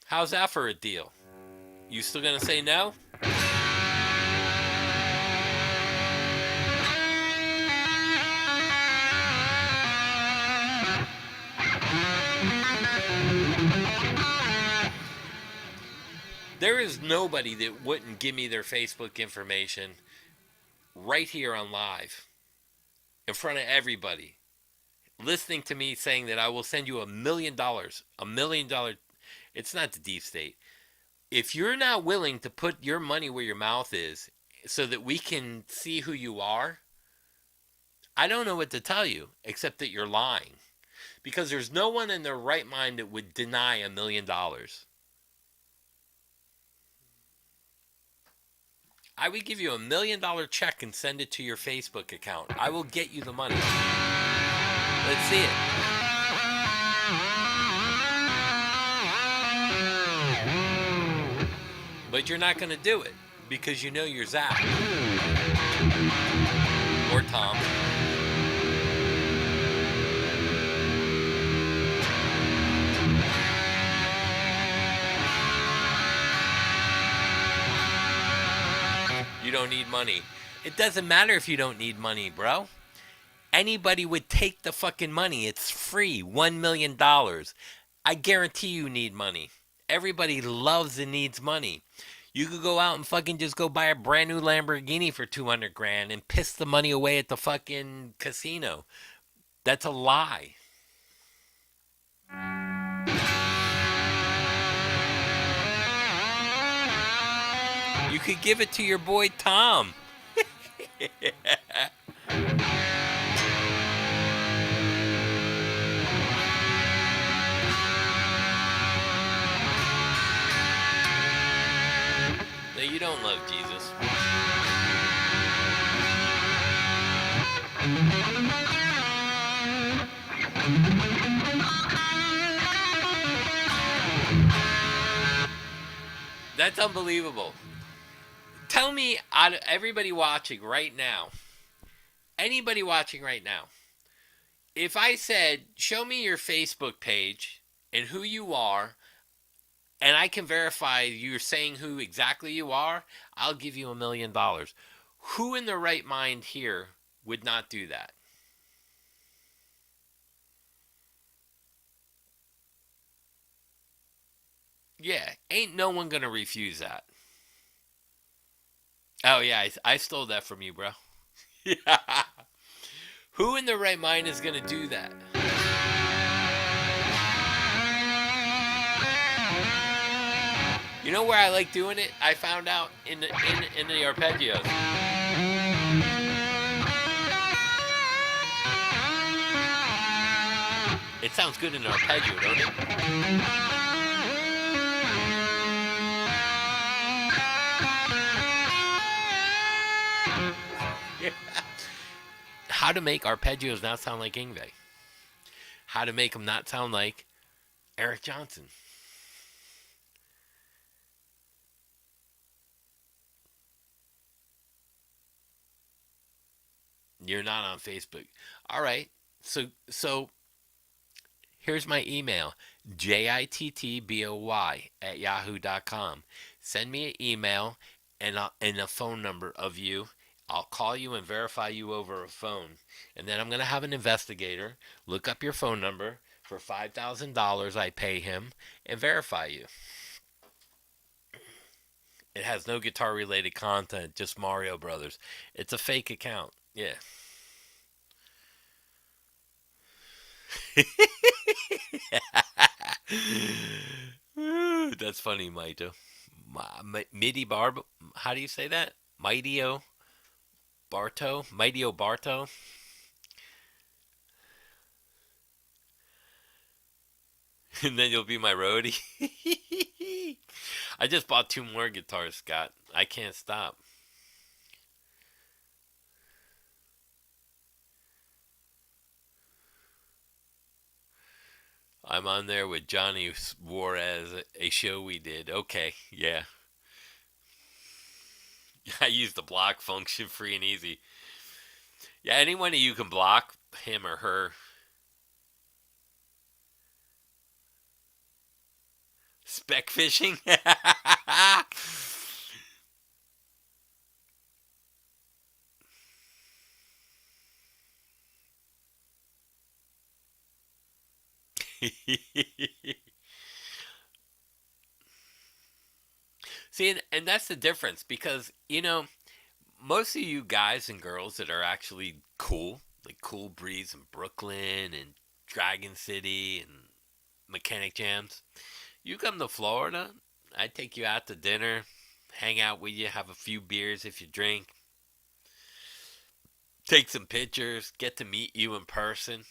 How's that for a deal? You still gonna say no? There is nobody that wouldn't give me their Facebook information right here on live in front of everybody, listening to me saying that I will send you $1 million. $1 million. It's not the deep state. If you're not willing to put your money where your mouth is so that we can see who you are, I don't know what to tell you except that you're lying. Because there's no one in their right mind that would deny $1 million. I would give you $1 million check and send it to your Facebook account. I will get you the money. Let's see it. But you're not going to do it because you know you're Zach. Or Tom. You don't need money. It doesn't matter if you don't need money, bro. Anybody would take the fucking money. It's free. $1 million. I guarantee you need money. Everybody loves and needs money. You could go out and fucking just go buy a brand new Lamborghini for 200 grand and piss the money away at the fucking casino. That's a lie. You could give it to your boy Tom. No, you don't love Jesus. That's unbelievable. Tell me, out of everybody watching right now, anybody watching right now, if I said, show me your Facebook page and who you are, and I can verify you're saying who exactly you are, I'll give you $1,000,000. Who in their right mind here would not do that? Yeah, ain't no one gonna refuse that. Oh yeah, I stole that from you, bro. Yeah. Who in their right mind is gonna do that? You know where I like doing it? I found out in the arpeggios. It sounds good in arpeggio, don't it? Yeah. How to make arpeggios not sound like Yngwie. How to make them not sound like Eric Johnson. You're not on Facebook. All right. So here's my email. jittboy@yahoo.com. Send me an email and a phone number of you. I'll call you and verify you over a phone. And then I'm going to have an investigator look up your phone number. For $5,000 I pay him and verify you. It has no guitar related content, just Mario Brothers. It's a fake account. Yeah. That's funny, Maito. Midi Barb. How do you say that? Mightio Barto? Mightio Barto? And then you'll be my roadie. I just bought 2 more guitars, Scott. I can't stop. I'm on there with Johnny Juarez, a show we did. Okay, yeah. I use the block function free and easy. Yeah, anyone you can block, him or her. Spec fishing? See, and that's the difference because, most of you guys and girls that are actually cool, like Cool Breeze in Brooklyn and Dragon City and Mechanic Jams, you come to Florida, I take you out to dinner, hang out with you, have a few beers if you drink, take some pictures, get to meet you in person.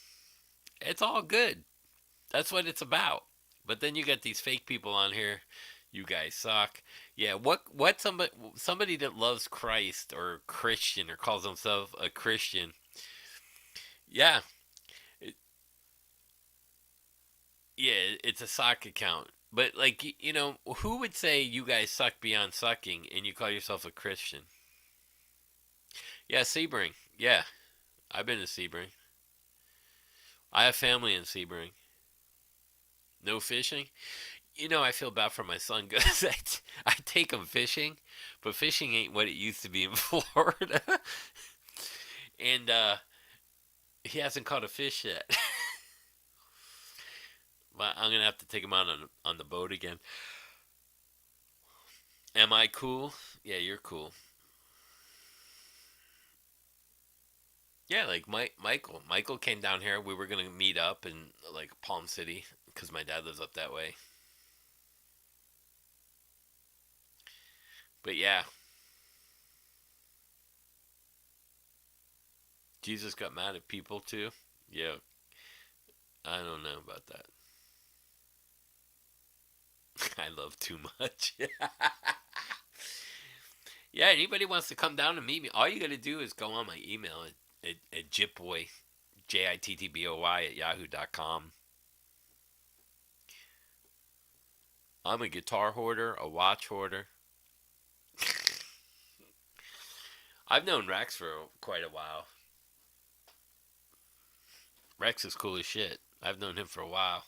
It's all good. That's what it's about. But then you got these fake people on here. You guys suck. Yeah, what somebody that loves Christ or Christian or calls himself a Christian. Yeah. It, yeah, it's a sock account. But like who would say you guys suck beyond sucking and you call yourself a Christian? Yeah, Sebring. Yeah, I've been to Sebring. I have family in Sebring. No fishing? I feel bad for my son because I take him fishing, but fishing ain't what it used to be in Florida. And he hasn't caught a fish yet. But I'm going to have to take him out on the boat again. Am I cool? Yeah, you're cool. Yeah, like Michael. Michael came down here. We were gonna meet up in like Palm City because my dad lives up that way. But yeah, Jesus got mad at people too. Yeah, I don't know about that. I love too much. Yeah, anybody wants to come down and meet me, all you gotta do is go on my email at jitboy, Jittboy at yahoo.com. I'm a guitar hoarder, a watch hoarder. I've known Rex for quite a while. Rex is cool as shit. I've known him for a while.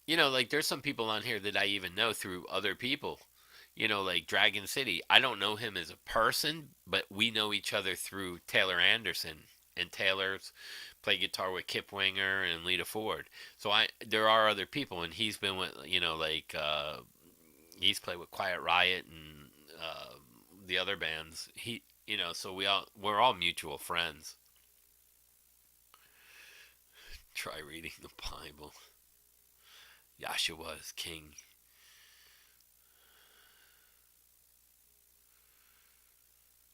Like there's some people on here that I even know through other people. Like Dragon City. I don't know him as a person, but we know each other through Taylor Anderson. And Taylor's played guitar with Kip Winger and Lita Ford. So there are other people, and he's been with like he's played with Quiet Riot and the other bands. So we're all mutual friends. Try reading the Bible. Yahshua is king.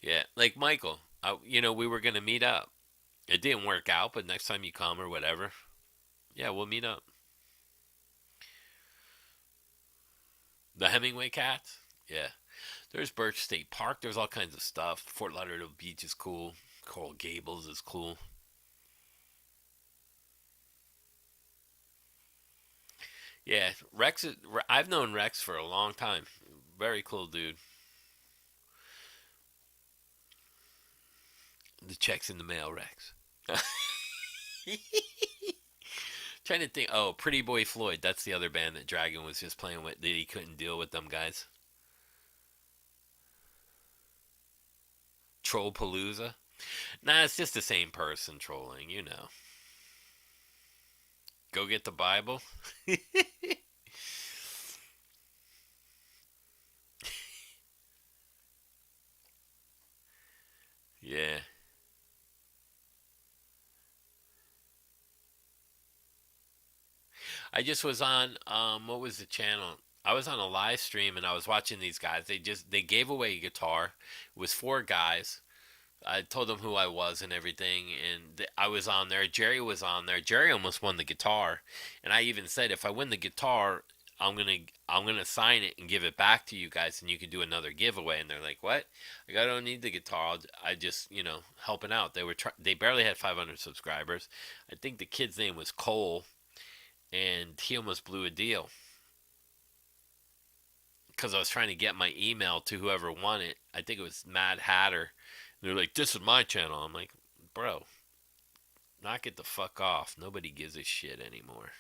Yeah, like Michael. We were gonna meet up. It didn't work out, but next time you come or whatever, yeah, we'll meet up. The Hemingway Cats. Yeah, there's Birch State Park. There's all kinds of stuff. Fort Lauderdale Beach is cool. Coral Gables is cool. Yeah, Rex. I've known Rex for a long time. Very cool dude. The check's in the mail, Rex. Trying to think. Oh, Pretty Boy Floyd. That's the other band that Dragon was just playing with. That he couldn't deal with them guys. Troll Palooza. Nah, it's just the same person trolling. Go get the Bible. Yeah. I just was on what was the channel? I was on a live stream and I was watching these guys. They gave away a guitar. It was four guys. I told them who I was and everything, and I was on there. Jerry was on there. Jerry almost won the guitar, and I even said if I win the guitar, I'm gonna sign it and give it back to you guys, and you can do another giveaway. And they're like, "What? Like, I don't need the guitar. I just helping out." They barely had 500 subscribers. I think the kid's name was Cole, and he almost blew a deal because I was trying to get my email to whoever won it. I think it was Mad Hatter. They're like, "This is my channel." I'm like, "Bro, knock it the fuck off. Nobody gives a shit anymore."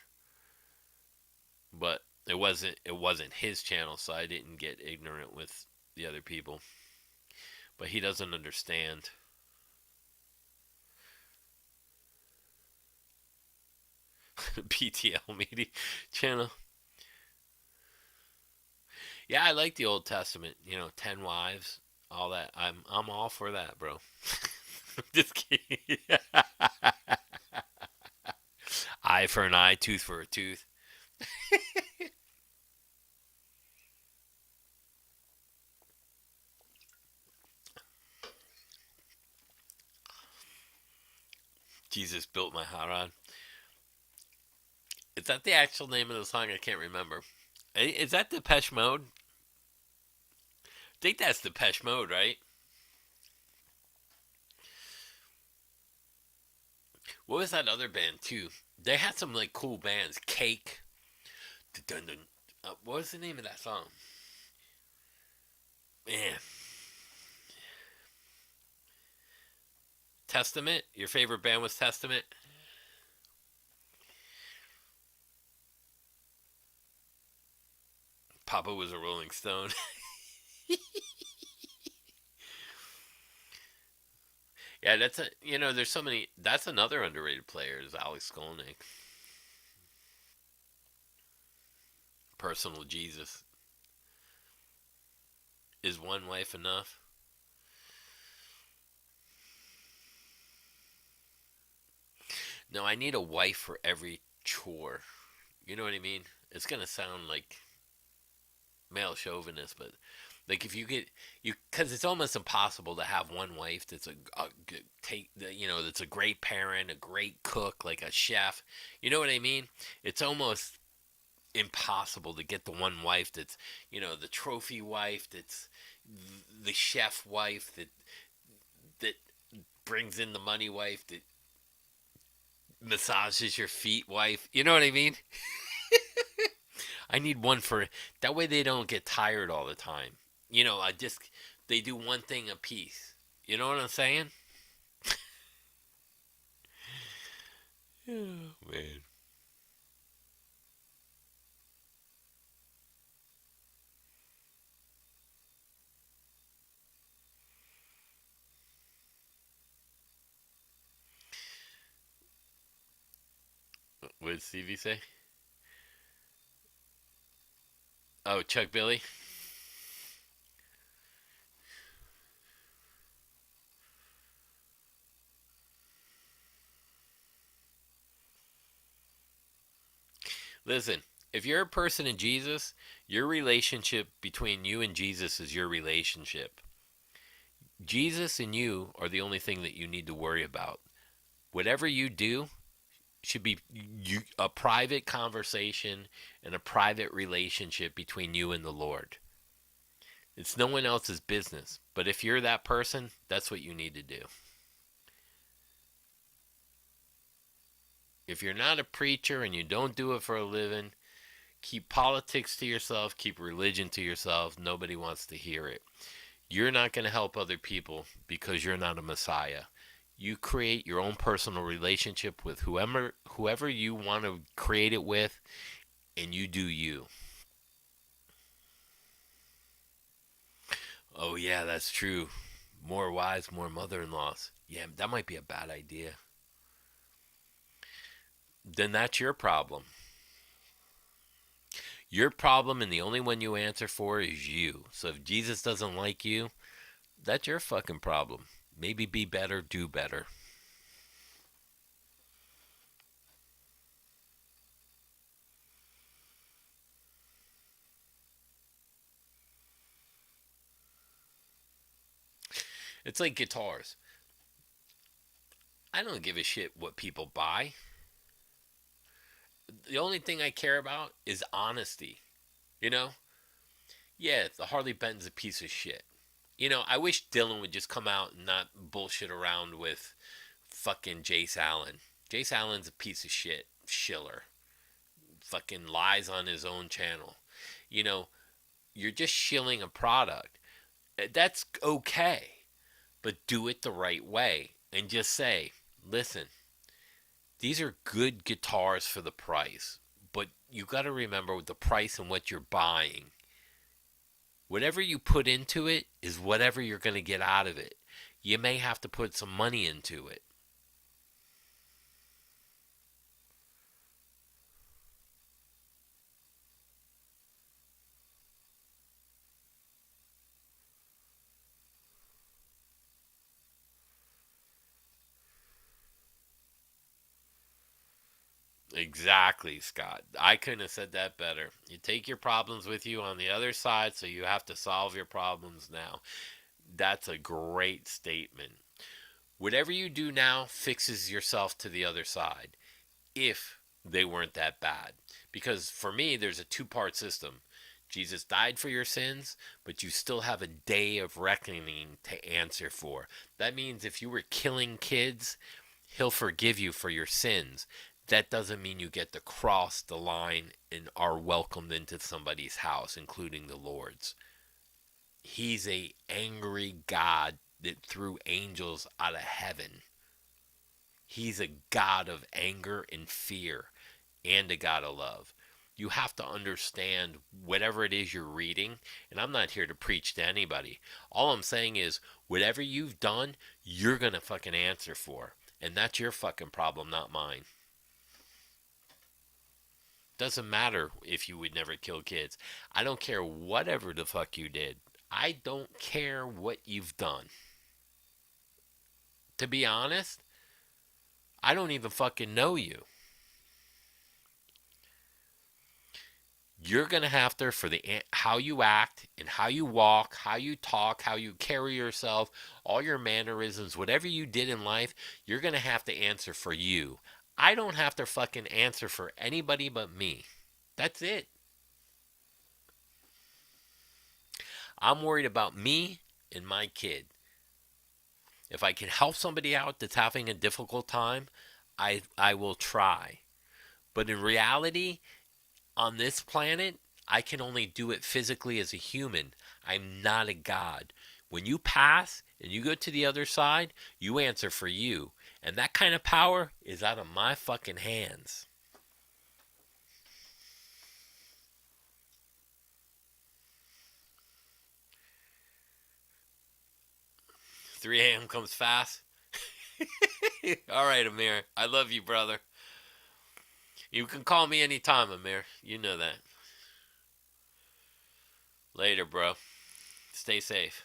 But it wasn't his channel, so I didn't get ignorant with the other people. But he doesn't understand. PTL media channel. Yeah, I like the Old Testament. 10 wives, all that. I'm all for that, bro. Just kidding. Eye for an eye, tooth for a tooth. Jesus built my hot rod. Is that the actual name of the song? I can't remember. Is that Depeche Mode? I think that's Depeche Mode, right? What was that other band too? They had some like cool bands. Cake. Dun-dun-dun. What was the name of that song? Man, Testament. Your favorite band was Testament. Papa was a Rolling Stone. Yeah, that's a there's so many. That's another underrated player is Alex Skolnick. personal Jesus. Is one wife enough? No, I need a wife for every chore. You know what I mean? It's gonna sound like male chauvinist, but like if you get you, because it's almost impossible to have one wife that's a take you know, that's a great parent, a great cook, like a chef. You know what I mean? It's almost impossible to get the one wife that's, you know, the trophy wife, that's the chef wife, that brings in the money wife, that massages your feet wife. You know what I mean? I need one for that way they don't get tired all the time. You know, I just they do one thing a piece. You know what I'm saying? Oh, man. What did Stevie say? Oh, Chuck Billy. Listen, if you're a person in Jesus, your relationship between you and Jesus is your relationship. Jesus and you are the only thing that you need to worry about. Whatever you do should be a private conversation and a private relationship between you and the Lord. It's no one else's business. But if you're that person, that's what you need to do. If you're not a preacher and you don't do it for a living, keep politics to yourself, keep religion to yourself. Nobody wants to hear it. You're not going to help other people because you're not a Messiah. You create your own personal relationship with whoever you want to create it with, and you do you. Oh yeah, that's true. More wives, more mother-in-laws. Yeah, that might be a bad idea. Then that's your problem. Your problem, and the only one you answer for is you. So if Jesus doesn't like you, that's your fucking problem. Maybe be better, do better. It's like guitars. I don't give a shit what people buy. The only thing I care about is honesty. You know? Yeah, the Harley Benton's a piece of shit. You know, I wish Dylan would just come out and not bullshit around with fucking Jace Allen. Jace Allen's a piece of shit. Shiller. Fucking lies on his own channel. You know, you're just shilling a product. That's okay. But do it the right way. And just say, listen, these are good guitars for the price. But you got to remember the price and what you're buying. Whatever you put into it is whatever you're going to get out of it. You may have to put some money into it. Exactly, Scott. I couldn't have said that better. You take your problems with you on the other side, so you have to solve your problems now. That's a great statement. Whatever you do now fixes yourself to the other side, if they weren't that bad. Because for me, there's a two-part system. Jesus died for your sins, but you still have a day of reckoning to answer for. That means if you were killing kids, he'll forgive you for your sins. That doesn't mean you get to cross the line and are welcomed into somebody's house, including the Lord's. He's a angry God that threw angels out of heaven. He's a God of anger and fear and a God of love. You have to understand whatever it is you're reading, and I'm not here to preach to anybody. All I'm saying is whatever you've done, you're going to fucking answer for. And that's your fucking problem, not mine. Doesn't matter if you would never kill kids. I don't care whatever the fuck you did. I don't care what you've done. To be honest, I don't even fucking know you. You're going to have to, for the how you act and how you walk, how you talk, how you carry yourself, all your mannerisms, whatever you did in life, you're going to have to answer for you. I don't have to fucking answer for anybody but me. That's it. I'm worried about me and my kid. If I can help somebody out that's having a difficult time, I will try. But in reality, on this planet, I can only do it physically as a human. I'm not a god. When you pass and you go to the other side, you answer for you. And that kind of power is out of my fucking hands. 3 a.m. comes fast. All right, Amir. I love you, brother. You can call me anytime, Amir. You know that. Later, bro. Stay safe.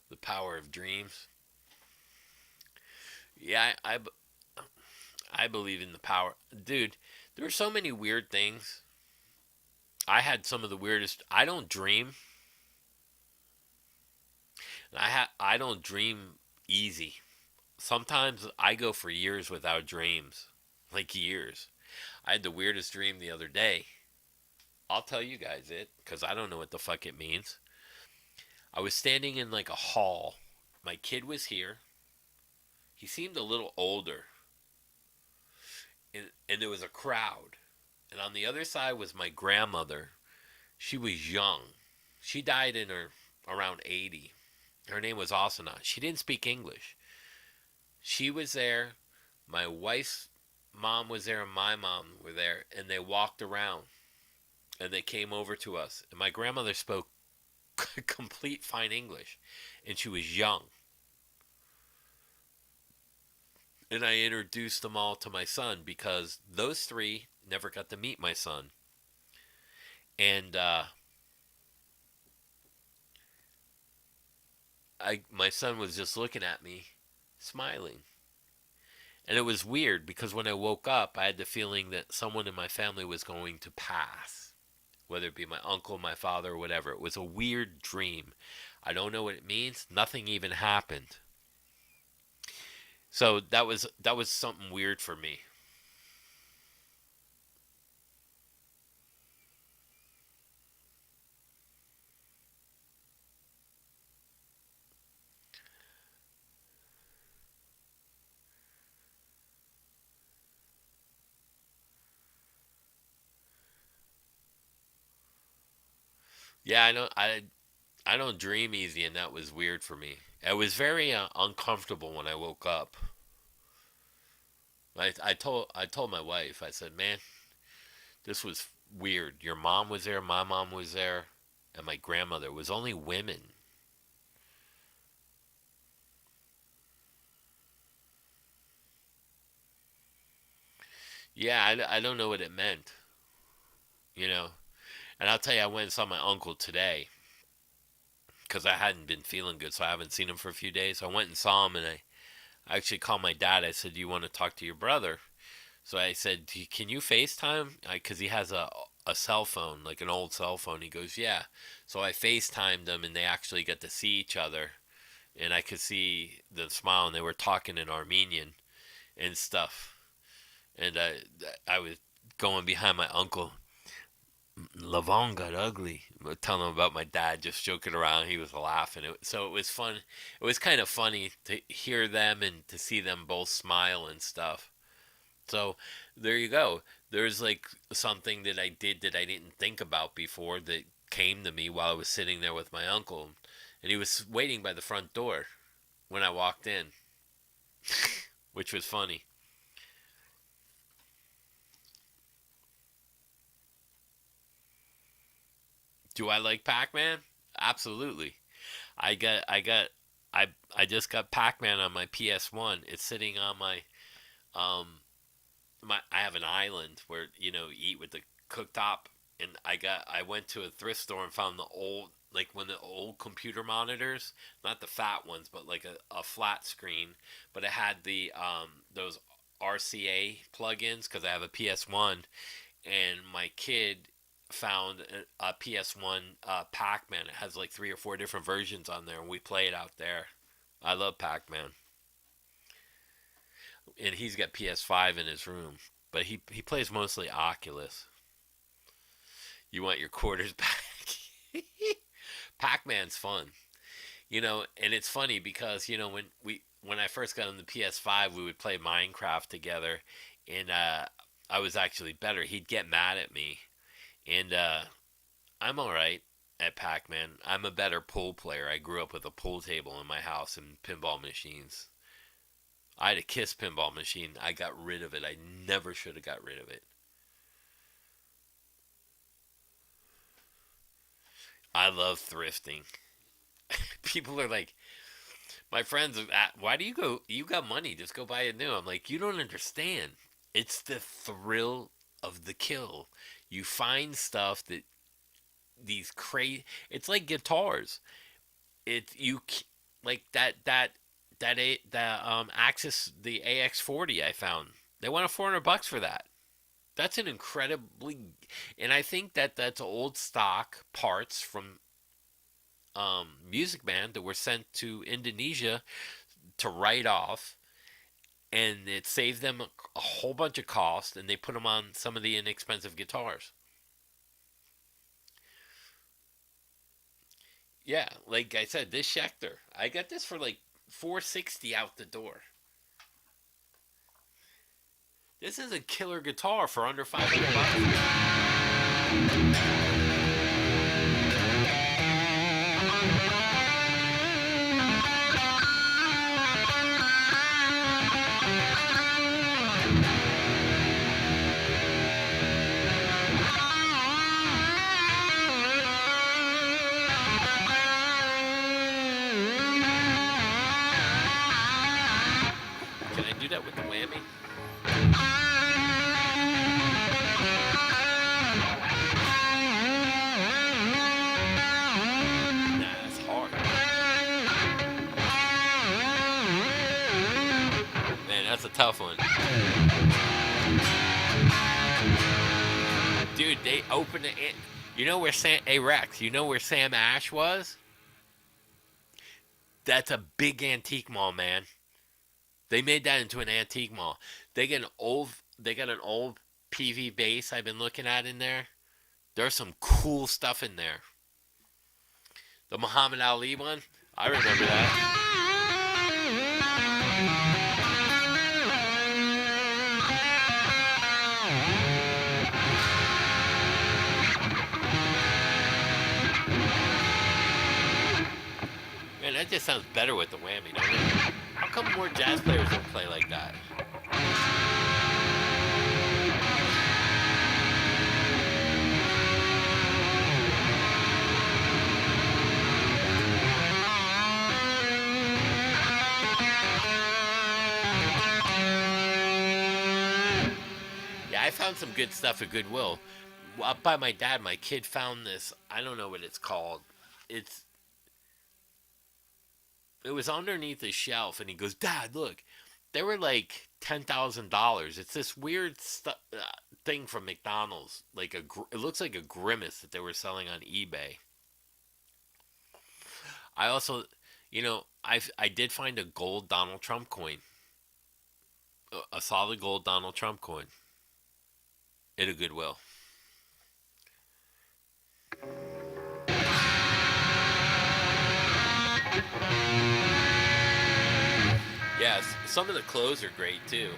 The power of dreams. Yeah, I believe in the power. Dude, there are so many weird things. I had some of the weirdest. I don't dream. I don't dream easy. Sometimes I go for years without dreams. Like years. I had the weirdest dream the other day. I'll tell you guys it cuz I don't know what the fuck it means. I was standing in like a hall. My kid was here. He seemed a little older. And there was a crowd. And on the other side was my grandmother. She was young. She died in her around 80. Her name was Asana. She didn't speak English. She was there. My wife's mom was there and my mom were there. And they walked around. And they came over to us. And my grandmother spoke complete fine English. And she was young. And I introduced them all to my son because those three never got to meet my son. And my son was just looking at me, smiling. And it was weird because when I woke up, I had the feeling that someone in my family was going to pass. Whether it be my uncle, my father, or whatever. It was a weird dream. I don't know what it means. Nothing even happened. So that was something weird for me. Yeah, I don't dream easy, and that was weird for me. It was very uncomfortable when I woke up. I told my wife. I said, "Man, this was weird. Your mom was there, my mom was there, and my grandmother. It was only women." Yeah, I don't know what it meant, you know. And I'll tell you, I went and saw my uncle today because I hadn't been feeling good, so I haven't seen him for a few days. I went and saw him, and I actually called my dad. I said, "Do you want to talk to your brother?" So I said, "Can you FaceTime?" Because he has a cell phone, like an old cell phone. He goes, "Yeah." So I FaceTimed them, and they actually got to see each other. And I could see them smile, and they were talking in Armenian and stuff. And I was going behind my uncle. Lavon got ugly. Telling him about my dad, just joking around. He was laughing. So it was fun. It was kind of funny to hear them and to see them both smile and stuff. So there you go. There's like something that I did that I didn't think about before that came to me while I was sitting there with my uncle. And he was waiting by the front door when I walked in, which was funny. Do I like Pac-Man? Absolutely. I got I got I just got Pac-Man on my PS1. It's sitting on um I have an island where you eat with the cooktop, and I went to a thrift store and found the old, like one of the old computer monitors, not the fat ones, but like a flat screen, but it had the those RCA plugins because I have a PS1, and my kid found a PS1 Pac-Man. It has like 3 or 4 different versions on there, and we play it out there. I love Pac-Man, and he's got PS5 in his room, but he plays mostly Oculus. You want your quarters back? Pac-Man's fun, and it's funny because when I first got on the PS5, we would play Minecraft together, and I was actually better. He'd get mad at me, and I'm all right at Pac-Man. I'm a better pool player. I grew up with a pool table in my house and pinball machines. I had a Kiss pinball machine. I got rid of it. I never should have got rid of it. I love thrifting. People are like, my friends are why do you go? You got money. Just go buy a new. I'm like, you don't understand. It's the thrill of the kill. You find stuff that these crazy. It's like guitars. Like that Axis, the AX40 I found. They wanted $400 for that. That's an incredibly, and I think that's old stock parts from Music Man that were sent to Indonesia to write off, and it saved them a whole bunch of cost, and they put them on some of the inexpensive guitars. Yeah, like I said, this Schecter, I got this for like $460 out the door. This is a killer guitar for under $500. Can I do that with the whammy? That's a tough one. Dude, they opened it. You know where Rex, you know where Sam Ash was? That's a big antique mall, man. They made that into an antique mall. They got an old PV bass I've been looking at in there. There's some cool stuff in there. The Muhammad Ali one, I remember that. Man, that just sounds better with the whammy, doesn't it? How come more jazz players don't play like that? Yeah, I found some good stuff at Goodwill. Up by my dad, my kid found this. I don't know what it's called. It was underneath the shelf, and he goes, "Dad, look, they were like $10,000. It's this weird thing from McDonald's. Like it looks like a Grimace that they were selling on eBay." I also, I did find a gold Donald Trump coin, a solid gold Donald Trump coin, at a Goodwill. Yes, some of the clothes are great too.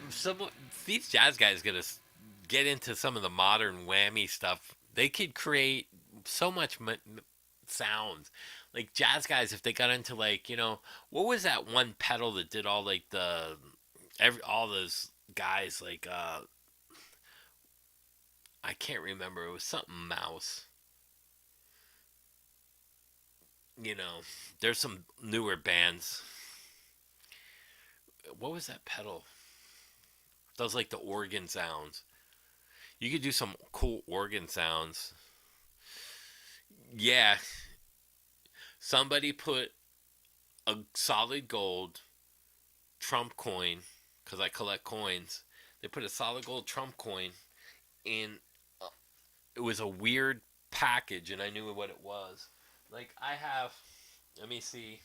some these jazz guys gonna get into some of the modern whammy stuff. They could create so much sounds. Like jazz guys, if they got into like what was that one pedal that did all like all those guys like I can't remember. It was something mouse. There's some newer bands. What was that pedal? Does like the organ sounds. You could do some cool organ sounds. Yeah. Somebody put a solid gold Trump coin, because I collect coins. They put a solid gold Trump coin in. It was a weird package, and I knew what it was. Like I have. Let me see.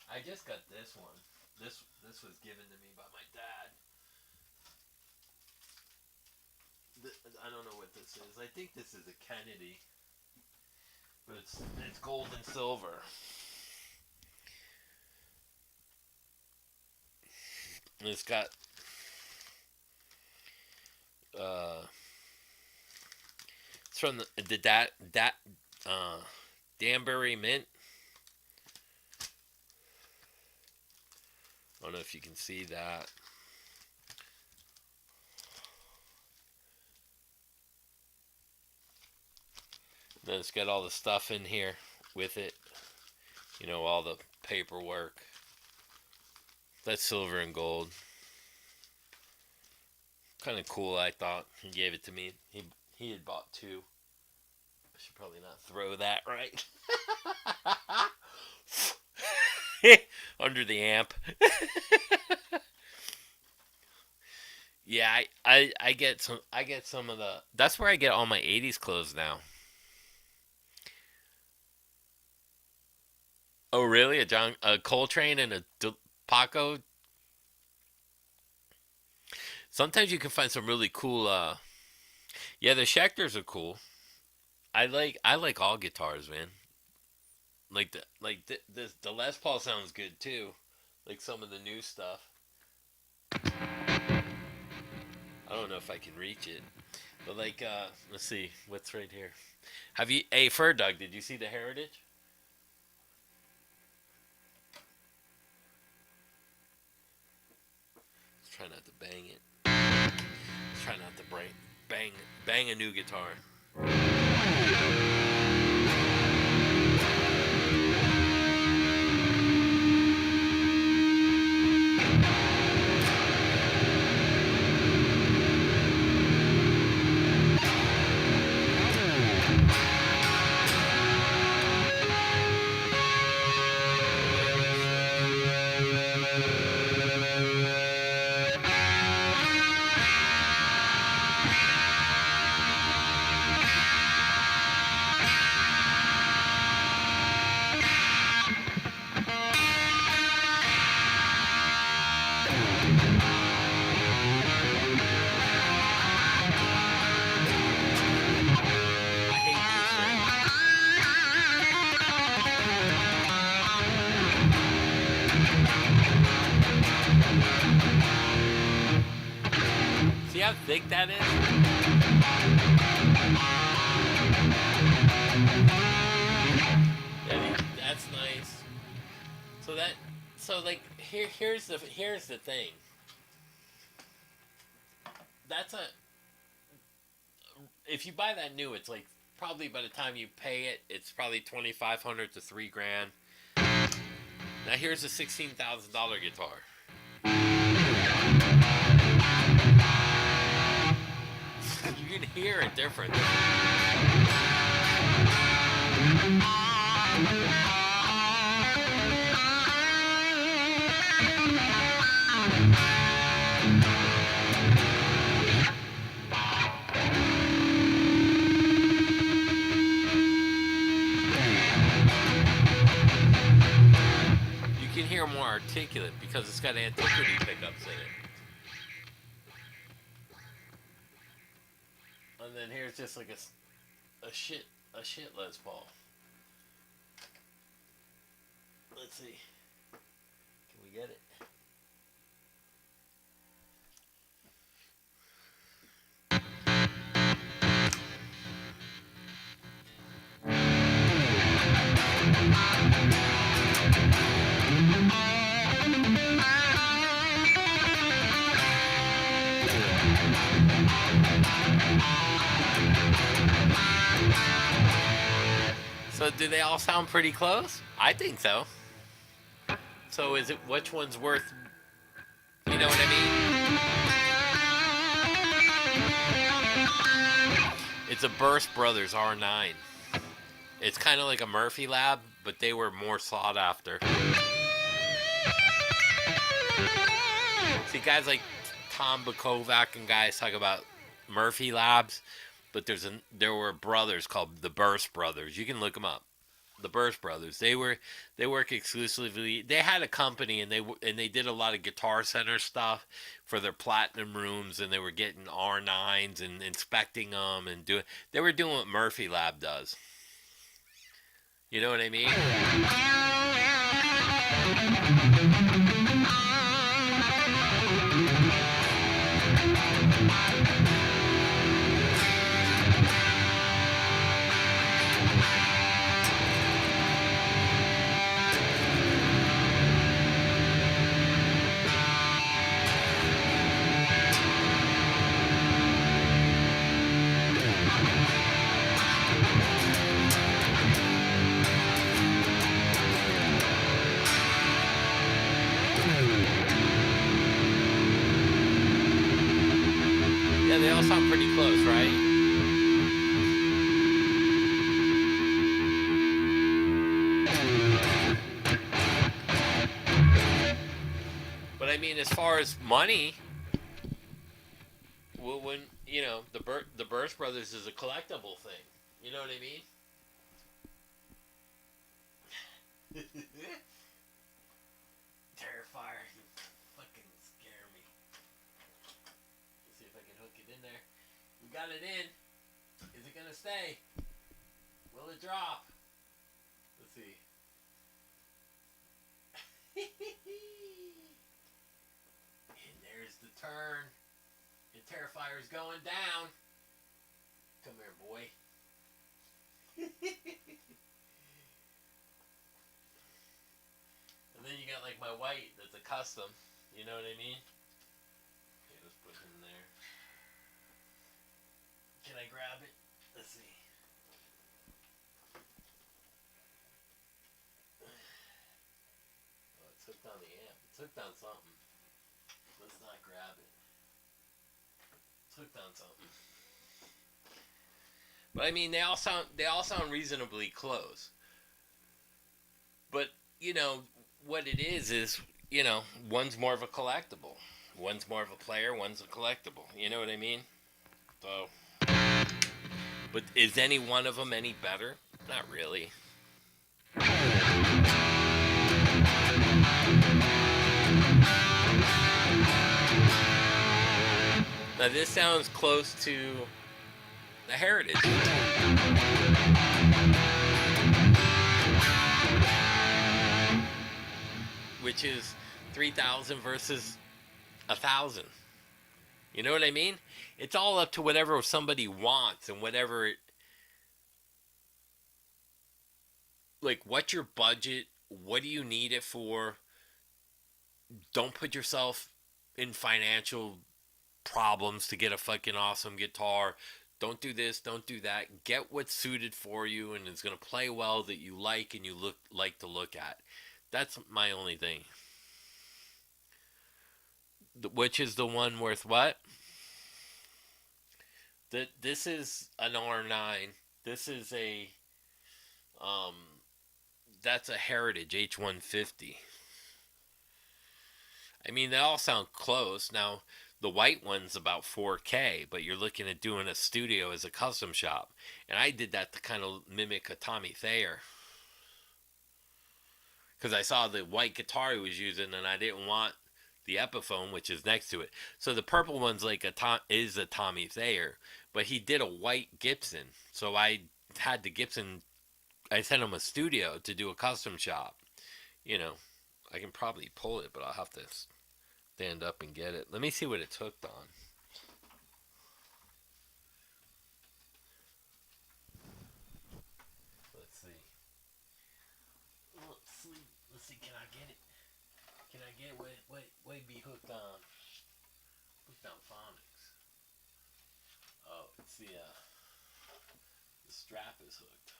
I just got this one. This was given to me by my dad. I don't know what this is. I think this is a Kennedy, but it's gold and silver. And it's got it's from the Danbury Mint. I don't know if you can see that. Then it's got all the stuff in here with it. All the paperwork. That's silver and gold. Kind of cool, I thought. He gave it to me. He had bought two. I should probably not throw that right. Under the amp. Yeah, I get some of the. That's where I get all my '80s clothes now. Oh really? A Coltrane and a Paco. Sometimes you can find some really cool. Yeah, the Schecters are cool. I like all guitars, man. Like the Les Paul sounds good too. Like some of the new stuff. I don't know if I can reach it, but like let's see what's right here. Hey Fur Dog? Did you see the Heritage? Let's try not to bang it. Let's try not to bang a new guitar. See how thick that is? That's nice. So like here's the thing. If you buy that new, it's like probably by the time you pay it, it's probably $2,500 to $3,000. Now here's a $16,000 guitar. You can hear it different. You can hear more articulate because it's got antiquity pickups in it. And then here's just like a shit Les Paul. Let's see. Can we get it? So do they all sound pretty close? I think so. So is it which one's worth? You know what I mean? It's a Burst Brothers R9. It's kind of like a Murphy Lab, but they were more sought after. See, guys like Tom Bukovac and guys talk about Murphy Labs, but there were brothers called the Burst Brothers. You can look them up. The Burst Brothers. They work exclusively. They had a company and they did a lot of Guitar Center stuff for their platinum rooms, and they were getting R9s and inspecting them and doing. They were doing what Murphy Lab does. You know what I mean? Yeah, they all sound pretty close, right? But I mean, as far as money, when you know the Burst Brothers is a collectible thing. You know what I mean? Terrifier, you fucking scare me. Let's see if I can hook it in there. We got it in. Is it gonna stay? Will it drop? Let's see. And there's the turn. The Terrifier's going down. Come here, boy. And then you got like my white that's a custom. You know what I mean? Okay, let's put it in there. Can I grab it? Let's see. Oh, it's hooked on the amp. It's hooked on something. Let's not grab it. It's hooked on something. But I mean, they all sound reasonably close. But you know what it is you know, one's more of a collectible, one's more of a player, one's a collectible. You know what I mean? So, but is any one of them any better? Not really. Now this sounds close to the Heritage. Which is 3,000 versus 1,000. You know what I mean? It's all up to whatever somebody wants and whatever it, like, what's your budget? What do you need it for? Don't put yourself in financial problems to get a fucking awesome guitar. Don't do this, don't do that. Get what's suited for you and is going to play well, that you like and you like to look at. That's my only thing. Which is the one worth what? This is an R9. This is a that's a Heritage H150. I mean, they all sound close. Now, the white one's about 4K, but you're looking at doing a studio as a custom shop. And I did that to kind of mimic a Tommy Thayer. Because I saw the white guitar he was using, and I didn't want the Epiphone, which is next to it. So the purple one's like is a Tommy Thayer, but he did a white Gibson. So I had the Gibson. I sent him a studio to do a custom shop. You know, I can probably pull it, but I'll have to stand up and get it. Let me see what it's hooked on. Let's see. Let's see. Can I get it? Can I get it? What be hooked on? Hooked on phonics. Oh, it's the strap is hooked.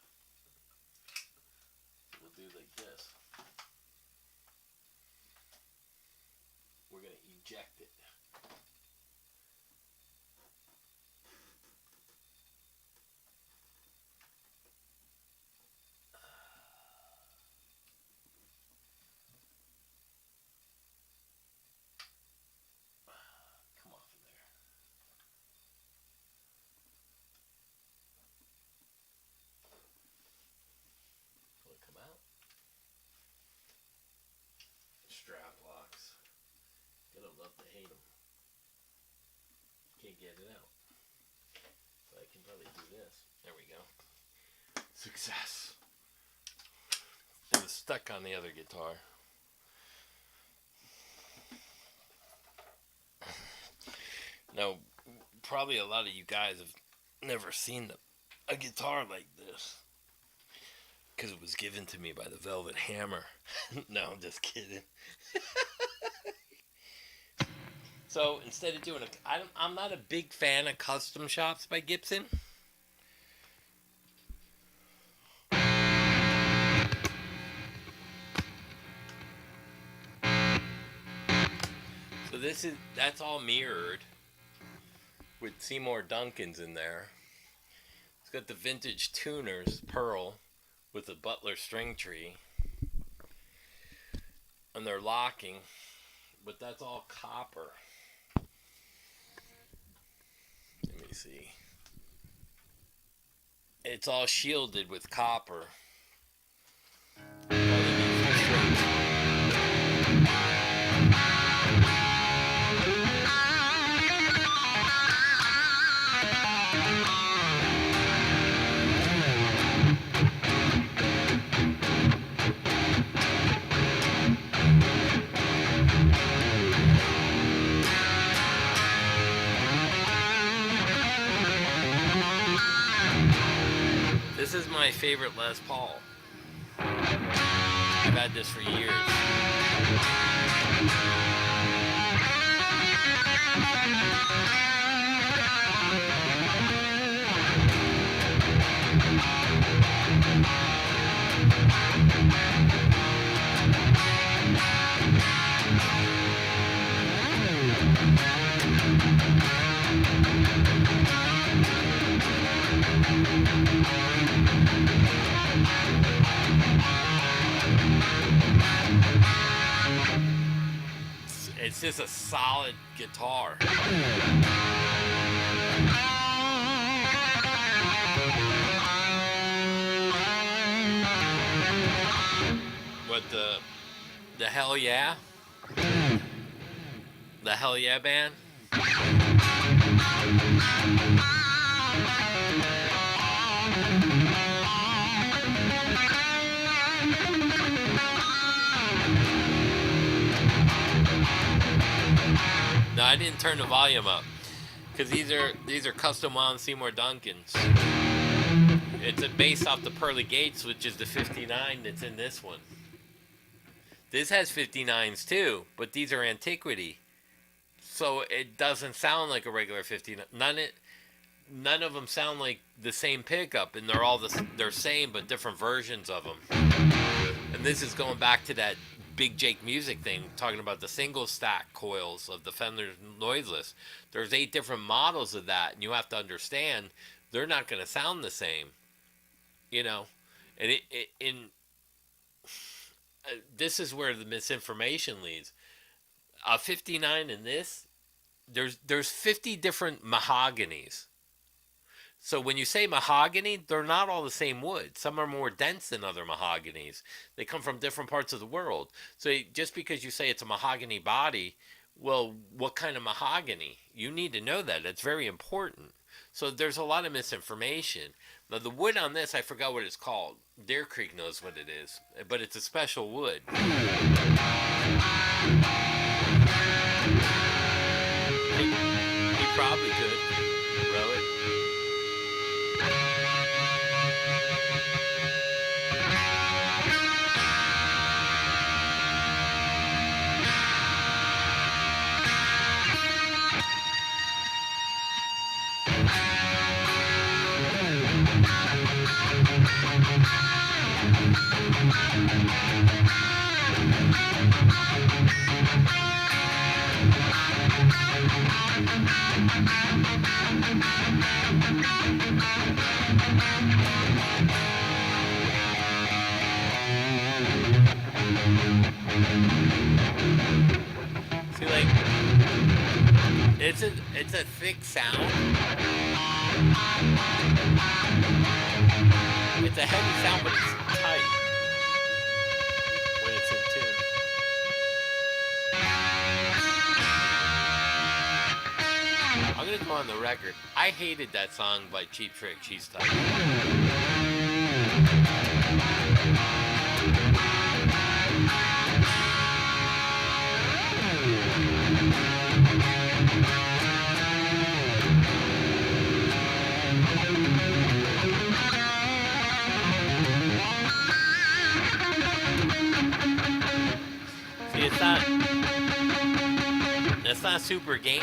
eject it. Come off of there. Will it come out? Strap locks. Gotta love to hate them. Can't get it out. So I can probably do this. There we go. Success. It was stuck on the other guitar. Now, probably a lot of you guys have never seen a guitar like this. Because it was given to me by the Velvet Hammer. No, I'm just kidding. So instead of doing I'm not a big fan of custom shops by Gibson. So that's all mirrored with Seymour Duncan's in there. It's got the vintage tuners, pearl, with the Butler string tree. And they're locking, but that's all copper. Let me see. It's all shielded with copper. This is my favorite Les Paul. I've had this for years. It's just a solid guitar. What the Hell Yeah? The Hell Yeah band? No, I didn't turn the volume up because these are custom wound Seymour Duncans. It's based off the Pearly Gates, which is the 59 that's in this one. This has 59s too, but these are antiquity, so it doesn't sound like a regular 59. None of them sound like the same pickup, and they're same but different versions of them. And this is going back to that Big Jake Music thing, talking about the single stack coils of the Fender Noiseless. There's 8 different models of that, and you have to understand they're not going to sound the same, you know. And this is where the misinformation leads. A 59 in this, there's 50 different mahoganies. So when you say mahogany, they're not all the same wood. Some are more dense than other mahoganies. They come from different parts of the world. So just because you say it's a mahogany body, well, what kind of mahogany? You need to know that. It's very important. So there's a lot of misinformation. Now the wood on this, I forgot what it's called. Deer Creek knows what it is, but it's a special wood. He probably could row it. See, like, it's a thick sound. It's a heavy sound, but it's tight when it's in tune. I'm gonna go on the record. I hated that song by Cheap Trick. She's tight. See, it's not super gamey.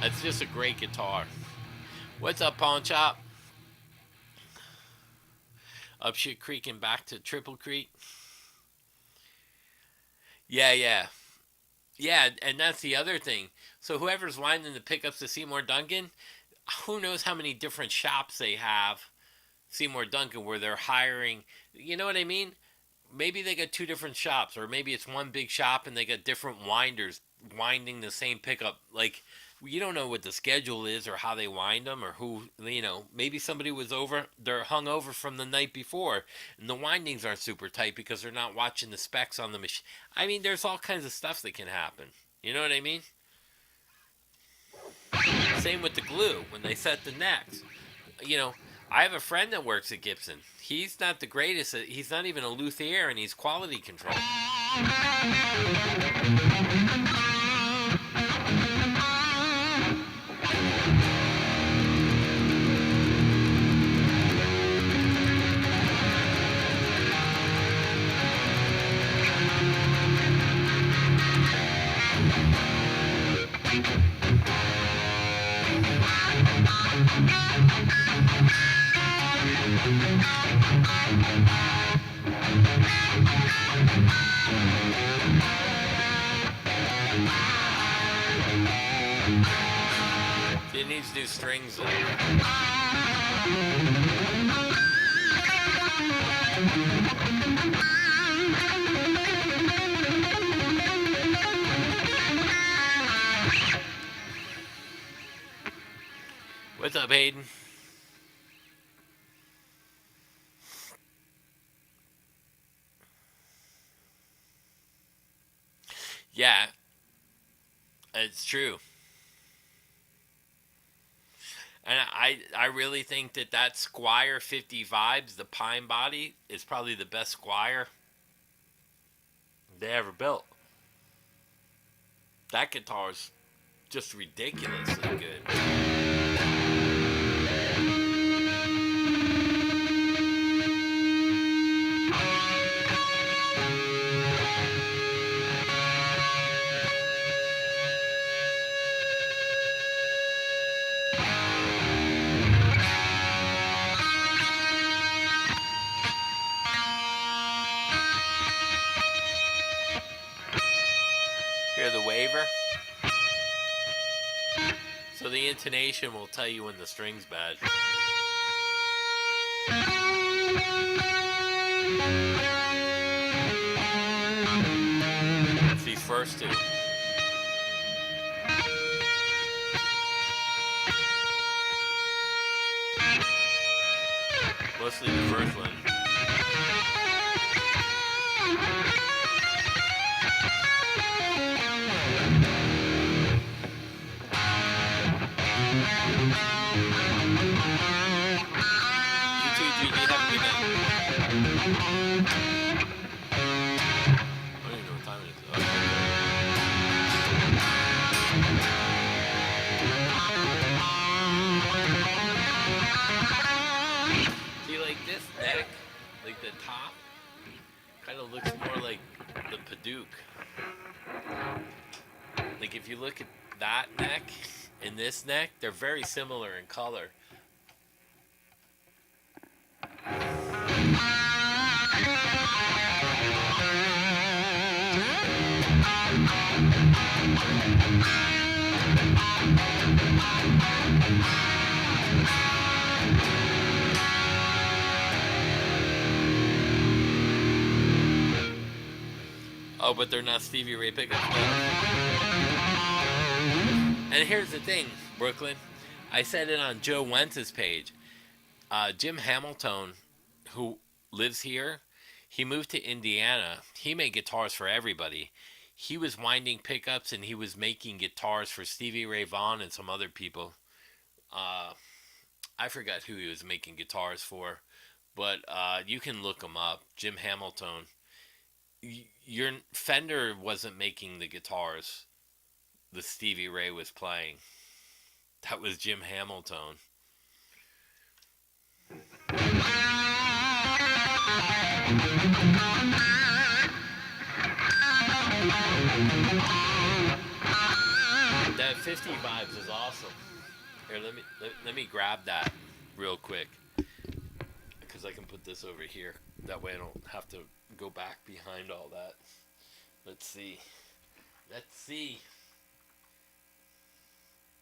It's just a great guitar. What's up, Pawn Chop? Up Shit Creek and back to Triple Creek. Yeah, and that's the other thing. So whoever's winding the pickups to Seymour Duncan, who knows how many different shops they have, Seymour Duncan, where they're hiring, you know what I mean? Maybe they got two different shops, or maybe it's one big shop and they got different winders winding the same pickup. Like, you don't know what the schedule is or how they wind them, or who, you know, maybe somebody was they're hung over from the night before and the windings aren't super tight because they're not watching the specs on the machine. I mean, there's all kinds of stuff that can happen. You know what I mean? Same with the glue when they set the necks. You know, I have a friend that works at Gibson. He's not the greatest. He's not even a luthier, and he's quality control. It needs new strings though. What's up, Hayden? Yeah, it's true. And I really think that Squire 50 Vibes, the pine body, is probably the best Squire they ever built. That guitar's just ridiculously good. Hear the waver? So the intonation will tell you when the string's bad. It's these first two. Mostly the first one. See, like this neck, like the top, kind of looks more like the Paduke. Like if you look at that neck and this neck, they're very similar in color. Oh, but they're not Stevie Ray pickups. No. And here's the thing, Brooklyn. I said it on Joe Wentz's page. Jim Hamilton, who lives here, he moved to Indiana. He made guitars for everybody. He was winding pickups and he was making guitars for Stevie Ray Vaughan and some other people. I forgot who he was making guitars for, but you can look him up. Jim Hamilton. Your Fender wasn't making the guitars the Stevie Ray was playing. That was Jim Hamilton. That 50 vibes is awesome. Here, let me grab that real quick because I can put this over here. That way I don't have to go back behind all that. Let's see. Let's see.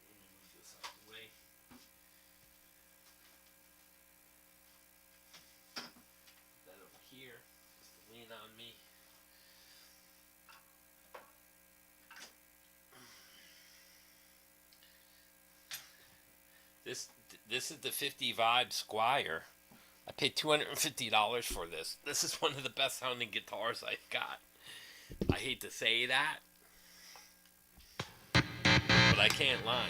Move this out of the way. Put that over here, just to lean on me. This is the 50 Vibe Squire. I paid $250 for this. This is one of the best sounding guitars I've got. I hate to say that, but I can't lie.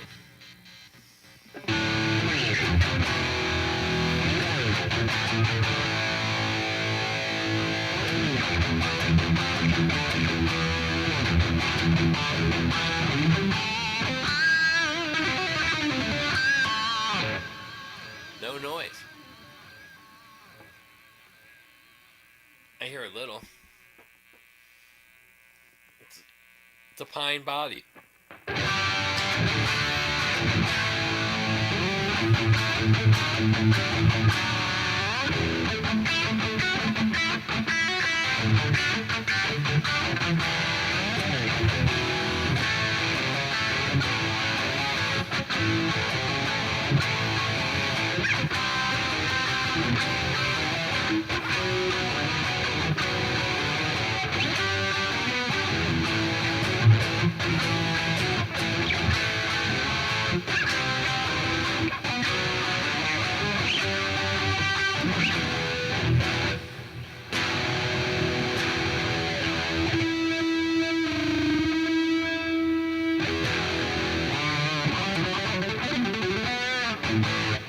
No noise. I hear a little. It's a pine body.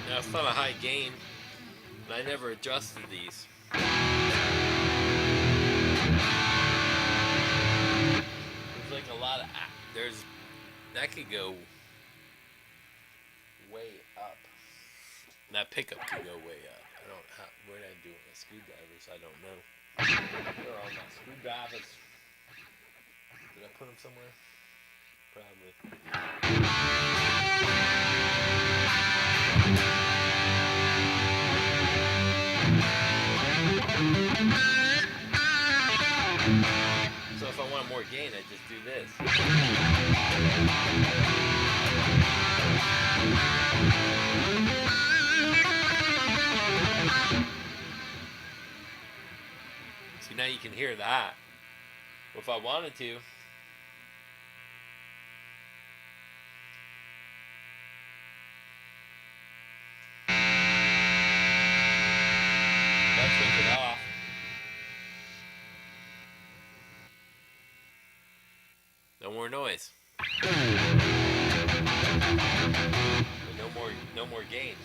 Now it's not a high gain, but I never adjusted these. There's like a lot of that could go way up. That pickup could go way up. I don't where did I do it with screwdrivers? I don't know. Where are all my screwdrivers? Did I put them somewhere? Probably. So if I want more gain, I just do this. See, now you can hear that. Well, if I wanted to, let's switch it off. No more noise. No more gain.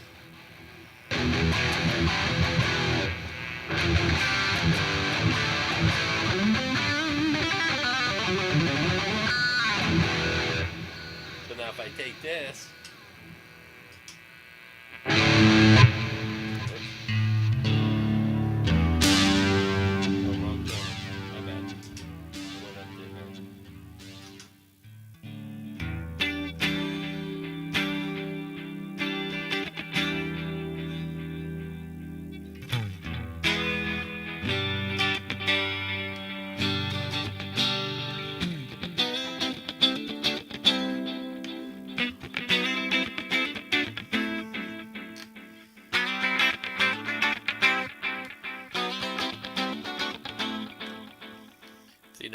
So now if I take this,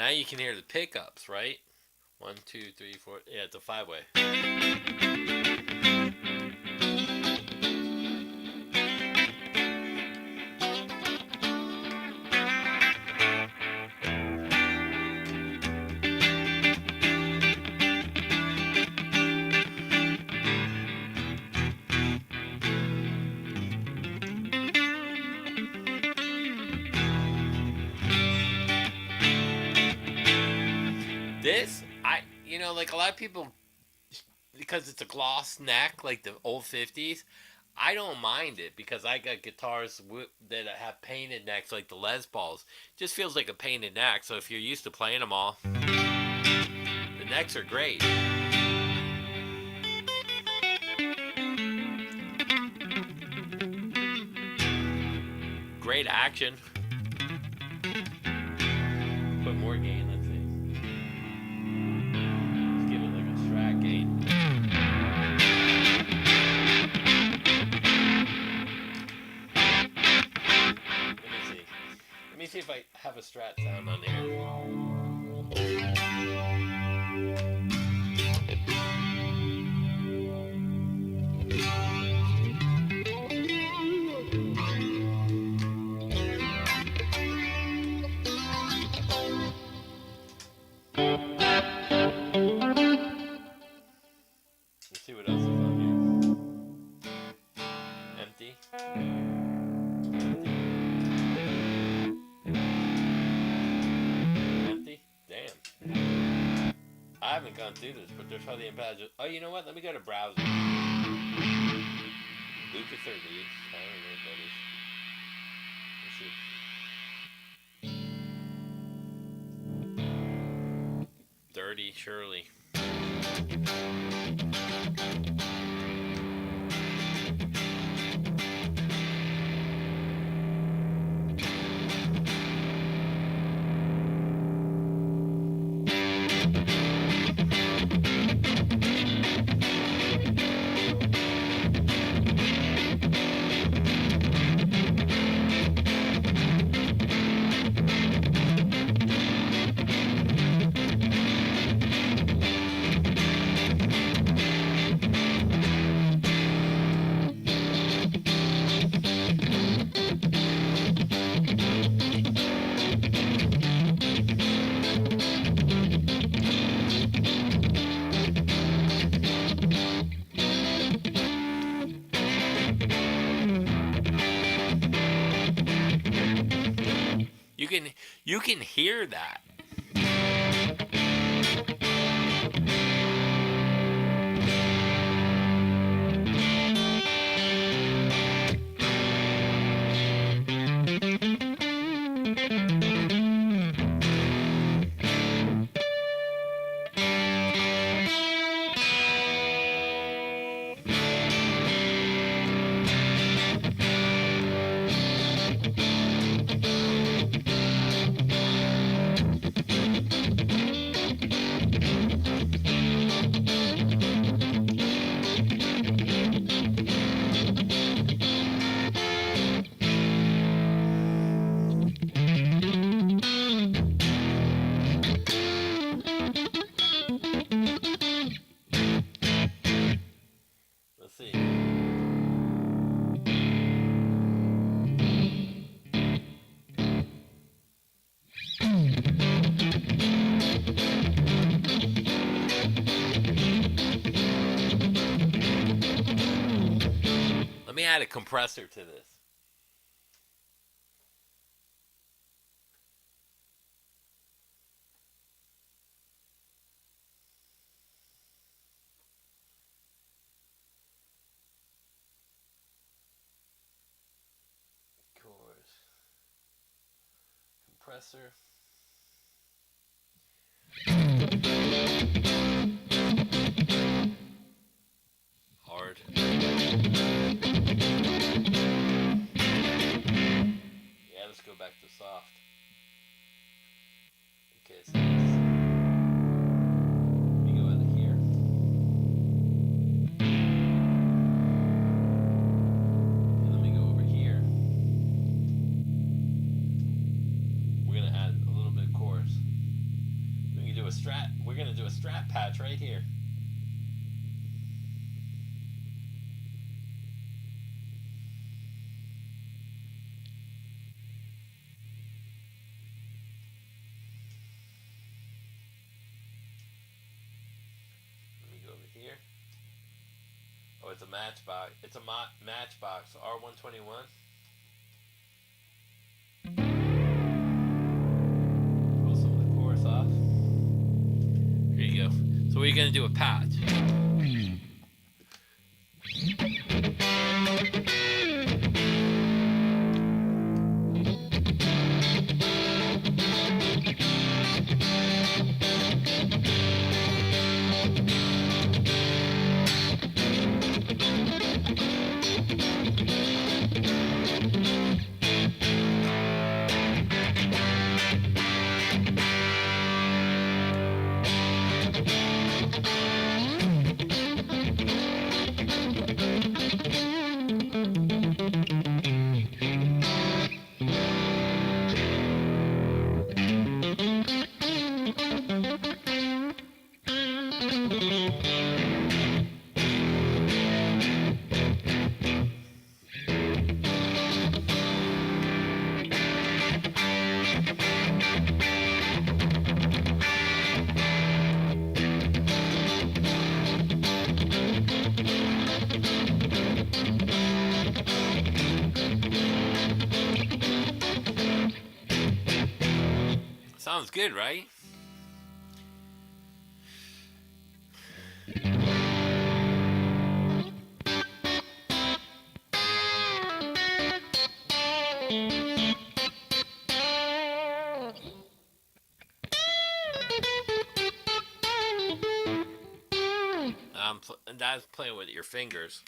Now you can hear the pickups, right? 1, 2, 3, 4. Yeah, it's a 5-way. This, like a lot of people, because it's a gloss neck, like the old 50s, I don't mind it because I got guitars that have painted necks like the Les Pauls. It just feels like a painted neck, so if you're used to playing them all, the necks are great. Great action. Put more gain, let's see. Let's give it like a Strat gain. Let me see if I have a Strat sound on here. Let's see what else is on here. Empty. Empty. Damn. I haven't gone through this, but there's hardly any badges. Oh, you know what? Let me go to browser. Lucas or Leeds. I don't know what that is. Let's see. Dirty Shirley. You can hear that. Let me add a compressor to this. Compressor. Hard. Yeah, let's go back to soft. Okay, so let me go out of here. And let me go over here. We're gonna add a little bit of chorus. patch right here. Let me go over here. Oh, it's a matchbox. It's a matchbox R121. Pull some of the chorus off. Here you go. So what are you going to do a patch? Sounds good, right? That's playing with your fingers.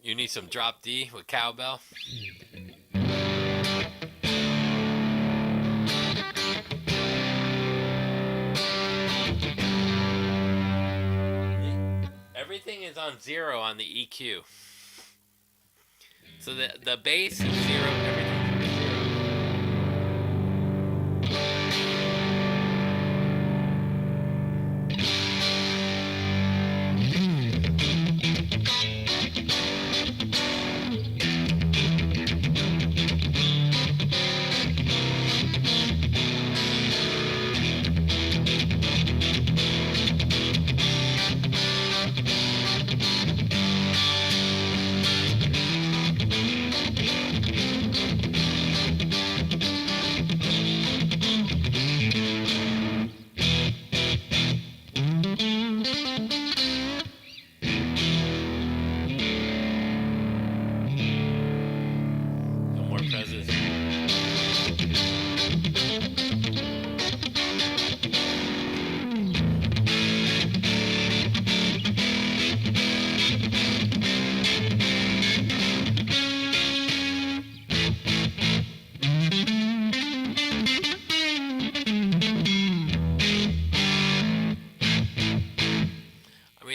You need some drop D with cowbell. Everything is on 0 on the EQ. So the bass is 0, everything.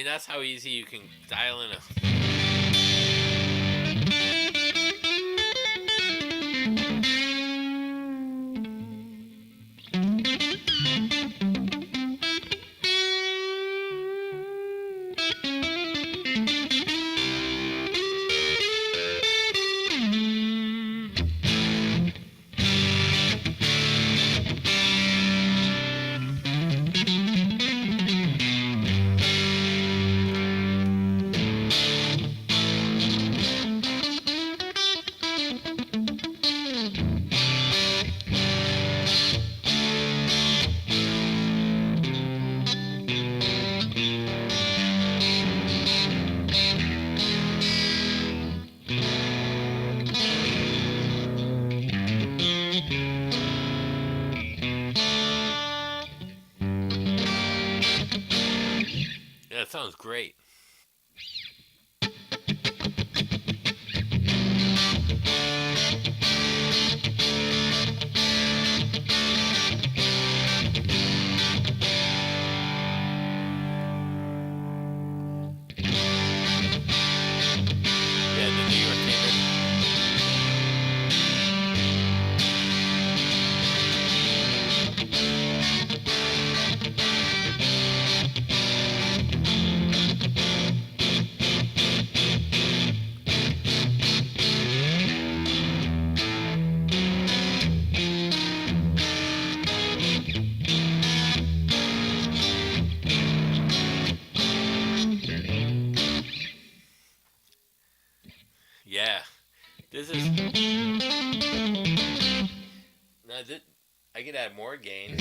That's how easy you can dial in a... Yeah, it sounds great. Yeah, the New York Demon. Yeah, this is. Now, I could add more gain.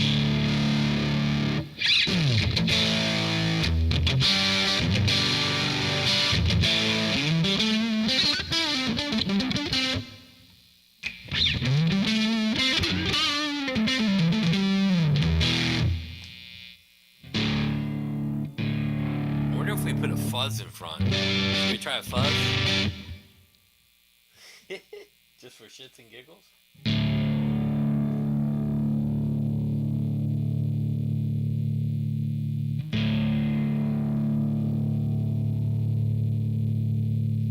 I wonder if we put a fuzz in front. Should we try a fuzz? Just for shits and giggles?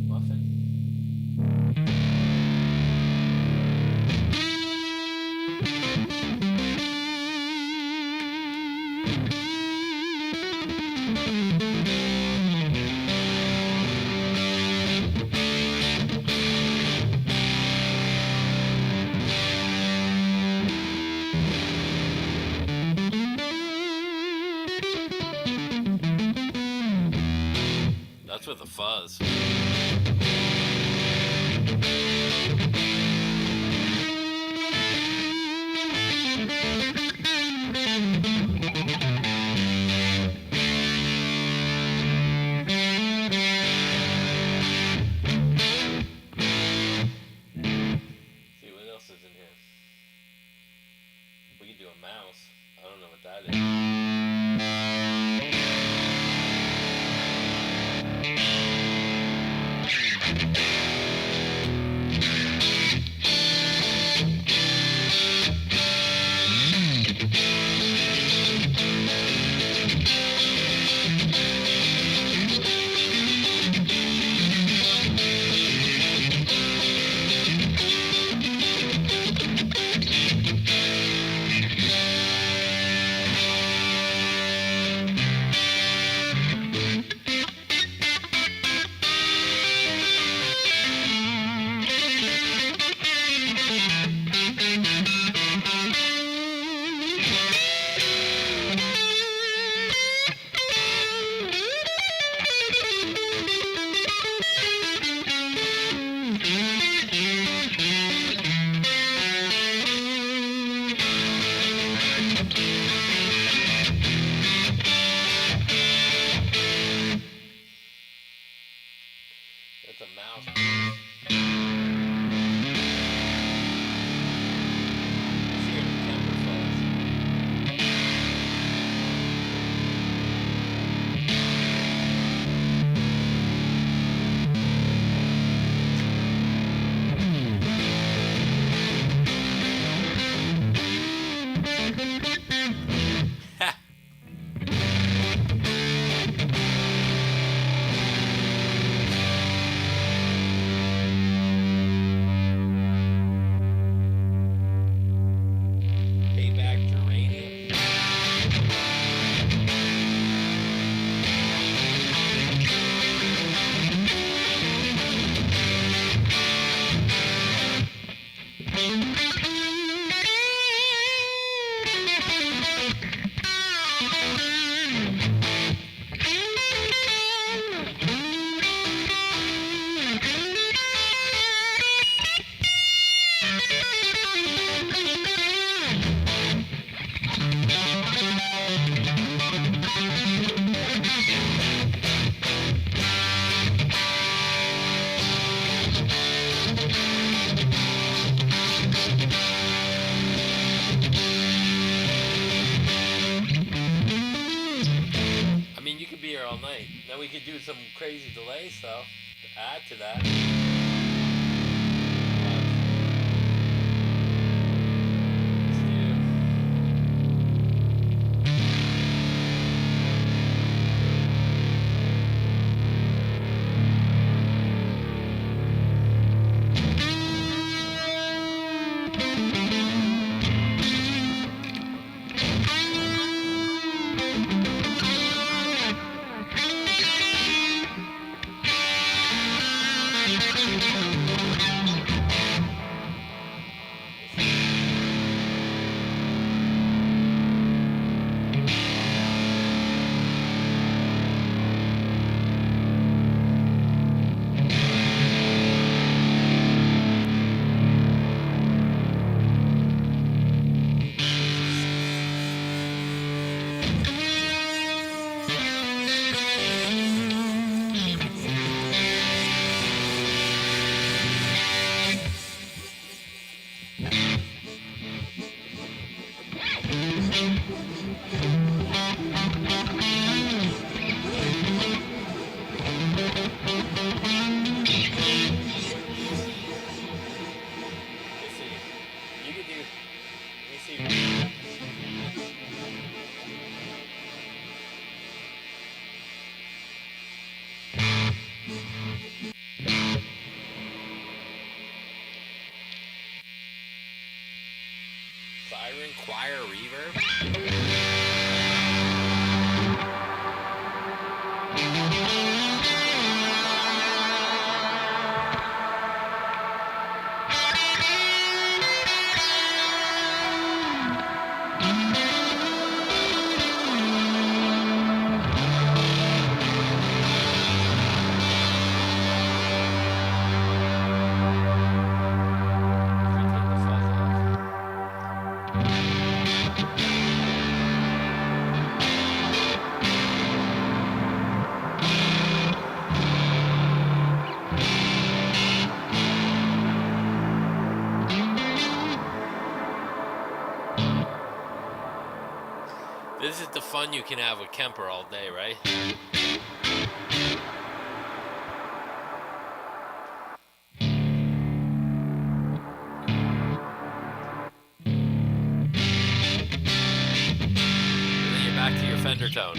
Muffin? That's with a fuzz. See what else is in here. We could do a mouse. I don't know what that is. tonight. Then we could do some crazy delay stuff to add to that. Siren Choir Reverb? This is the fun you can have with Kemper all day, right? And then you're back to your Fender tone.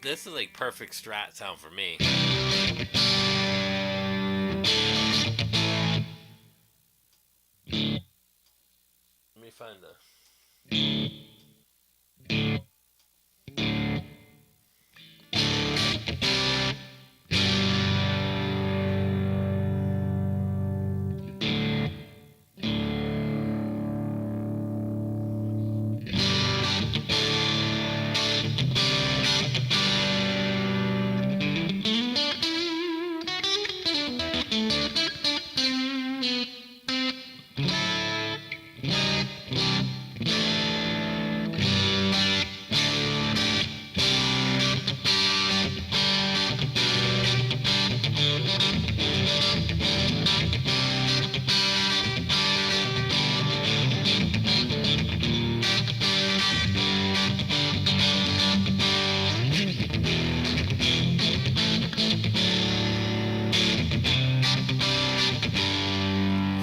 This is like perfect Strat sound for me. Let me find the...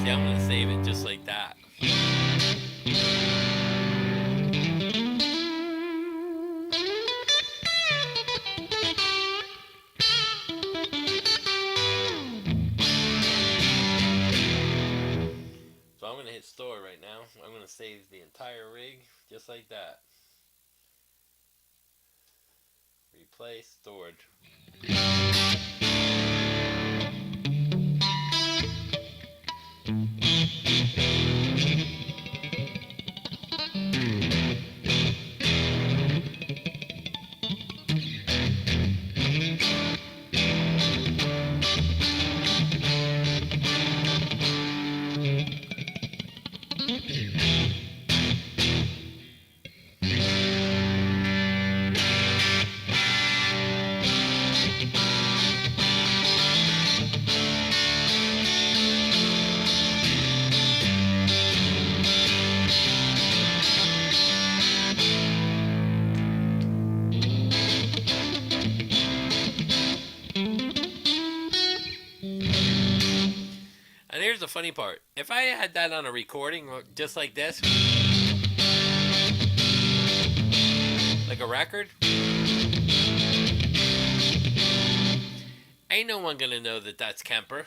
I'm gonna save it just like that. store right now. I'm going to save the entire rig just like that. Replace, stored. And here's the funny part. If I had that on a recording just like this, like a record, ain't no one gonna know that that's Kemper.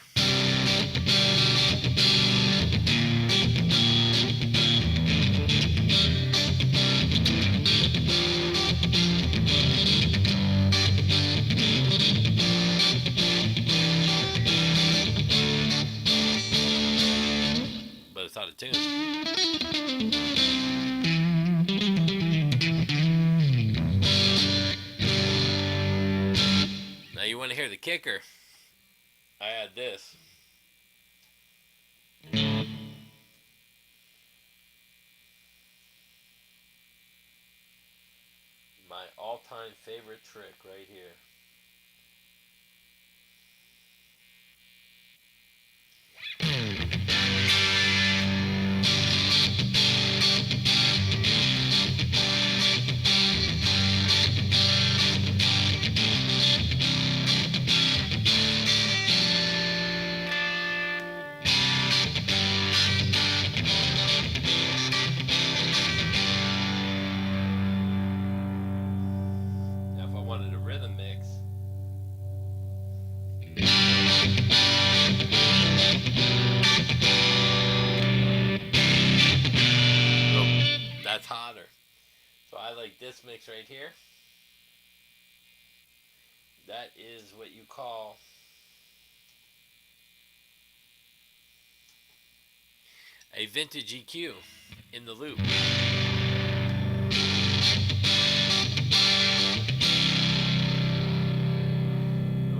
But it's out of tune. Now you want to hear the kicker? I had this. My all-time favorite trick right here. Now if I wanted a rhythm mix, that's hotter. So I like this mix right here. That is what you call a vintage EQ in the loop. What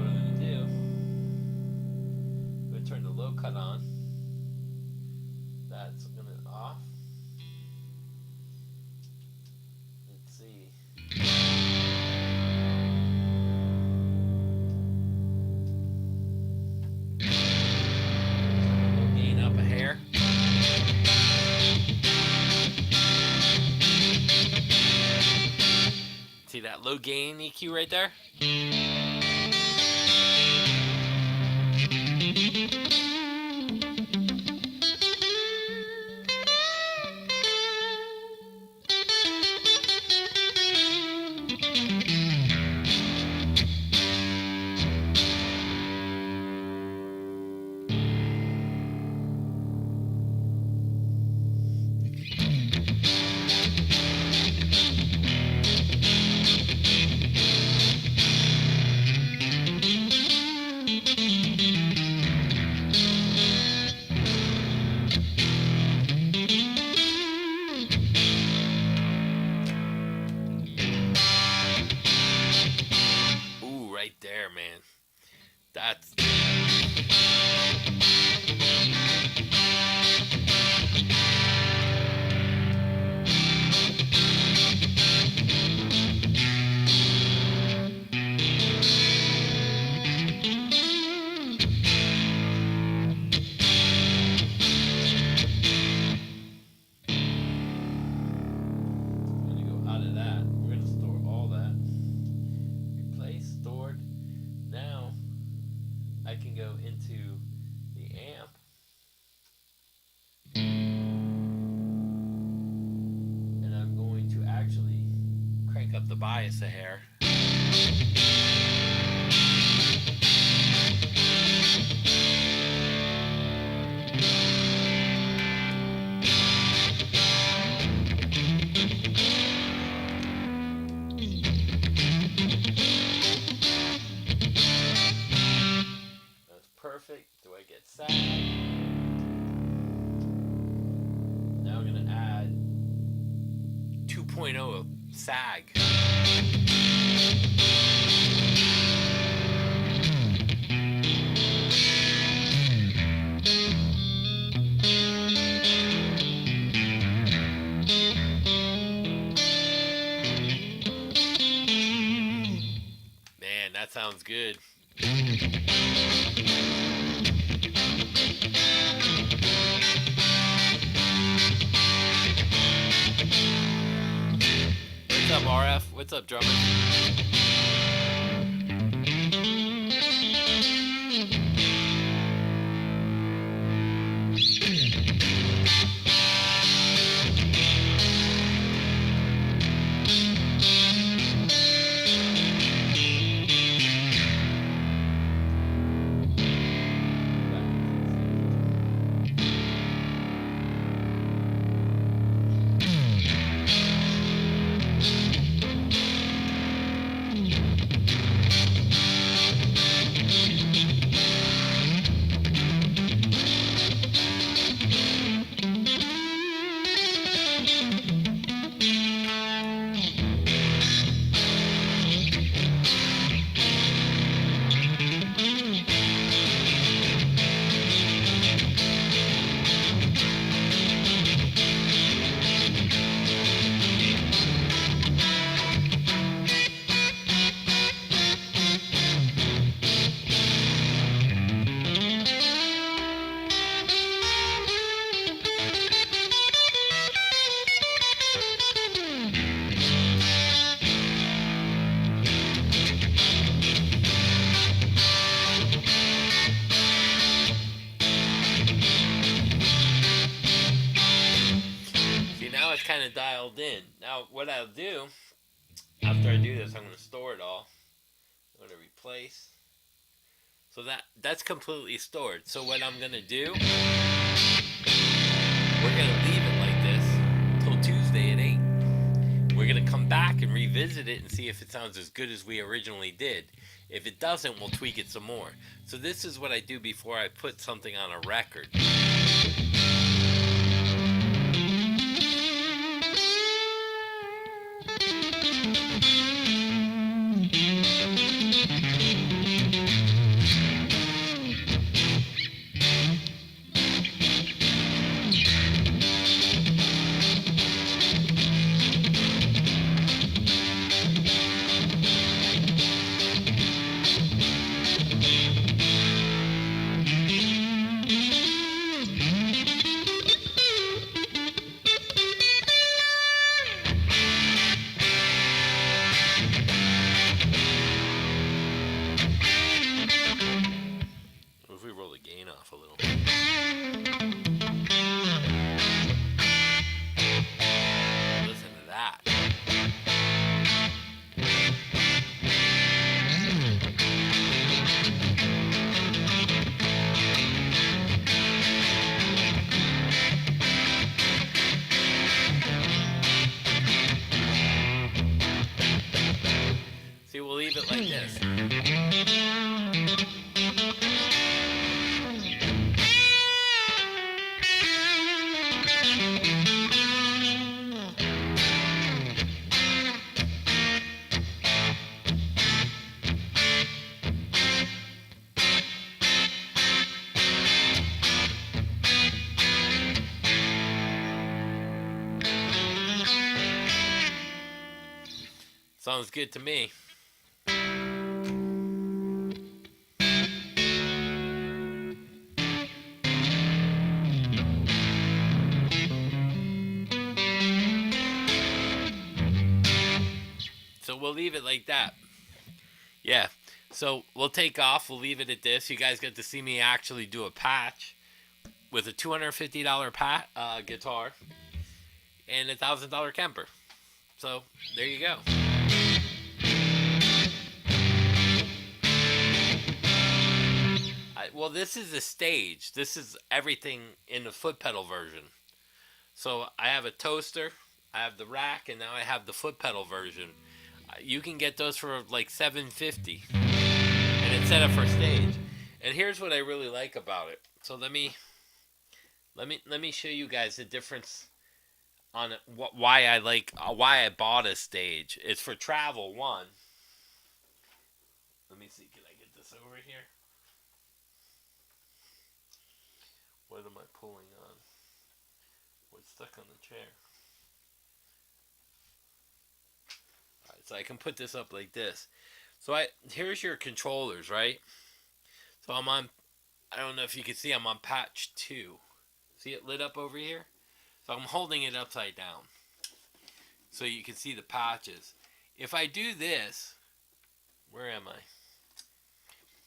I'm going to do, I'm going to turn the low cut on. That's going to off. Let's see. Low gain up a hair. See that low gain EQ right there? Ooh, right there, man. That's... up the bias a hair. perfect. Do I get sag? Now I'm gonna add 2.0 of sag. Man, that sounds good. What's up, RF? What's up, drummer? Kind of dialed in. Now what I'll do after I do this, I'm going to store it all. I'm going to replace. So that's completely stored. So what I'm going to do, we're going to leave it like this till Tuesday at 8. We're going to come back and revisit it and see if it sounds as good as we originally did. If it doesn't, we'll tweak it some more. So this is what I do before I put something on a record. Sounds good to me. So we'll leave it like that. Yeah. So we'll take off. We'll leave it at this. You guys get to see me actually do a patch with a $250 guitar and a $1,000 Kemper. So there you go. Well, this is a stage. This is everything in the foot pedal version. So I have a toaster, I have the rack, and now I have the foot pedal version. You can get those for like $750, and it's set up for stage. And here's what I really like about it. So let me show you guys the difference on why I bought a stage. It's for travel one. Let me see, can I get this over here? What am I pulling on? What's stuck on the chair? Alright, so I can put this up like this. So here's your controllers, right? So I'm on, I don't know if you can see, I'm on patch 2. See it lit up over here? So I'm holding it upside down so you can see the patches. If I do this, where am I?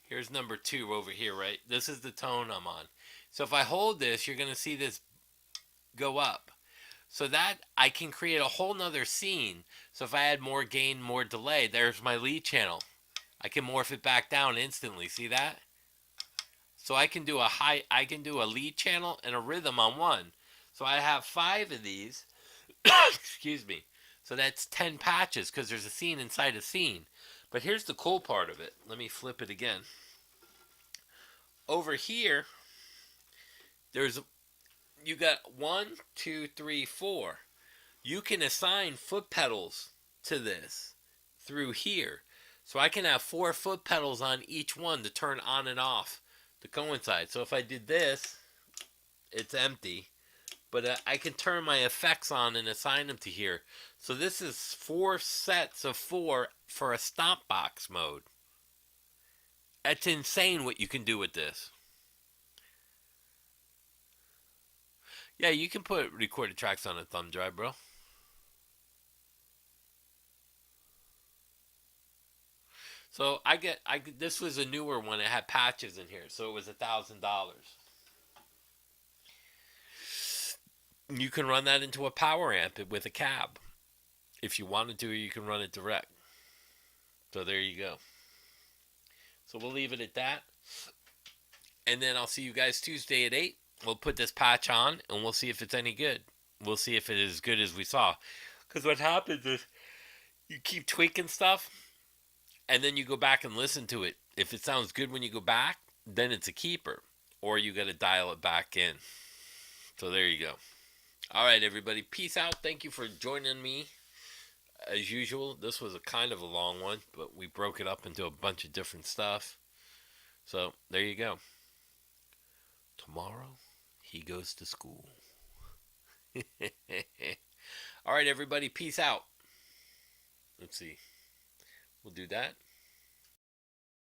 Here's number 2 over here, right? This is the tone I'm on. So if I hold this, you're going to see this go up. So that I can create a whole nother scene. So if I add more gain, more delay, there's my lead channel. I can morph it back down instantly. See that? So I can do a lead channel and a rhythm on one. So I have 5 of these. Excuse me. So that's 10 patches because there's a scene inside a scene. But here's the cool part of it. Let me flip it again. Over here, you got 1, 2, 3, 4. You can assign foot pedals to this through here. So I can have 4 foot pedals on each one to turn on and off to coincide. So if I did this, it's empty. But I can turn my effects on and assign them to here. So this is 4 sets of 4 for a stomp box mode. That's insane what you can do with this. Yeah, you can put recorded tracks on a thumb drive, bro. So this was a newer one. It had patches in here, so it was $1,000. You can run that into a power amp with a cab. If you wanted to, you can run it direct. So there you go. So we'll leave it at that. And then I'll see you guys Tuesday at 8. We'll put this patch on, and we'll see if it's any good. We'll see if it is as good as we saw. Because what happens is you keep tweaking stuff, and then you go back and listen to it. If it sounds good when you go back, then it's a keeper. Or you got to dial it back in. So there you go. All right, everybody. Peace out. Thank you for joining me. As usual, this was a kind of a long one, but we broke it up into a bunch of different stuff. So there you go. Tomorrow, he goes to school. All right, everybody. Peace out. Let's see. We'll do that.